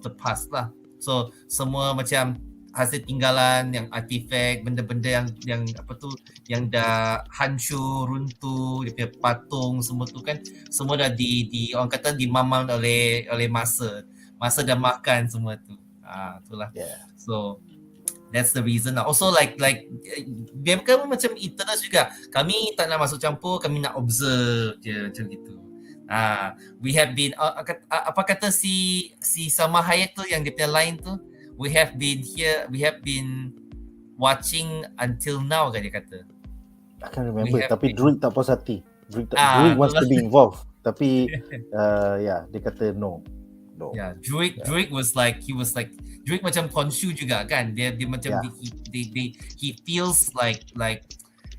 the past lah. So semua macam hasil tinggalan, yang artifak, benda-benda yang apa tu, yang dah hancur, runtuh, dia punya patung semua tu kan, semua dah di orang kata dimamal oleh masa dah makan semua tu. Itulah. So that's the reason lah. Also like mereka macam eternal juga. Kami tak nak masuk campur, kami nak observe je macam gitu. We have been apa kata si Sama Hayat tu yang dia punya line tu, we have been watching until now kan dia kata. I can't remember, tapi Druid tak puas hati. Druid wants to be involved, tapi dia kata no. Yeah, Druid was like Druid macam Khonshu juga kan. Dia macam he feels like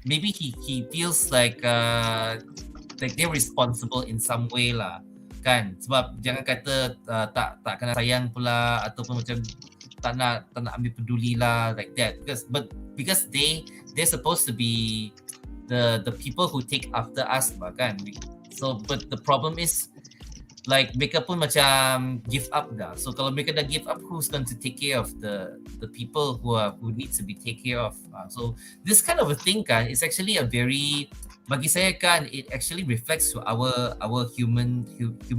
maybe he feels like they're responsible in some way lah kan. Sebab jangan kata tak kena sayang pula ataupun macam tak nak ambil peduli lah like that, because they're supposed to be the people who take after us lah kan. So but the problem is like mereka pun macam give up dah. So kalau mereka dah give up, who's going to take care of the people who needs to be taken care of? So this kind of a thing kan, it's actually a very, bagi saya kan, it actually reflects to our human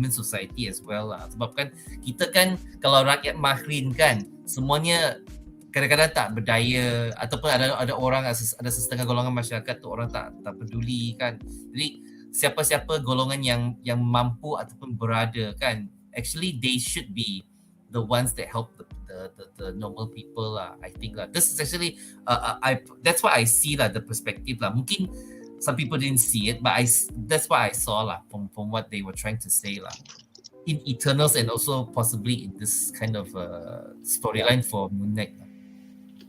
society as well lah. Sebab kan kita kan kalau rakyat mahrin kan, semuanya kadang-kadang tak berdaya ataupun ada orang, ada setengah golongan masyarakat tu orang tak peduli kan. Jadi siapa-siapa golongan yang mampu ataupun berada kan, actually they should be the ones that help the normal people lah, I think lah. This is actually that's what I see lah, the perspective lah. Mungkin some people didn't see it, but that's what I saw lah from what they were trying to say lah. in Eternals and also possibly in this kind of storyline for Moon Knight.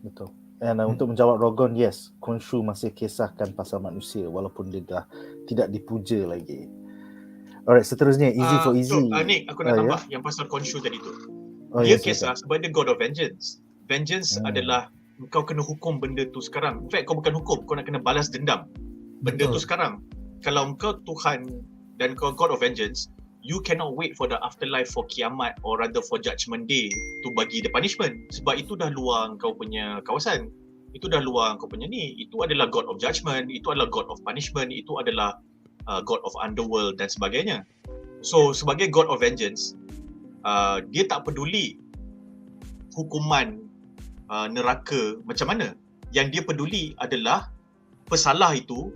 Betul. Dan untuk menjawab Rogon, yes, Khonshu masih kisahkan pasal manusia walaupun dia dah tidak dipuja lagi. Alright, seterusnya Easy for Easy. So, Nick, aku nak tambah yang pasal Khonshu tadi tu. yes, Dia kisah sebab dia God of Vengeance. Vengeance adalah kau kena hukum benda tu sekarang. In fact, kau bukan hukum, kau nak kena balas dendam. Benda tu sekarang. Kalau kau Tuhan dan kau God of Vengeance, you cannot wait for the afterlife, for kiamat or rather for judgment day to bagi the punishment. Sebab itu dah luar kau punya kawasan. Itu dah luar kau punya ni. Itu adalah God of Judgment, itu adalah God of Punishment, itu adalah God of Underworld dan sebagainya. So sebagai God of Vengeance, dia tak peduli hukuman neraka macam mana. Yang dia peduli adalah pesalah itu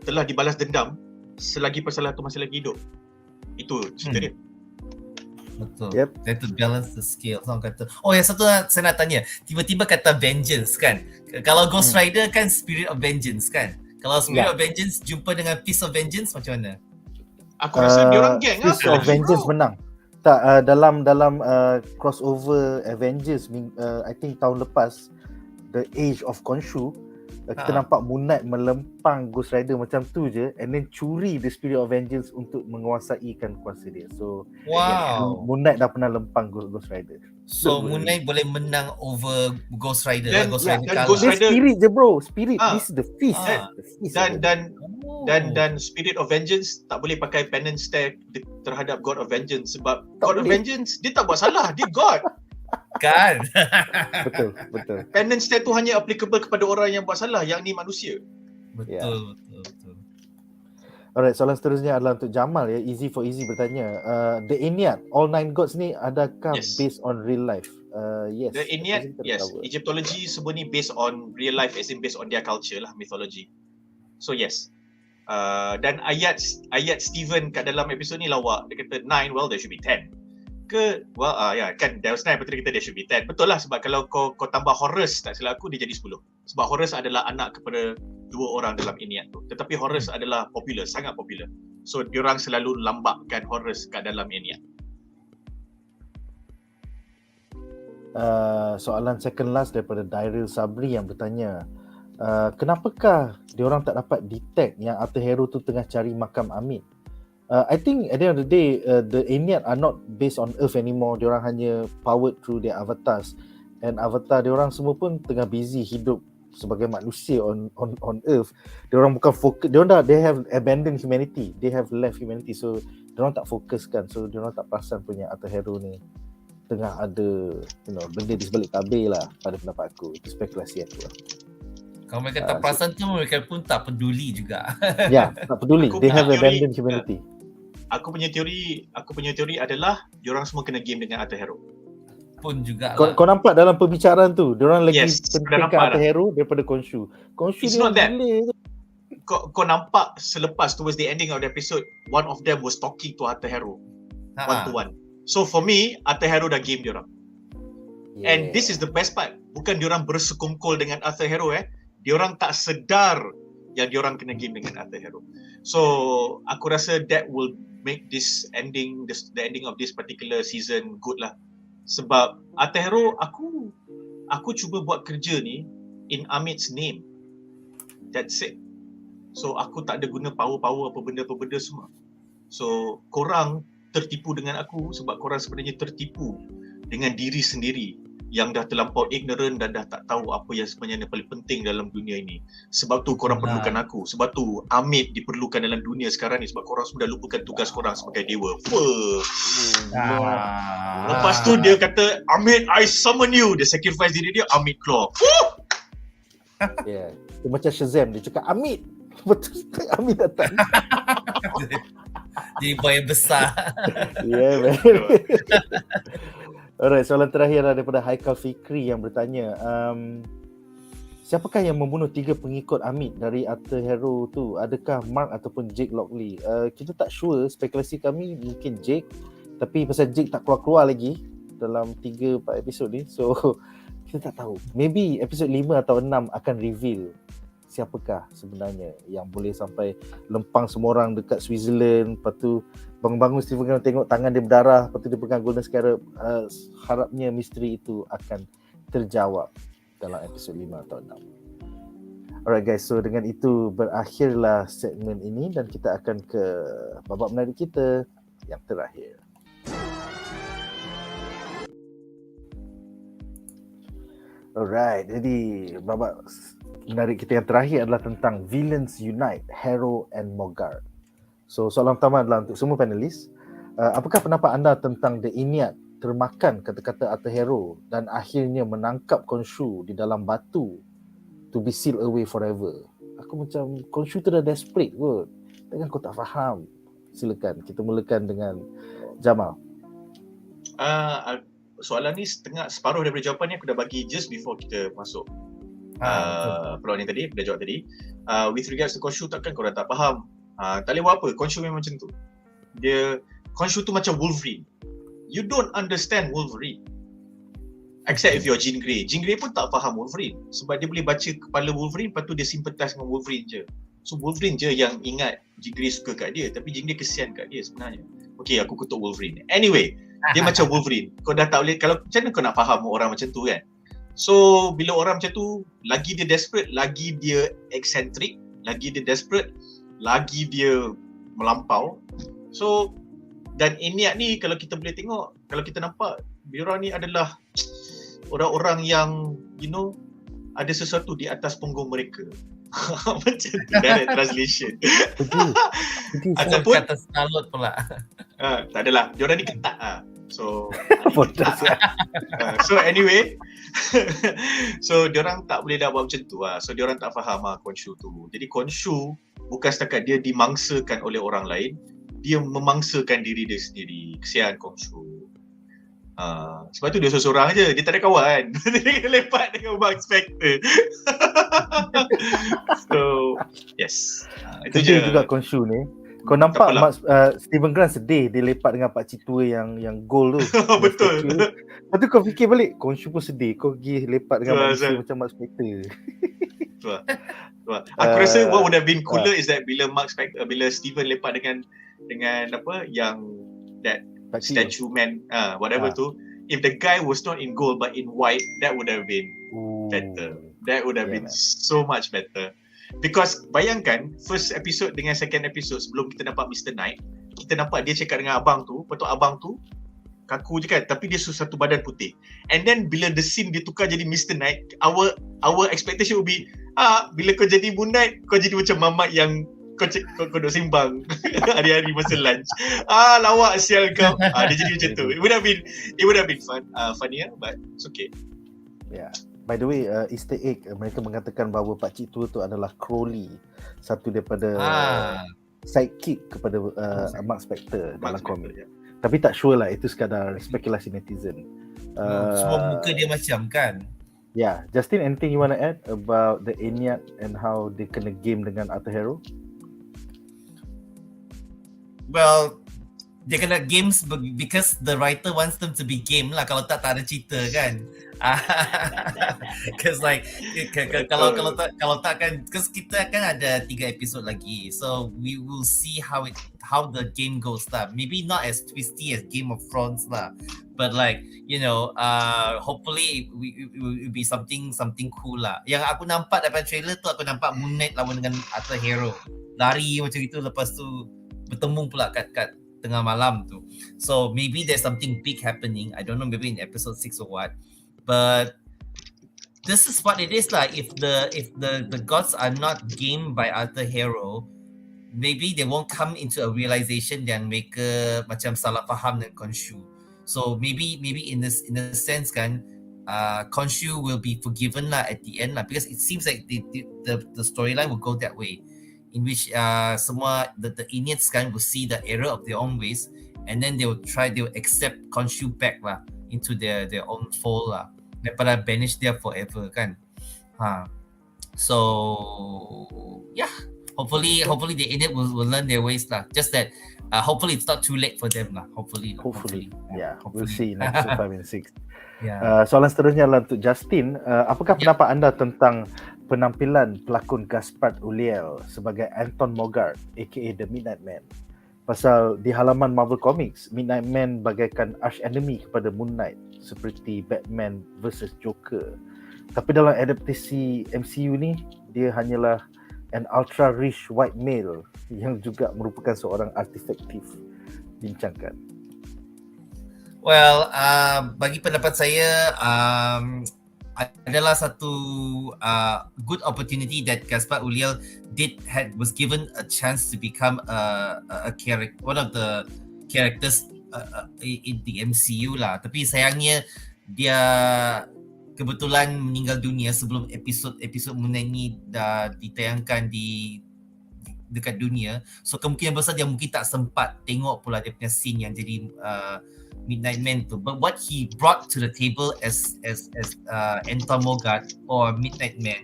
telah dibalas dendam selagi pesalah itu masih lagi hidup. Itu cerita dia. Betul. Yep. They have to balance the scale. Orang kata, yang satu saya nak tanya, tiba-tiba kata vengeance kan. Kalau Ghost Rider kan spirit of vengeance kan. Kalau spirit of vengeance jumpa dengan piece of vengeance macam mana? Aku rasa diorang geng Piece of Vengeance menang. Tak, dalam crossover Avengers I think tahun lepas, The Age of Khonshu, kita nampak Moon Knight melempang Ghost Rider macam tu je, and then curi the Spirit of Vengeance untuk menguasaikan kuasa dia. So Moon Knight dah pernah lempang Ghost Rider. So Moon Knight boleh menang over Ghost Rider. Dan Ghost Rider, spirit je bro, spirit. This is the fist. Dan Spirit of Vengeance tak boleh pakai penance stare terhadap God of Vengeance sebab God of Vengeance dia tak buat salah, dia God. Kan? Betul. Penance stare tu hanya applicable kepada orang yang buat salah, yang ni manusia. Betul. Alright, soalan seterusnya adalah untuk Jamal ya. Easy for Easy bertanya, the ENNEAD, all 9 gods ni adakah based on real life? Yes. The ENNEAD, yes. Egyptology semua ni based on real life, as in based on their culture lah, mythology. So yes. Dan ayat Steven kat dalam episod ni lawak. Dia kata 9, well there should be 10. Kan there was 9, betul dia kata there should be 10. Betul lah, sebab kalau kau tambah Horus, tak silap aku, dia jadi 10. Sebab Horus adalah anak kepada 2 orang dalam ENNEAD tu. Tetapi Horus adalah popular, sangat popular. So diorang selalu lambakkan Horus kat dalam ENNEAD. Soalan second last daripada Dairil Sabri yang bertanya, kenapakah diorang tak dapat detect yang Arthur Harrow tu tengah cari makam Amit? I think at the end of the day, the ENNEAD are not based on Earth anymore. Diorang hanya powered through their avatars, and avatar diorang semua pun tengah busy hidup sebagai manusia on Earth. Diorang bukan fokus. They have abandoned humanity. They have left humanity. So diorang tak fokuskan. So diorang tak perasan punya Arthur Harrow ni tengah ada benda di sebalik tabir lah, pada pendapat aku. Itu spekulasi aku lah. Kalau mereka tak perasan tu, mereka pun tak peduli juga. Ya, tak peduli. They have abandoned humanity. Aku punya teori adalah diorang semua kena game dengan Arthur Harrow. Pun juga kau nampak dalam pembicaraan tu, diorang lagi pentingkan Arthur Harrow daripada Khonshu. It's not that. Kau nampak selepas towards the ending of the episode, one of them was talking to Arthur Harrow one to one. So for me, Arthur Harrow dah game diorang. And this is the best part. Bukan diorang bersekongkol dengan Arthur Harrow diorang tak sedar yang diorang kena game dengan Arthur Harrow. So aku rasa that will make this ending, the ending of this particular season good lah. Sebab Arthur Harrow, aku cuba buat kerja ni in Amit's name. That's it. So aku tak ada guna power-power apa benda semua. So korang tertipu dengan aku sebab korang sebenarnya tertipu dengan diri sendiri yang dah terlampau ignorant dan dah tak tahu apa yang sebenarnya paling penting dalam dunia ini. Sebab tu korang perlukan aku. Sebab tu Amit diperlukan dalam dunia sekarang ni, sebab korang sudah lupakan tugas korang sebagai dewa. Lepas tu dia kata, Amit, I summon you. Dia sacrifice diri dia, Amit keluar. Dia macam Shazam, dia cakap Amit. Betul, Amit datang. Jadi boy besar. Yeah, man. Alright, soalan terakhir daripada Haikal Fikri yang bertanya, siapakah yang membunuh 3 pengikut Amit dari Arthur Harrow tu? Adakah Marc ataupun Jake Lockley? Kita tak sure, spekulasi kami mungkin Jake, tapi pasal Jake tak keluar-keluar lagi dalam 3-4 episod ni, so kita tak tahu. Maybe episod 5 atau 6 akan reveal siapakah sebenarnya yang boleh sampai lempang semua orang dekat Switzerland, lepas tu bangun-bangun Stephen Grant tengok tangan dia berdarah, lepas tu dia pegang golden scarab. Harapnya misteri itu akan terjawab dalam episod 5 atau 6. Alright guys, so dengan itu berakhirlah segmen ini dan kita akan ke babak menarik kita yang terakhir. Alright, jadi babak menarik kita yang terakhir adalah tentang Villains Unite, Harrow and Mogart. So soalan pertama adalah untuk semua panelis. Apakah pendapat anda tentang The ENNEAD termakan kata-kata Arthur Harrow dan akhirnya menangkap Khonshu di dalam batu to be sealed away forever? Aku macam, Khonshu tu dah desperate kot. Takkan kau tak faham? Silakan, kita mulakan dengan Jamal. Soalan ni separuh daripada jawapan ni aku dah bagi just before kita masuk peluang ni tadi, dah jawab tadi. With regards to Khonshu, takkan korang tak faham? Tak boleh buat apa, Khonshu memang macam tu. Khonshu tu macam Wolverine. You don't understand Wolverine. Except if you're Jean Grey. Jean Grey pun tak faham Wolverine sebab dia boleh baca kepala Wolverine, lepas tu dia sympathize dengan Wolverine je. So Wolverine je yang ingat Jean Grey suka kat dia, tapi Jean Grey kesian kat dia sebenarnya. Okay, aku kutuk Wolverine. Anyway, dia macam Wolverine. Kau dah tak boleh, kalau macam mana kau nak faham orang macam tu kan? So bila orang macam tu, lagi dia desperate, lagi dia eccentric, lagi dia desperate, lagi dia melampau. So dan ENNEAD ni kalau kita boleh tengok, kalau kita nampak, diorang ni adalah orang-orang yang ada sesuatu di atas punggung mereka. Macam tu direct translation. Ataupun kata salut pula. Tak adalah, diorang ni ketat So so anyway, so diorang tak boleh dah buat macam tu So diorang tak faham Khonshu tu. Jadi Khonshu bukan setakat dia dimangsakan oleh orang lain, dia memangsakan diri dia sendiri. Kesian Khonshu. Sebab tu dia seorang je, dia tak ada kawan. Dia lepak dengan Marc Spector. So yes, itu je juga Khonshu ni. Kau nampak Stephen Grant sedih dia lepak dengan pak cik tua yang gold tu. Betul. Lepas tu kau fikir balik, Khonshu pun sedih, kau pergi lepak dengan manusia macam Marc Spector. Aku rasa what would have been cooler is that bila Stephen lepak dengan apa yang that statue man whatever tu, if the guy was not in gold but in white, that would have been better. That would have been so much better. Because bayangkan first episode dengan second episode, sebelum kita nampak Mr. Knight, kita nampak dia cakap dengan abang tu, lepas tu abang tu kaku je kan, tapi dia satu badan putih. And then bila the scene dia tukar jadi Mr. Knight, our expectation would be bila kau jadi Moon Knight, kau jadi macam mamat yang kau duk simbang hari-hari masa lunch. Lawak sial kau. Dia jadi macam tu. It would have been funnier, but it's okay. Yeah. By the way, Easter egg, mereka mengatakan bahawa pakcik tua tu adalah Crowley, satu daripada sidekick kepada Marc Spector dalam komik. Tapi tak sure lah, itu sekadar spekulasi netizen. Semua muka dia macam kan. Yeah, Justin, anything you want to add about the ENNEAD and how dia kena game dengan Arthur Harrow? Well, dia kena games because the writer wants them to be game lah. Kalau tak ada cerita kan. Because like kalau tak kan, because kita kan ada 3 episod lagi, so we will see how the game goes lah. Maybe not as twisty as Game of Thrones lah, but like hopefully it will be something cool lah. Yang aku nampak daripada trailer tu, aku nampak Moon Knight lawan dengan Arthur Harrow, lari macam itu, lepas tu bertemu pula kat tengah malam tu. So maybe there's something big happening. I don't know, maybe in episode 6 or what. But this is what it is lah. If the gods are not gamed by Arthur Harrow, maybe they won't come into a realization yang mereka macam salah faham dengan Khonshu. So maybe in a sense kan, Khonshu will be forgiven lah at the end lah, because it seems like the storyline will go that way, in which semua the ENNEADs kan will see the error of their own ways, and then they will accept Khonshu back lah into their own fold lah, daripada banish dia forever kan. So yeah, hopefully the ENNEAD will learn their ways lah. Just that hopefully it's not too late for them lah. Hopefully. Yeah, we'll see next 5 and 6. Yeah. Soalan seterusnya adalah untuk Justin. Apakah pendapat anda tentang penampilan pelakon Gaspard Ulliel sebagai Anton Mogart aka The Midnight Man. Pasal di halaman Marvel Comics, Midnight Man bagaikan arch enemy kepada Moon Knight seperti Batman versus Joker. Tapi dalam adaptasi MCU ni, dia hanyalah an ultra rich white male yang juga merupakan seorang artifaktif. Bincangkan. Well, bagi pendapat saya, adalah satu good opportunity that Gaspard Ulliel was given a chance to become a character, one of the characters in the MCU lah. Tapi sayangnya dia kebetulan meninggal dunia sebelum episod Moon Knight ni dah ditayangkan dekat dunia. So kemungkinan besar dia mungkin tak sempat tengok pula dia punya scene yang jadi Midnight Man tu. But what he brought to the table as Anton Mogart or Midnight Man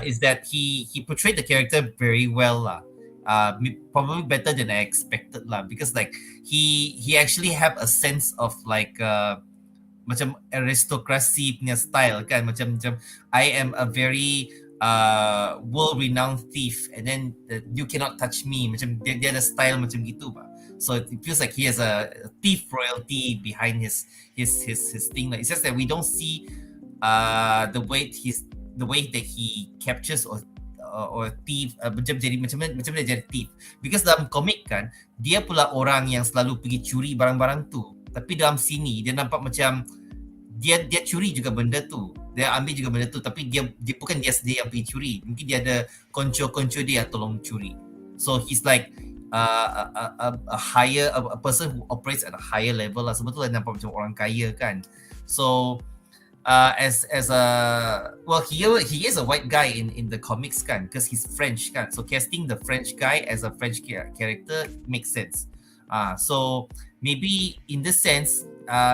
is that he portrayed the character very well lah. Probably better than I expected lah, because like he actually have a sense of like macam aristocracy punya style kan, macam I am a very world-renowned thief and then you cannot touch me, macam dia ada style macam gitu pak. So it feels like he has a thief royalty behind his thing. Like, it's just that we don't see the way that he captures or thief, macam dia jadi thief. Because dalam komik kan, dia pula orang yang selalu pergi curi barang-barang tu. Tapi dalam sini dia nampak macam dia curi juga benda tu. Dia ambil juga benda tu, tapi dia bukan dia sendiri yang pergi curi. Mungkin dia ada konco-konco dia tolong curi. So he's like a person who operates at a higher level lah. Sebetulnya nampak macam orang kaya kan. So as a he is a white guy in the comics kan, because he's French kan. So casting the French guy as a French character makes sense. So maybe in this sense,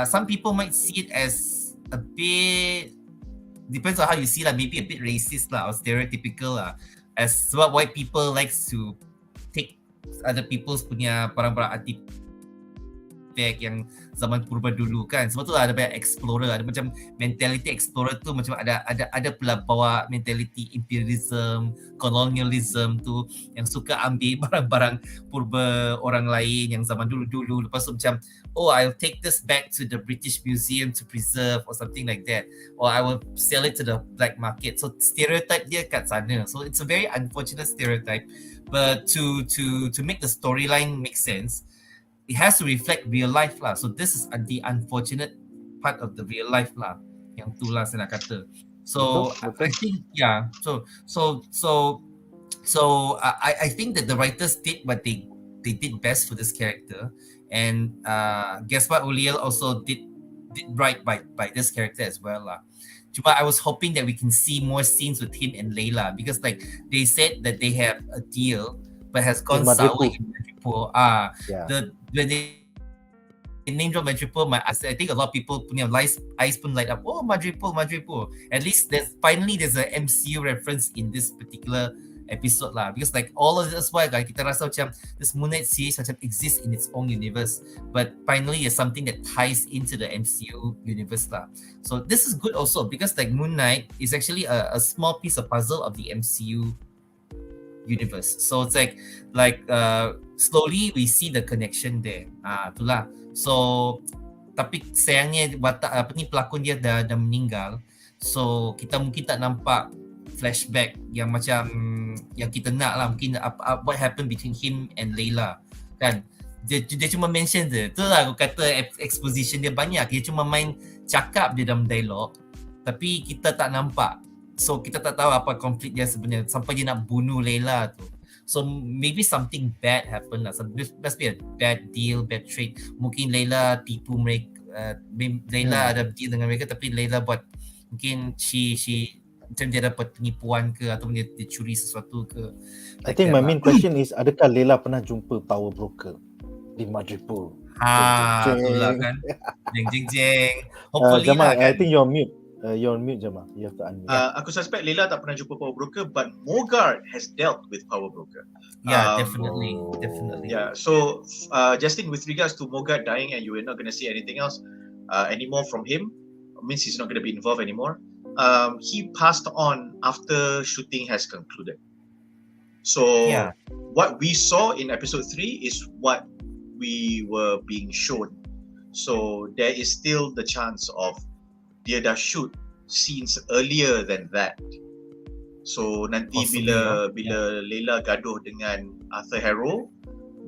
some people might see it as a bit, depends on how you see lah, maybe a bit racist lah or stereotypical lah, as sebab white people likes to take other people's punya barang-barang artifact yang zaman purba dulu kan. Sebab tu ada banyak explorer, ada macam mentality explorer tu macam ada pula bawa mentality imperialism, colonialism tu, yang suka ambil barang-barang purba orang lain yang zaman dulu-dulu, lepas tu macam I'll take this back to the British Museum to preserve or something like that, or I will sell it to the black market. So stereotype dia kat sana. So it's a very unfortunate stereotype, but to make the storyline make sense, it has to reflect real life lah. So this is the unfortunate part of the real life lah. Yang tu lah saya nak kata. So betul. I think So I think that the writers did what they did best for this character, and Gaspard Ulliel also did right by this character as well lah. Cuma I was hoping that we can see more scenes with him and Layla, because like they said that they have a deal but has gone sour in Nadzru. When they name drop Nadzru, I think a lot of people punya eyes pun light up. Nadzru. At least there's a MCU reference in this particular episode lah, because like all of this, why guys, kita rasa macam this Moon Knight series macam exists in its own universe, but finally it's something that ties into the MCU universe lah. So this is good also, because like Moon Knight is actually a small piece of puzzle of the MCU universe. So it's like slowly we see the connection there. Itulah. So tapi sayangnya pelakon dia dah meninggal. So kita mungkin tak nampak flashback yang macam yang kita nak lah, mungkin what happened between him and Layla kan. Dia cuma mention je. Itulah aku kata exposition dia banyak. Dia cuma main cakap dia dalam dialog, tapi kita tak nampak. So kita tak tahu apa konflik dia sebenarnya sampai dia nak bunuh Layla tu. So maybe something bad happened lah. Must be a bad deal, bad trade. Mungkin Layla tipu mereka. Layla ada deal dengan mereka, tapi Layla buat, mungkin she macam dia dapat penipuan ke, ataupun dia curi sesuatu ke. I think my main question is, adakah Layla pernah jumpa power broker di Nadzru? Itulah kan. Jeng. Hopefully Jamal, lah kan. I think you're mute. You're on mute, Jamal. You have to unmute. Aku suspect Layla tak pernah jumpa power broker, but Mogart has dealt with power broker. Yeah, definitely. Yeah, so Justin, with regards to Mogart dying and you are not going to see anything else anymore from him, means he's not going to be involved anymore. he passed on after shooting has concluded. So what we saw in episode 3 is what we were being shown. So there is still the chance of dia dah shoot scenes earlier than that. So nanti bila Layla gaduh dengan Arthur Harrow,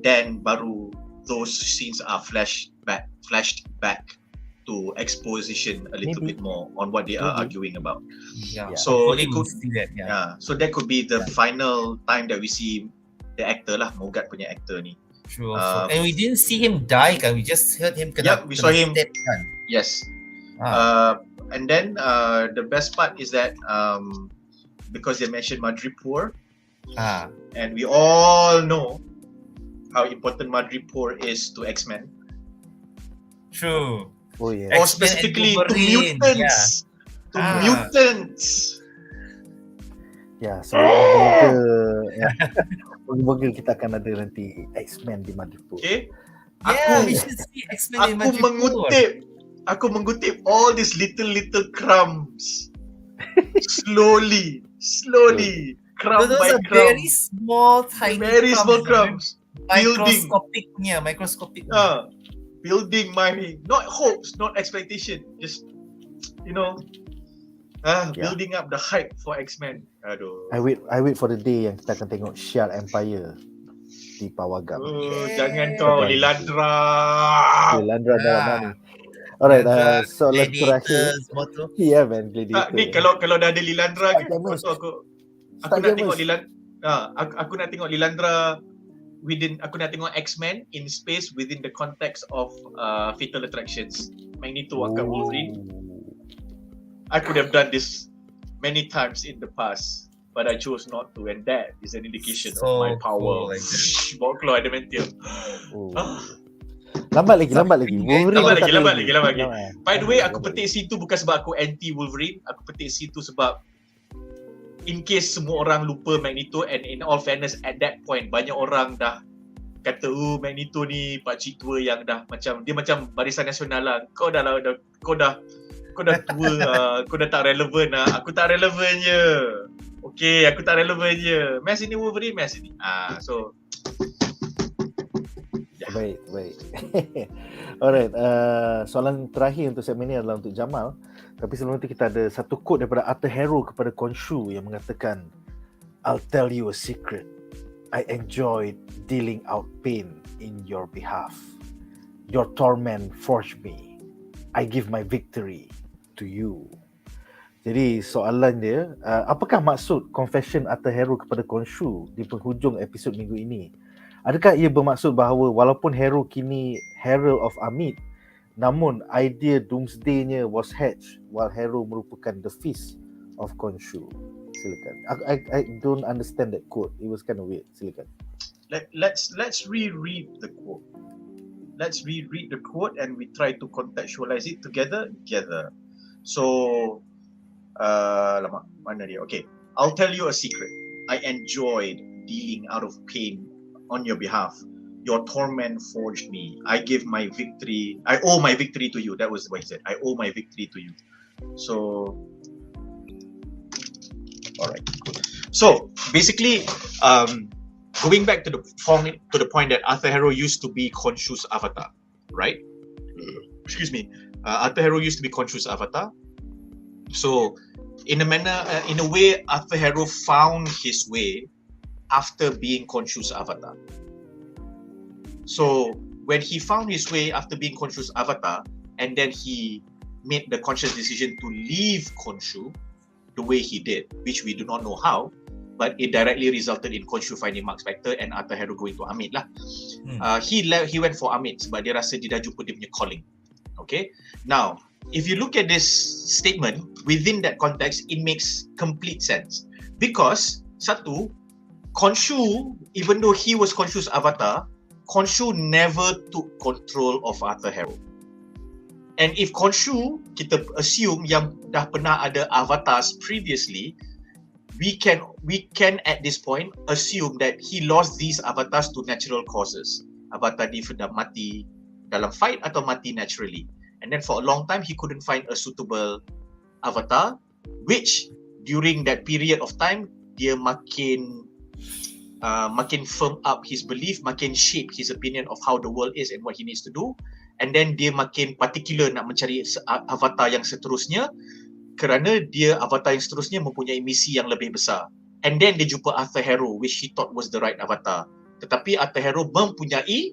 then baru those scenes are flashed back to exposition a little bit more on what they are arguing about. So it could so that could be the final time that we see the actor lah, Mogart punya actor ni. True. And we didn't see him die, kan? We just heard him we saw him step, kan? Yes. And then the best part is that because they mentioned Madripoor, and we all know how important Madripoor is to X-Men. True. Oh yeah. Or specifically to mutants. To mutants. Ya, so moga kita akan ada nanti X-Men di Madripoor. Okay. We should see X-Men in Madripoor. Aku mengutip all these little crumbs. slowly, crumb Those by are crumb. very small, tiny crumbs. Microscopic. Building my, not hopes, not expectation, just building up the hype for X-Men. Aduh. I wait for the day yang kita akan tengok Shiar Empire di Pawagam. Jangan kau Lilandra dalam mana? Alright, soalan terakhir. Ya, man, Gladiator. Ni kalau dah ada Lilandra kan, aku nak tengok aku nak tengok Lilandra aku nak tengok X-Men in space within the context of Fatal Attractions. Magneto akan Wolverine. I could have done this many times in the past, but I chose not to, and that is an indication of my power. Bawa keluar adamantium. Lambat lagi. Lambat lagi. By the way, aku petik situ bukan sebab aku anti Wolverine. Aku petik situ sebab in case semua orang lupa Magneto, and in all fairness at that point banyak orang dah kata Magneto ni pakcik tua yang dah macam dia macam Barisan Nasional lah. Kau dah tua, kau dah tak relevan lah. Aku tak relevan je. Okay, aku tak relevan je. Match ini Wolverine, match ini. So Baik. Alright, soalan terakhir untuk segmen ini adalah untuk Jamal. Tapi sebelum itu kita ada satu quote daripada Arthur Harrow kepada Khonshu yang mengatakan, I'll tell you a secret. I enjoyed dealing out pain in your behalf. Your torment forged me. I give my victory to you. Jadi soalan dia, apakah maksud confession Arthur Harrow kepada Khonshu di penghujung episod minggu ini? Adakah ia bermaksud bahawa walaupun Harrow kini Herald of Amid, namun idea Doomsday-nya was hatched while Harrow merupakan the fist of Khonshu? Silakan. I don't understand that quote. It was kind of weird. Silakan. Let's reread the quote. Let's reread the quote and we try to contextualize it together. So, mana dia? Okay. I'll tell you a secret. I enjoyed dealing out of pain on your behalf. Your torment forged me. I owe my victory to you. That was what he said. I owe my victory to you. So, alright. So, basically, going back to the point that Arthur Harrow used to be Khonshu's avatar, right? Excuse me. Arthur Harrow used to be Khonshu's avatar. So, in a way, Arthur Harrow found his way after being Khonshu's avatar. So when he found his way after being Khonshu's avatar, and then he made the conscious decision to leave Khonshu the way he did, which we do not know how, but it directly resulted in Khonshu finding Marc Spector and Arthur Harrow going to Amid lah. He went for Amid sebab dia rasa dia dah jumpa dia punya calling. Okay, now if you look at this statement within that context, it makes complete sense because satu, Khonshu, even though he was Khonshu's avatar, Khonshu never took control of Arthur Harrow. And if Khonshu, kita assume yang dah pernah ada avatars previously, we can at this point assume that he lost these avatars to natural causes. Avatar dia mati dalam fight atau mati naturally. And then for a long time, he couldn't find a suitable avatar. which during that period of time dia makin firm up his belief, makin shape his opinion of how the world is and what he needs to do, and then dia makin particular nak mencari avatar yang seterusnya, kerana dia avatar yang seterusnya mempunyai misi yang lebih besar. And then dia jumpa Arthur Harrow, which he thought was the right avatar. Tetapi Arthur Harrow mempunyai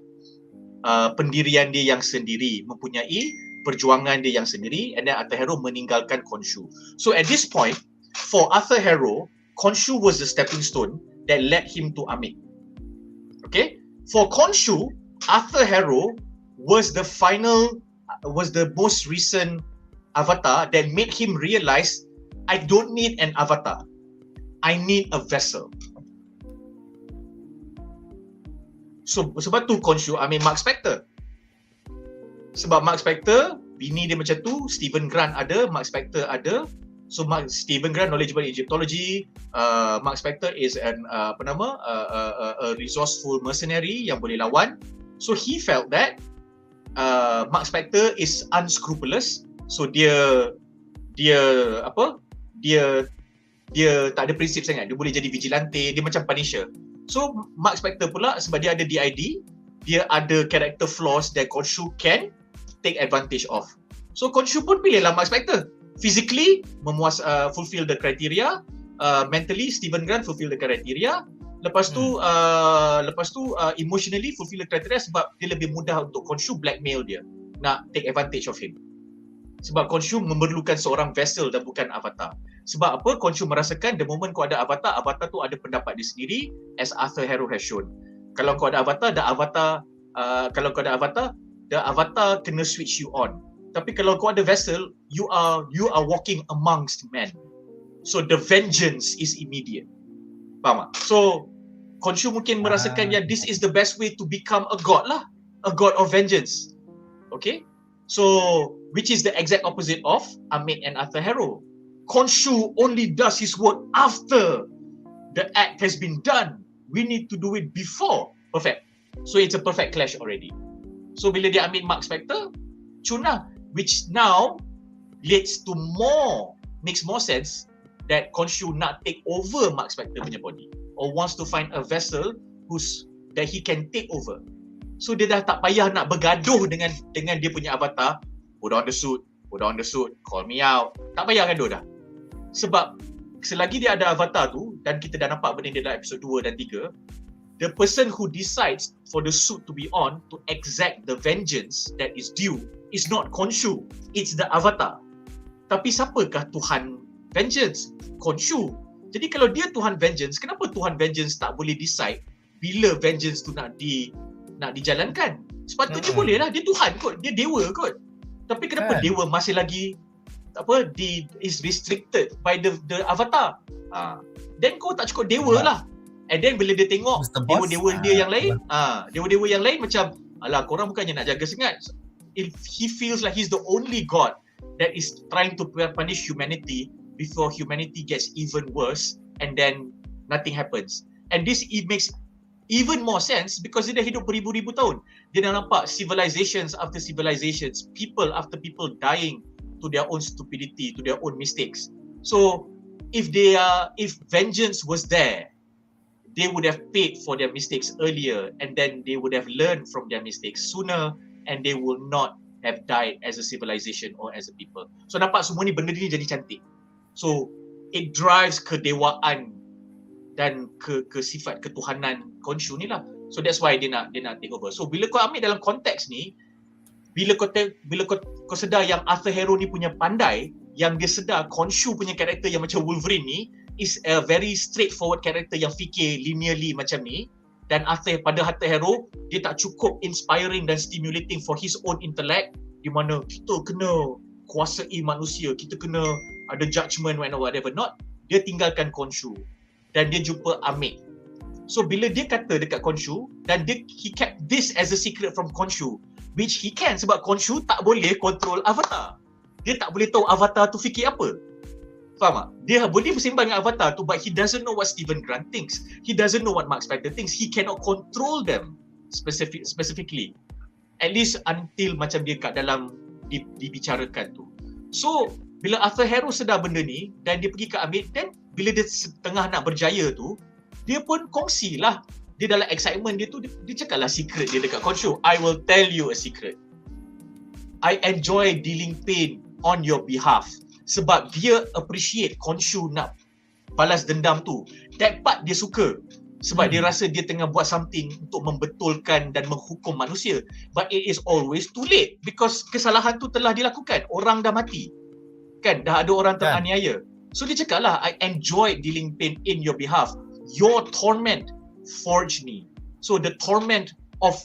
pendirian dia yang sendiri, mempunyai perjuangan dia yang sendiri, and then Arthur Harrow meninggalkan Khonshu. So at this point, for Arthur Harrow, Khonshu was the stepping stone that led him to Amit. Okay? For Khonshu, Arthur Harrow was the most recent avatar that made him realize, I don't need an avatar. I need a vessel. So sebab tu Khonshu ambil Marc Spector. Sebab Marc Spector, bini dia macam tu, Stephen Grant ada, Marc Spector ada. So Stephen Grant knowledgeable Egyptology, Marc Spector is a resourceful mercenary yang boleh lawan. So he felt that Marc Spector is unscrupulous. So dia tak ada prinsip sangat. Dia boleh jadi vigilante, dia macam Punisher. So Marc Spector pula, sebab dia ada DID, dia ada character flaws that Khonshu can take advantage of. So Khonshu pun pilihlah Marc Spector. Physically fulfill the criteria, mentally Stephen Grant fulfill the criteria. Lepas tu emotionally fulfill the criteria, sebab dia lebih mudah untuk Khonshu blackmail dia, nak take advantage of him. Sebab Khonshu memerlukan seorang vessel dan bukan avatar. Sebab apa? Khonshu merasakan the moment kau ada avatar, avatar tu ada pendapat dia sendiri, as Arthur Harrow has shown. Kalau kau ada avatar, the avatar kena switch you on. Tapi kalau kau ada vessel, you are walking amongst men. So the vengeance is immediate. Faham tak? So Khonshu mungkin merasakan yang this is the best way to become a god lah. A god of vengeance. Okay? So which is the exact opposite of Amit and Arthur Harrow. Khonshu only does his work after the act has been done. We need to do it before. Perfect. So it's a perfect clash already. So bila dia ambil Marc Spector, cuna, which now makes more sense that Khonshu nak take over Marc Spector punya body, or wants to find a vessel that he can take over. So dia dah tak payah nak bergaduh dengan dia punya avatar. Put on the suit, call me out. Tak payah gaduh dah. Sebab selagi dia ada avatar tu, dan kita dah nampak benda dia dalam episod 2 dan 3, the person who decides for the suit to be on to exact the vengeance that is due is not Khonshu, it's the avatar. Tapi siapakah Tuhan vengeance? Khonshu. Jadi kalau dia Tuhan vengeance, kenapa Tuhan vengeance tak boleh decide bila vengeance tu nak dijalankan? Sepatutnya boleh lah, dia Tuhan kot, dia dewa kot. Tapi kenapa dewa masih lagi is restricted by the avatar? Then kau tak cukup dewa lah. And then bila dia tengok dewa-dewa dia yang lain, dewa-dewa yang lain macam, alah korang bukannya nak jaga sengat. If he feels like he's the only god that is trying to punish humanity before humanity gets even worse, and then nothing happens. And this makes even more sense because dia dah hidup beribu-ribu tahun. Dia dah nampak civilizations after civilizations, people after people dying to their own stupidity, to their own mistakes. So if vengeance was there, they would have paid for their mistakes earlier, and then they would have learned from their mistakes sooner, and they will not have died as a civilization or as a people. So nampak semua ni benda ni jadi cantik. So it drives kedewaan dan ke sifat ketuhanan Khonshu ni lah. So that's why dia nak take over. So bila kau ambil dalam konteks ni, bila kau sedar yang Arthur Harrow ni punya pandai, yang dia sedar Khonshu punya karakter yang macam Wolverine ni is a very straightforward karakter yang fikir linearly macam ni, dan pada Arthur Harrow dia tak cukup inspiring dan stimulating for his own intellect, di mana kita kena kuasai manusia, kita kena ada judgement and whatever not. Dia tinggalkan Khonshu dan dia jumpa Amit. So bila dia kata dekat Khonshu, dan he kept this as a secret from Khonshu, which he can, sebab Khonshu tak boleh control avatar. Dia tak boleh tahu avatar tu fikir apa. Faham tak? Dia boleh bersembang dengan avatar tu, but he doesn't know what Stephen Grant thinks. He doesn't know what Marc Spector thinks. He cannot control them specifically. At least until macam dia kat dalam dibicarakan tu. So bila Arthur Harrow sedar benda ni dan dia pergi ke Amit, dan bila dia tengah nak berjaya tu, dia pun kongsi lah. Dia dalam excitement dia tu, dia cakap lah secret dia dekat Khonshu. I will tell you a secret. I enjoy dealing pain on your behalf. Sebab dia appreciate Khonshu nak balas dendam tu. That part dia suka. Sebab dia rasa dia tengah buat something untuk membetulkan dan menghukum manusia. But it is always too late. Because kesalahan tu telah dilakukan. Orang dah mati. Kan? Dah ada orang teraniaya. So dia cakap lah, I enjoy dealing pain in your behalf. Your torment forged me. So the torment of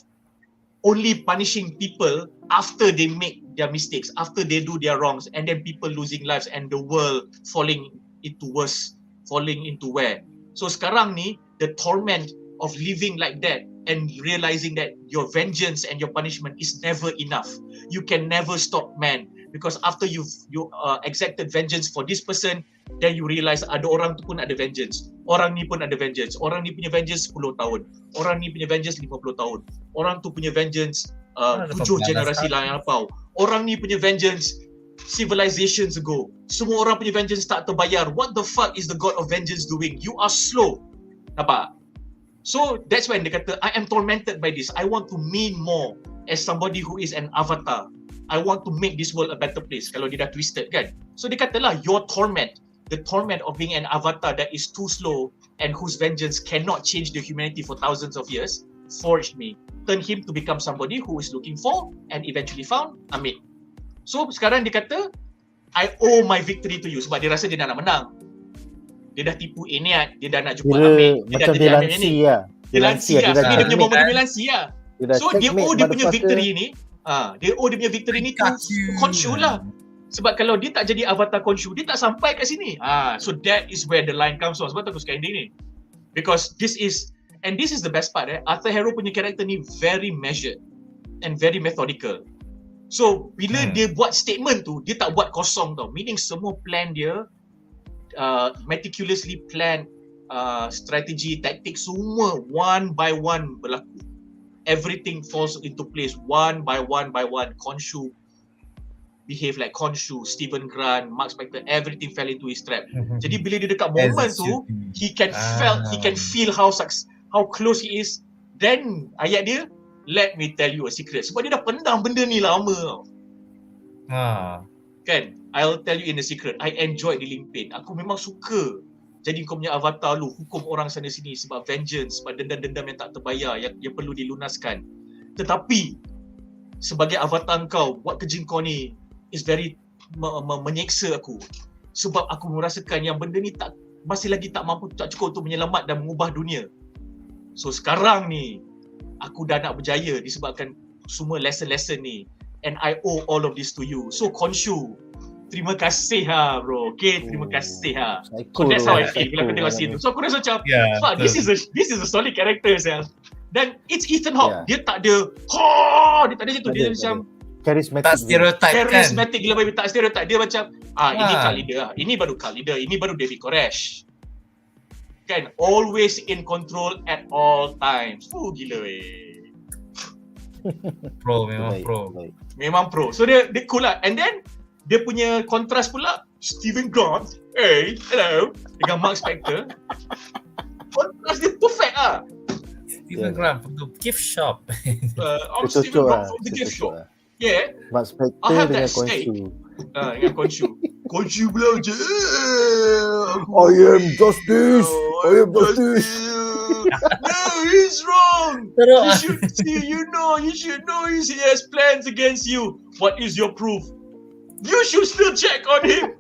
only punishing people after they make their mistakes, after they do their wrongs, and then people losing lives and the world falling into worse, falling into where. So sekarang ni, the torment of living like that and realizing that your vengeance and your punishment is never enough. You can never stop man. Because after you exacted vengeance for this person, then you realize ada orang tu pun ada vengeance. Orang ni pun ada vengeance. Orang ni punya vengeance 10 tahun. Orang ni punya vengeance 50 tahun. Orang tu punya vengeance 7 generasi yang lampau. Orang ni punya vengeance civilizations ago. Semua orang punya vengeance tak terbayar. What the fuck is the God of vengeance doing? You are slow. Nampak? So that's when dia kata, I am tormented by this. I want to mean more as somebody who is an avatar. I want to make this world a better place. Kalau dia dah twisted kan. So dia katalah, your torment, the torment of being an avatar that is too slow and whose vengeance cannot change the humanity for thousands of years, forged me. Turn him to become somebody who is looking for and eventually found Amit. So sekarang dia kata, I owe my victory to you. Sebab dia rasa dia dah nak menang. Dia dah tipu ENNEAD, dia dah nak jumpa Amit. Dia dah jadi Amit ni. Dia lansi lah. Dia punya momen dia lansi lah. So dia owe dia punya victory ni. Dia owe dia punya victory ni to Khonshu lah. Sebab kalau dia tak jadi avatar Khonshu, dia tak sampai kat sini. So that is where the line comes from. Sebab tu aku suka ending ni. Because this is the best part. Arthur Harrow punya karakter ni very measured and very methodical. So bila dia buat statement tu, dia tak buat kosong tau. Meaning semua plan dia meticulously planned, strategi, taktik semua one by one berlaku. Everything falls into place one by one by one. Khonshu behave like Khonshu, Stephen Grant, Marc Spector, everything fell into his trap. Jadi bila dia dekat moment tu, he can feel how close he is. Then ayat dia, let me tell you a secret. Sebab dia dah pendam benda ni lama tau. Kan? I'll tell you in a secret. I enjoy dealing pain. Aku memang suka jadi kau punya avatar lu, hukum orang sana sini sebab vengeance, sebab dendam-dendam yang tak terbayar, yang perlu dilunaskan. Tetapi sebagai avatar kau, buat kerja kau ni is very menyeksa aku. Sebab aku merasakan yang benda ni masih lagi tak cukup untuk menyelamat dan mengubah dunia. So sekarang ni aku dah nak berjaya disebabkan semua lesson-lesson ni, and I owe all of this to you. So Khonshu, terima kasih bro. Okay, terima kasih So that's how I feel bila aku tengok scene tu. So aku rasa macam, this is a solid character sel. Dan it's Ethan Hawke. Dia tak ada dia tak ada macam tu. Dia macam charismatic. Tak stereotype kan. Charismatic gila baby, tak stereotype. Dia macam ini cult leader lah. Ini baru cult leader. Ini baru David Koresh. Kan, always in control at all times. Gila weh. Pro, memang pro. Memang pro. So dia cool lah. And then dia punya kontras pula, Stephen Grant, hey, hello, dengan Marc Spector. Kontras dia perfect lah. Stephen Grant from the gift shop. I'm Stephen Grant from the gift shop. Yeah. Marc Spector dengan Khonshu. Dengan Khonshu. Khonshu belajar. I am justice. I am justice. No, he's wrong. You should know he has plans against you. What is your proof? You should still check on him.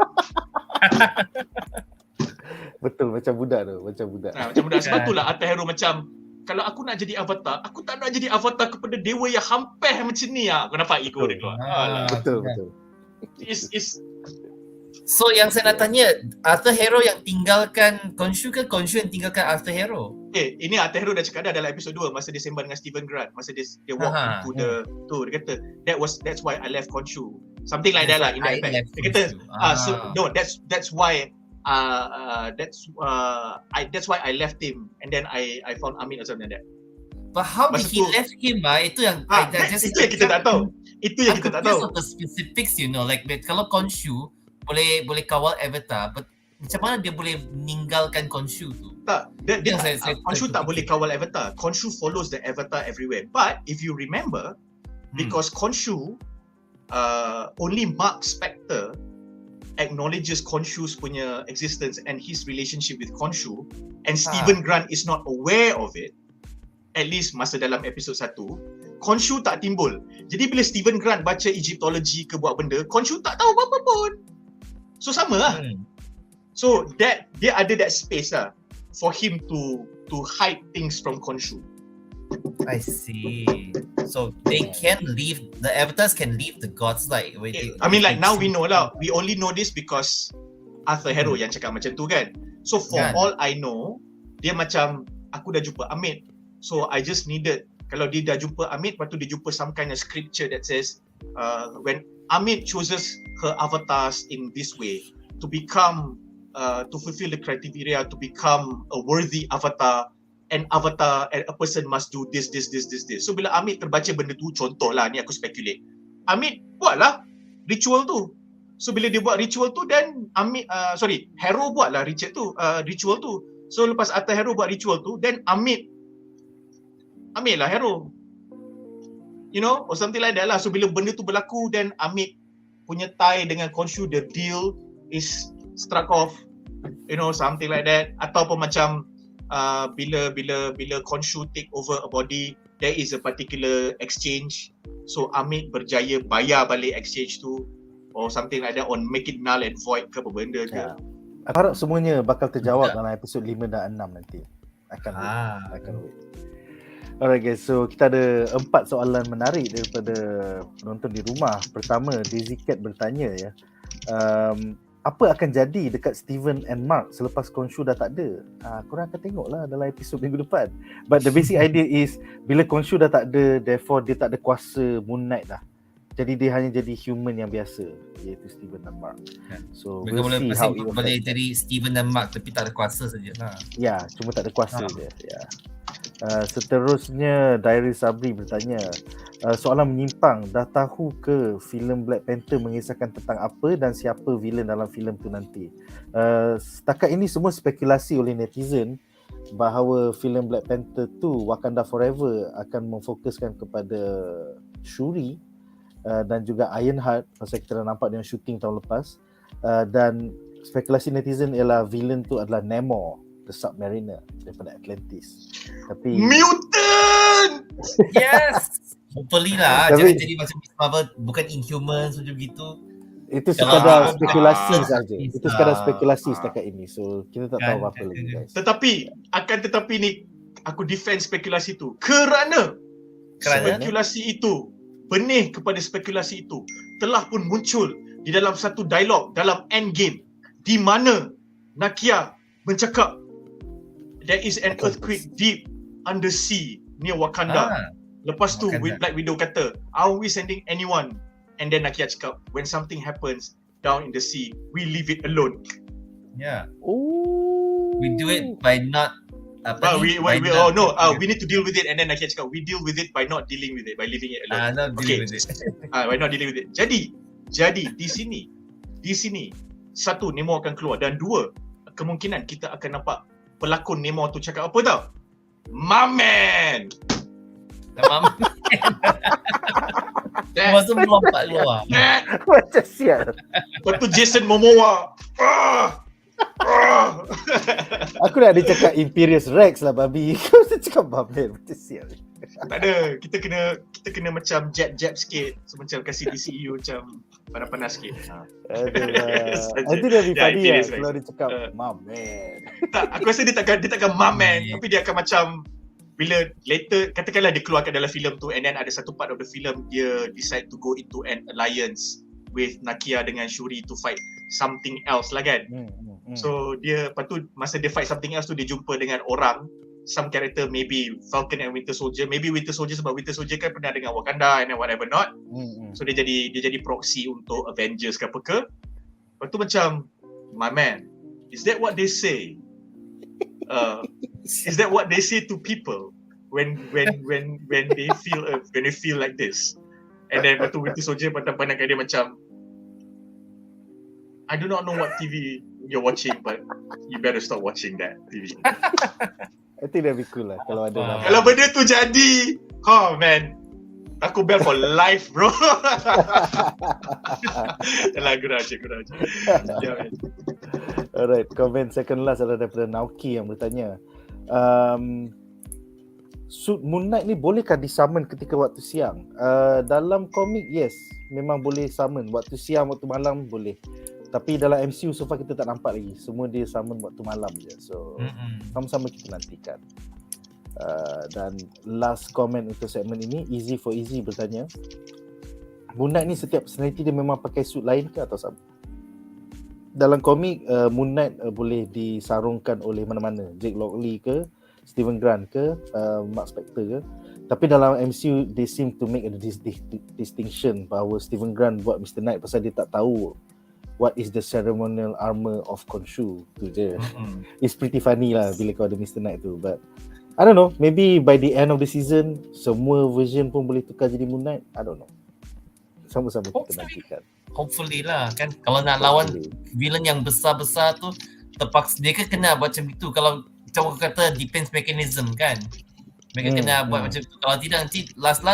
Betul, macam budak tu, macam budak. Macam budak. Sebab itulah Arthur Harrow macam, kalau aku nak jadi avatar, aku tak nak jadi avatar kepada dewa yang hampir macam ni lah. Kau nampak ego dia keluar. Betul. So yang saya nak tanya, Arthur Harrow yang tinggalkan Khonshu ke Khonshu yang tinggalkan Arthur Harrow? Ini Arthur Harrow dah cakap dah dalam episod 2 masa dia sembang dengan Stephen Grant, masa dia walk into the dia kata that's why I left Khonshu. Something like that lah in that effect. Dia kata that's why I left him and then I found Amit or something like that. But how did he left him? Itu yang itu yang kita tak tahu. Itu yang kita tak tahu. Because of the specifics, like kalau Khonshu boleh kawal Avatar, but macam mana dia boleh meninggalkan Khonshu tu? Tak, dia Yang Khonshu tak fikir. boleh kawal Avatar. Khonshu follows the Avatar everywhere. But if you remember, because Khonshu only Marc Spector acknowledges Khonshu's punya existence and his relationship with Khonshu, and Stephen Grant is not aware of it, at least masa dalam episod 1, Khonshu tak timbul. Jadi bila Stephen Grant baca Egyptology ke buat benda, Khonshu tak tahu apa-apa pun. So sama lah. So that dia ada that space lah for him to hide things from Khonshu. I see. So they can leave, the avatars can leave the gods like. I mean like now we know lah. We only know this because Arthur Harrow yang cakap macam tu kan. So for all I know, dia macam aku dah jumpa Amit. So I just needed, kalau dia dah jumpa Amit, lepas tu dia jumpa some kind of scripture that says when Amit chooses her avatars in this way to become to fulfill the criteria to become a worthy avatar, and a person must do this. So bila Amit terbaca benda tu, contoh lah ni aku speculate, Amit buatlah ritual tu. So bila dia buat ritual tu, then Harrow buatlah ritual tu. So lepas Arthur Harrow buat ritual tu, then Amit lah Harrow, you know, or something like that lah. So bila benda tu berlaku, then Amit punya tie dengan Khonshu, the deal is struck off, you know, something like that. Ataupun macam bila Khonshu take over a body, there is a particular exchange, so Amit berjaya bayar balik exchange tu, or something like that, or make it null and void ke apa benda ke. Aku harap semuanya bakal terjawab dalam episod 5 dan 6 nanti. Akan wait. Alright guys, so kita ada 4 soalan menarik daripada penonton di rumah. Pertama, Daisy Cat bertanya ya, apa akan jadi dekat Steven and Marc selepas Khonshu dah tak ada? Korang akan tengoklah dalam episod minggu depan. But the basic idea is, bila Khonshu dah tak ada, therefore dia tak ada kuasa Moon Knight dah. Jadi dia hanya jadi human yang biasa, iaitu Steven dan Marc. So mereka we'll see how it boleh jadi Steven dan Marc tapi tak ada kuasa sajalah. Ya, cuma tak ada kuasa je. Ya. Seterusnya Diary Sabri bertanya, soalan menyimpang, dah tahu ke filem Black Panther mengisahkan tentang apa dan siapa villain dalam filem tu nanti? Setakat ini semua spekulasi oleh netizen bahawa filem Black Panther tu Wakanda Forever akan memfokuskan kepada Shuri dan juga Ironheart, pasal kita dah nampak dengan shooting tahun lepas, dan spekulasi netizen ialah villain tu adalah Namor, the Submariner daripada Atlantis. Tapi mutant! Yes! Hopefully lah, jangan jadi macam Miss Marvel, bukan Inhumans macam gitu. Itu sekadar spekulasi saja. Itu sekadar spekulasi setakat ini. So kita tak tahu apa lagi guys. Tetapi ni aku defend spekulasi tu kerana spekulasi itu, benih kepada spekulasi itu telah pun muncul di dalam satu dialog dalam Endgame, di mana Nakia bercakap there is an earthquake deep under sea near Wakanda. Lepas tu Black Widow kata, are we sending anyone? And then Nakia cakap, when something happens down in the sea, we leave it alone. Yeah. We do it by not we need to deal with it, and then Nakia cakap we deal with it by not dealing with it, by leaving it alone. Not dealing with it. By not dealing with it. Jadi di sini satu, Namor akan keluar, dan dua, kemungkinan kita akan nampak pelakon Namor tu cakap apa tau? My man. Masa melompat keluar. Macam sial. Lepas tu Jason Momoa. Aku nak dia cakap Imperious Rex lah babi. Kau mesti cakap Babel. Macam sial. Tak ada. Kita kena macam jab sikit. So macam kasih DCU macam panas-panas sikit. Nanti dia lebih funny lah kalau dia cakap my man. Tak, aku rasa dia takkan my man. Tapi dia akan macam, bila later, katakanlah dia keluarkan dalam filem tu, and then ada satu part of the film dia decide to go into an alliance with Nakia dengan Shuri to fight something else lah kan. So dia, lepas tu masa dia fight something else tu, dia jumpa dengan orang, some character, maybe Falcon and Winter Soldier, maybe Winter Soldier, sebab Winter Soldier kan pernah dengan Wakanda and whatever not. So dia jadi proxy untuk Avengers ke apa ke. Lepas tu macam, my man, is that what they say? Is that what they say to people when they feel like this? And then lepas tu Winter Soldier pandang-pandang dia macam, I do not know what TV you're watching, but you better stop watching that TV. I think that'd be cool lah kalau ada nama. Kalau benda tu jadi, oh man, aku ban for life, bro. Yalah, gurau je. Yeah, man. Alright, comment second last adalah daripada Naoki yang bertanya, suit Moon Knight ni bolehkah disummon ketika waktu siang? Dalam komik yes, memang boleh summon waktu siang, waktu malam boleh. Tapi dalam MCU so far kita tak nampak lagi. Semua dia summon waktu malam je. So sama-sama kita nantikan. Dan last comment untuk segmen ini, Easy for Easy bertanya, Moon Knight ni setiap personality dia memang pakai suit lain ke atau sama? Dalam komik Moon Knight boleh disarungkan oleh mana-mana, Jake Lockley ke, Steven Grant ke, Mark Spector ke. Tapi dalam MCU they seem to make a distinction bahawa Steven Grant buat Mr. Knight pasal dia tak tahu what is the ceremonial armor of Khonshu tu je. It's pretty funny lah bila kau ada Mr. Knight tu, but I don't know, maybe by the end of the season semua version pun boleh tukar jadi Moon Knight. I don't know. Sama-sama kita nantikan. Hopefully lah kan, kalau nak lawan villain yang besar-besar tu terpaksa dia kan kena buat macam itu. Kalau macam aku kata defense mechanism kan, mereka kena buat macam tu. Kalau tidak nanti last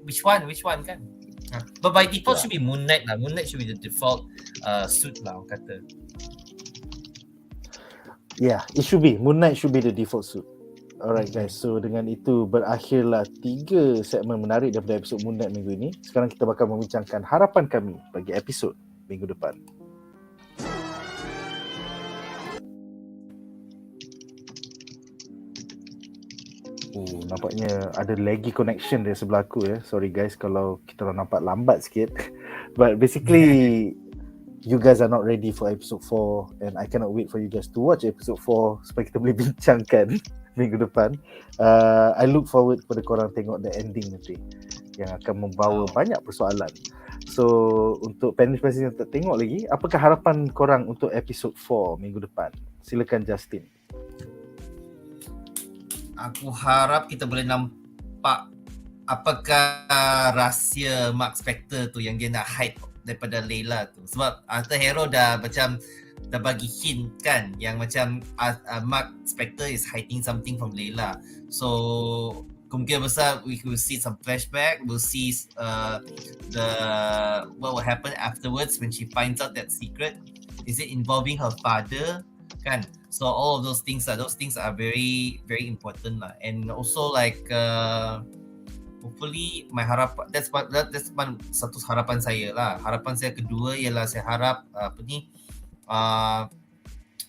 which one kan. But by default should be Moon Knight lah. Moon Knight should be the default suit lah aku kata. Yeah, it should be. Moon Knight should be the default suit. Alright guys, so dengan itu berakhirlah 3 segmen menarik daripada episod Moon Knight minggu ini. Sekarang kita bakal membincangkan harapan kami bagi episod minggu depan. Nampaknya ada laggy connection dari sebelah aku ya. Sorry guys kalau kita orang nampak lambat sikit. But basically you guys are not ready for episode 4 and I cannot wait for you guys to watch episode 4 supaya kita boleh bincangkan minggu depan. I look forward kepada korang tengok the ending nanti yang akan membawa banyak persoalan. So untuk panelis yang tak tengok lagi, apakah harapan korang untuk episode 4 minggu depan? Silakan Justin. Aku harap kita boleh nampak apakah rahsia Marc Spector tu yang dia nak hide daripada Layla tu. Sebab after Harrow dah bagi hint kan yang macam Marc Spector is hiding something from Layla. So kemungkinan besar we will see some flashback, we'll see what will happen afterwards when she finds out that secret. Is it involving her father kan? So all of those things are very very important lah. And also like hopefully my harapan that's satu harapan saya lah. Harapan saya kedua ialah saya harap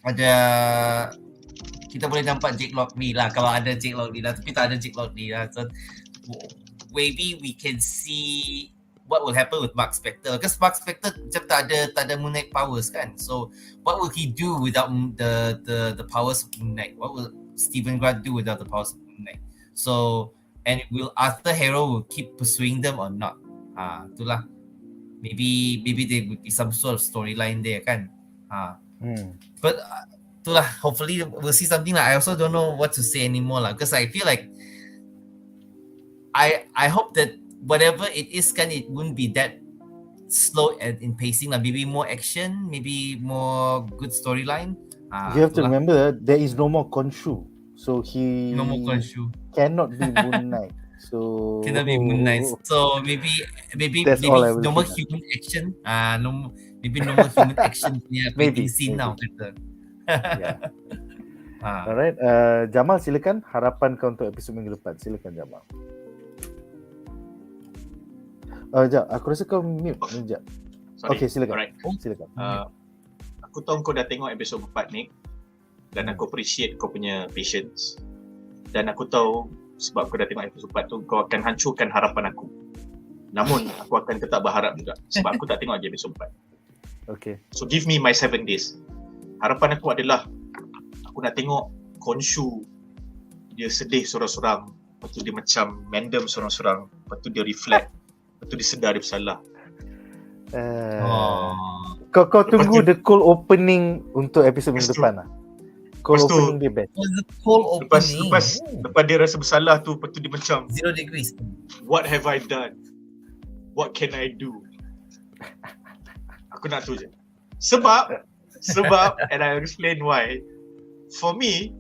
ada kita boleh nampak Jake Lockley lah, kalau ada Jake Lockley lah, tapi tak ada Jake Lockley lah. So maybe we can see what will happen with Marc Spector, because Marc Spector macam tak ada Moon Knight powers kan. So what will he do without the powers of Moon Knight? What will Steven Grant do without the powers of Moon Knight? So and will Arthur Harrow will keep pursuing them or not? Itulah. Maybe there would be some sort of storyline there kan. But itulah, hopefully we'll see something lah. I also don't know what to say anymore lah, because I feel like I hope that whatever it is kan, it wouldn't be that slow in pacing lah. Maybe more action, maybe more good storyline. You have to remember there is no more Khonshu, so he no more Khonshu cannot be Moon Knight. So cannot be Moon Knight. So maybe no more human action. Maybe no more human action punya fighting scene now. Yeah. Alright, Jamal silakan harapan kau untuk episod minggu depan. Silakan Jamal. Sekejap, aku rasa kau mute. Sekejap. Okay, silakan. Alright. Silakan. Aku tahu kau dah tengok episod 4 ni dan aku appreciate kau punya patience. Dan aku tahu sebab kau dah tengok episod 4 tu, kau akan hancurkan harapan aku. Namun, aku akan tetap berharap juga sebab aku tak tengok lagi episod 4. Okay. So, give me my 7 days. Harapan aku adalah aku nak tengok Khonshu dia sedih sorang-sorang, lepas tu dia macam mendem sorang-sorang, lepas tu dia reflect, lepas tu dia sedar dia bersalah. Kau tunggu the cold opening untuk episod minggu depan lah. Cold opening dia best. Lepas dia rasa bersalah tu, lepas tu dia macam 0 degrees. What have I done? What can I do? Aku nak tu je. Sebab, and I'll explain why. For me,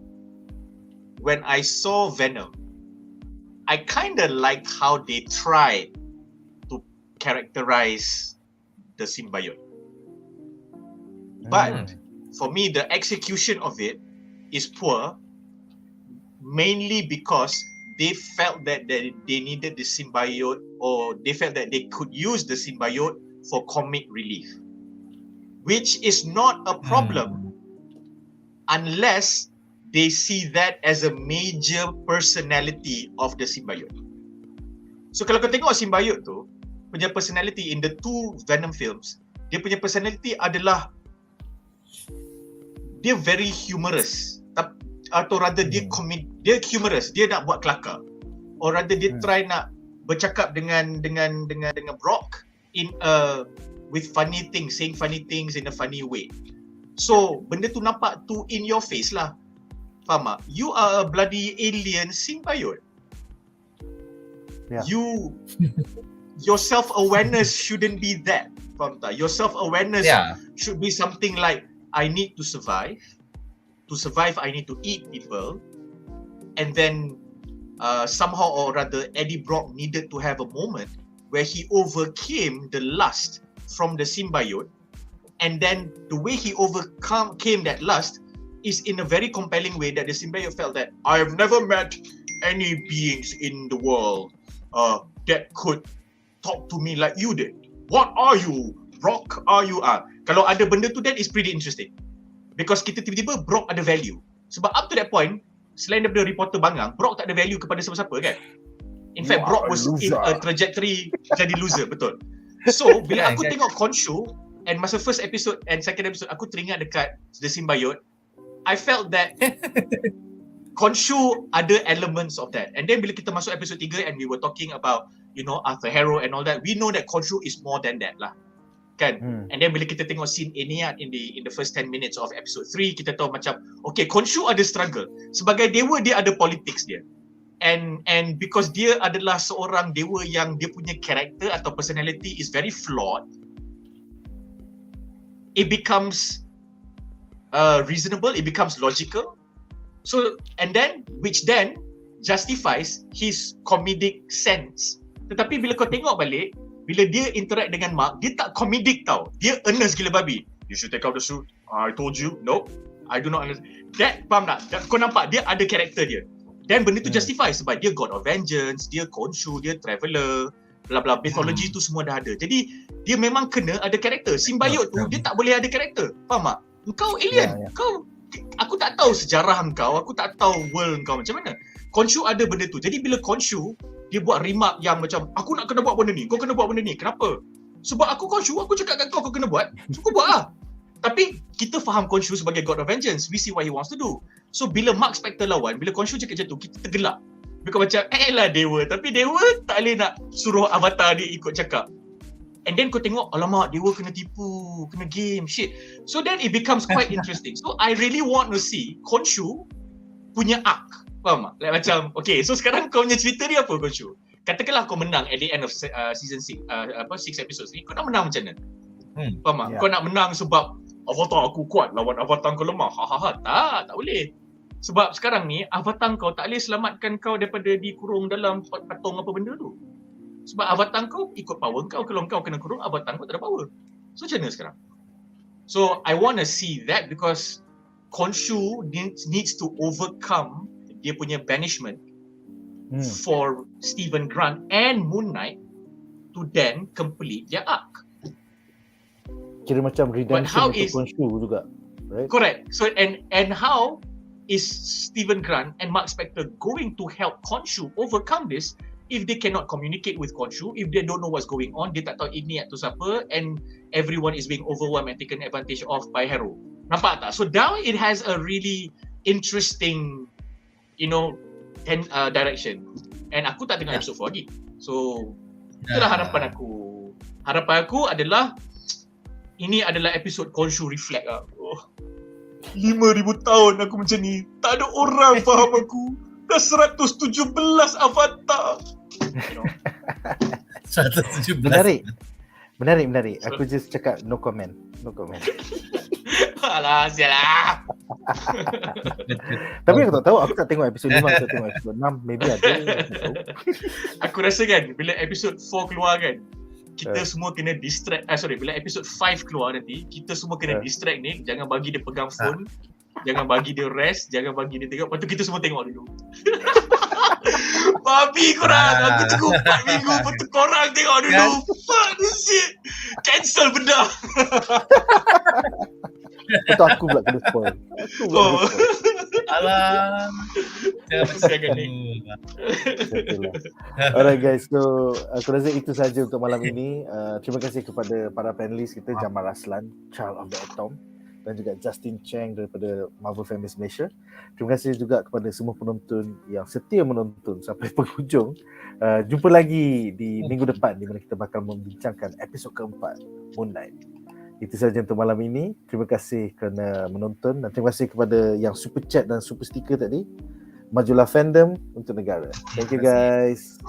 when I saw Venom, I kind of liked how they tried to characterize the symbiote. But for me, the execution of it is poor, mainly because they felt that they needed the symbiote, or they felt that they could use the symbiote for comic relief, which is not a problem unless they see that as a major personality of the symbiote. So kalau kau tengok symbiote tu punya personality in the two Venom films, dia punya personality adalah dia very humorous, atau rather dia humorous, dia nak buat kelakar, or rather dia try nak bercakap dengan Brock in with funny things, saying funny things in a funny way. So benda tu nampak tu in your face lah. Faham tak? You are a bloody alien symbiote. Yeah. Your self-awareness shouldn't be that. Faham tak? Your self-awareness should be something like, I need to survive. To survive, I need to eat people. And then somehow or rather, Eddie Brock needed to have a moment where he overcame the lust from the symbiote. And then the way he overcame that lust is in a very compelling way that the symbiote felt that I have never met any beings in the world that could talk to me like you did. What are you? Brock, are you? Kalau ada benda tu, then is pretty interesting. Because kita tiba-tiba Brock ada value. Sebab up to that point, selain daripada reporter bangang, Brock tak ada value kepada siapa-siapa kan. In fact, Brock was in a trajectory jadi loser, betul. So, bila aku tengok Khonshu, and masa first episode and second episode, aku teringat dekat The Symbiote, I felt that Khonshu ada elements of that. And then bila kita masuk episode 3 and we were talking about, you know, Arthur Harrow and all that, we know that Khonshu is more than that lah. Kan? And then bila kita tengok scene ENNEAD in the first 10 minutes of episode 3, kita tahu macam, okay, Khonshu ada struggle. Sebagai dewa, dia ada politics dia. And because dia adalah seorang dewa yang dia punya character atau personality is very flawed, it becomes reasonable, it becomes logical. So, and then, which then justifies his comedic sense. Tetapi bila kau tengok balik, bila dia interact dengan Marc, dia tak comedic tau. Dia earnest gila babi. You should take out the suit. I told you. No, I do not understand. That, faham tak? Kau nampak, dia ada karakter dia. Dan benda tu justify sebab dia God of Vengeance, dia Khonshu, dia Traveler, bla bla, mythology tu semua dah ada. Jadi, dia memang kena ada karakter. Symbiote tu, dia tak boleh ada karakter. Faham tak? Engkau alien. Kau, aku tak tahu sejarah engkau, aku tak tahu world engkau macam mana. Khonshu ada benda tu. Jadi bila Khonshu, dia buat remark yang macam, aku nak kena buat benda ni, kau kena buat benda ni. Kenapa? Sebab aku Khonshu, aku cakap kat kau kena buat, so kau buat lah. Tapi kita faham Khonshu sebagai God of Vengeance. We see what he wants to do. So bila Marc Spector lawan, bila Khonshu cakap macam tu, kita tergelak. Because macam, lah dewa. Tapi dewa tak boleh nak suruh avatar dia ikut cakap. And then kau tengok, alamak, dewa kena tipu, kena game, shit. So then it becomes quite interesting. So I really want to see Khonshu punya arc. Faham tak? Like macam, okay, so sekarang kau punya cerita ni apa Khonshu? Katakanlah kau menang at the end of season 6 episodes ni, kau nak menang macam mana? Faham tak? Kau nak menang sebab avatar aku kuat, lawan avatar kau lemah. Tak boleh. Sebab sekarang ni, avatar kau tak boleh selamatkan kau daripada dikurung dalam patung apa benda tu. Sebab avatar kau ikut power kau. Kalau kau kena kurung, avatar kau tak ada power. So macam mana sekarang? So I want to see that because Khonshu needs to overcome dia punya banishment for Stephen Grant and Moon Knight to then complete their arc. Kira macam redemption untuk Khonshu juga, right? Correct. So and how is Stephen Grant and Marc Spector going to help Khonshu overcome this if they cannot communicate with Khonshu, if they don't know what's going on, dia tak tahu ENNEAD tu siapa, and everyone is being overwhelmed and taken advantage of by Harrow. Nampak tak? So now it has a really interesting, you know, direction. And aku tak tengok episode 4 lagi. So itulah harapan aku. Harapan aku adalah ini adalah episod Khonshu reflect lah. 5,000 tahun aku macam ni. Tak ada orang faham aku. Dah 117 avatar. You know? 117. Menarik. Aku just cakap no comment. Alah, sial lah. Tapi aku tak tahu, aku tak tengok episod 5, aku tengok episod 6, maybe ada. Aku tahu. Aku rasa kan bila episod 4 keluar kan, kita semua kena distract. Bila episod 5 keluar nanti, kita semua kena distract ni. Jangan bagi dia pegang phone, jangan bagi dia rest, jangan bagi dia tengok. Lepas tu kita semua tengok dulu. Babi korang, aku tunggu 4 minggu. Lepas tu korang tengok dulu. Fuck this shit. Cancel benda. Betul, aku pula kena spoil. Alah. Jangan ni. Alright guys, so aku rasa itu saja untuk malam ini. Terima kasih kepada para panelis kita, Jamal Raslan, Child of the Atom, dan juga Justin Chang daripada Marvel Fans Malaysia. Terima kasih juga kepada semua penonton yang setia menonton sampai penghujung. Jumpa lagi di minggu depan di mana kita bakal membincangkan episod keempat, Moon Knight. Itu saja untuk malam ini. Terima kasih kerana menonton dan terima kasih kepada yang super chat dan super sticker tadi. Majulah fandom untuk negara. Thank you guys.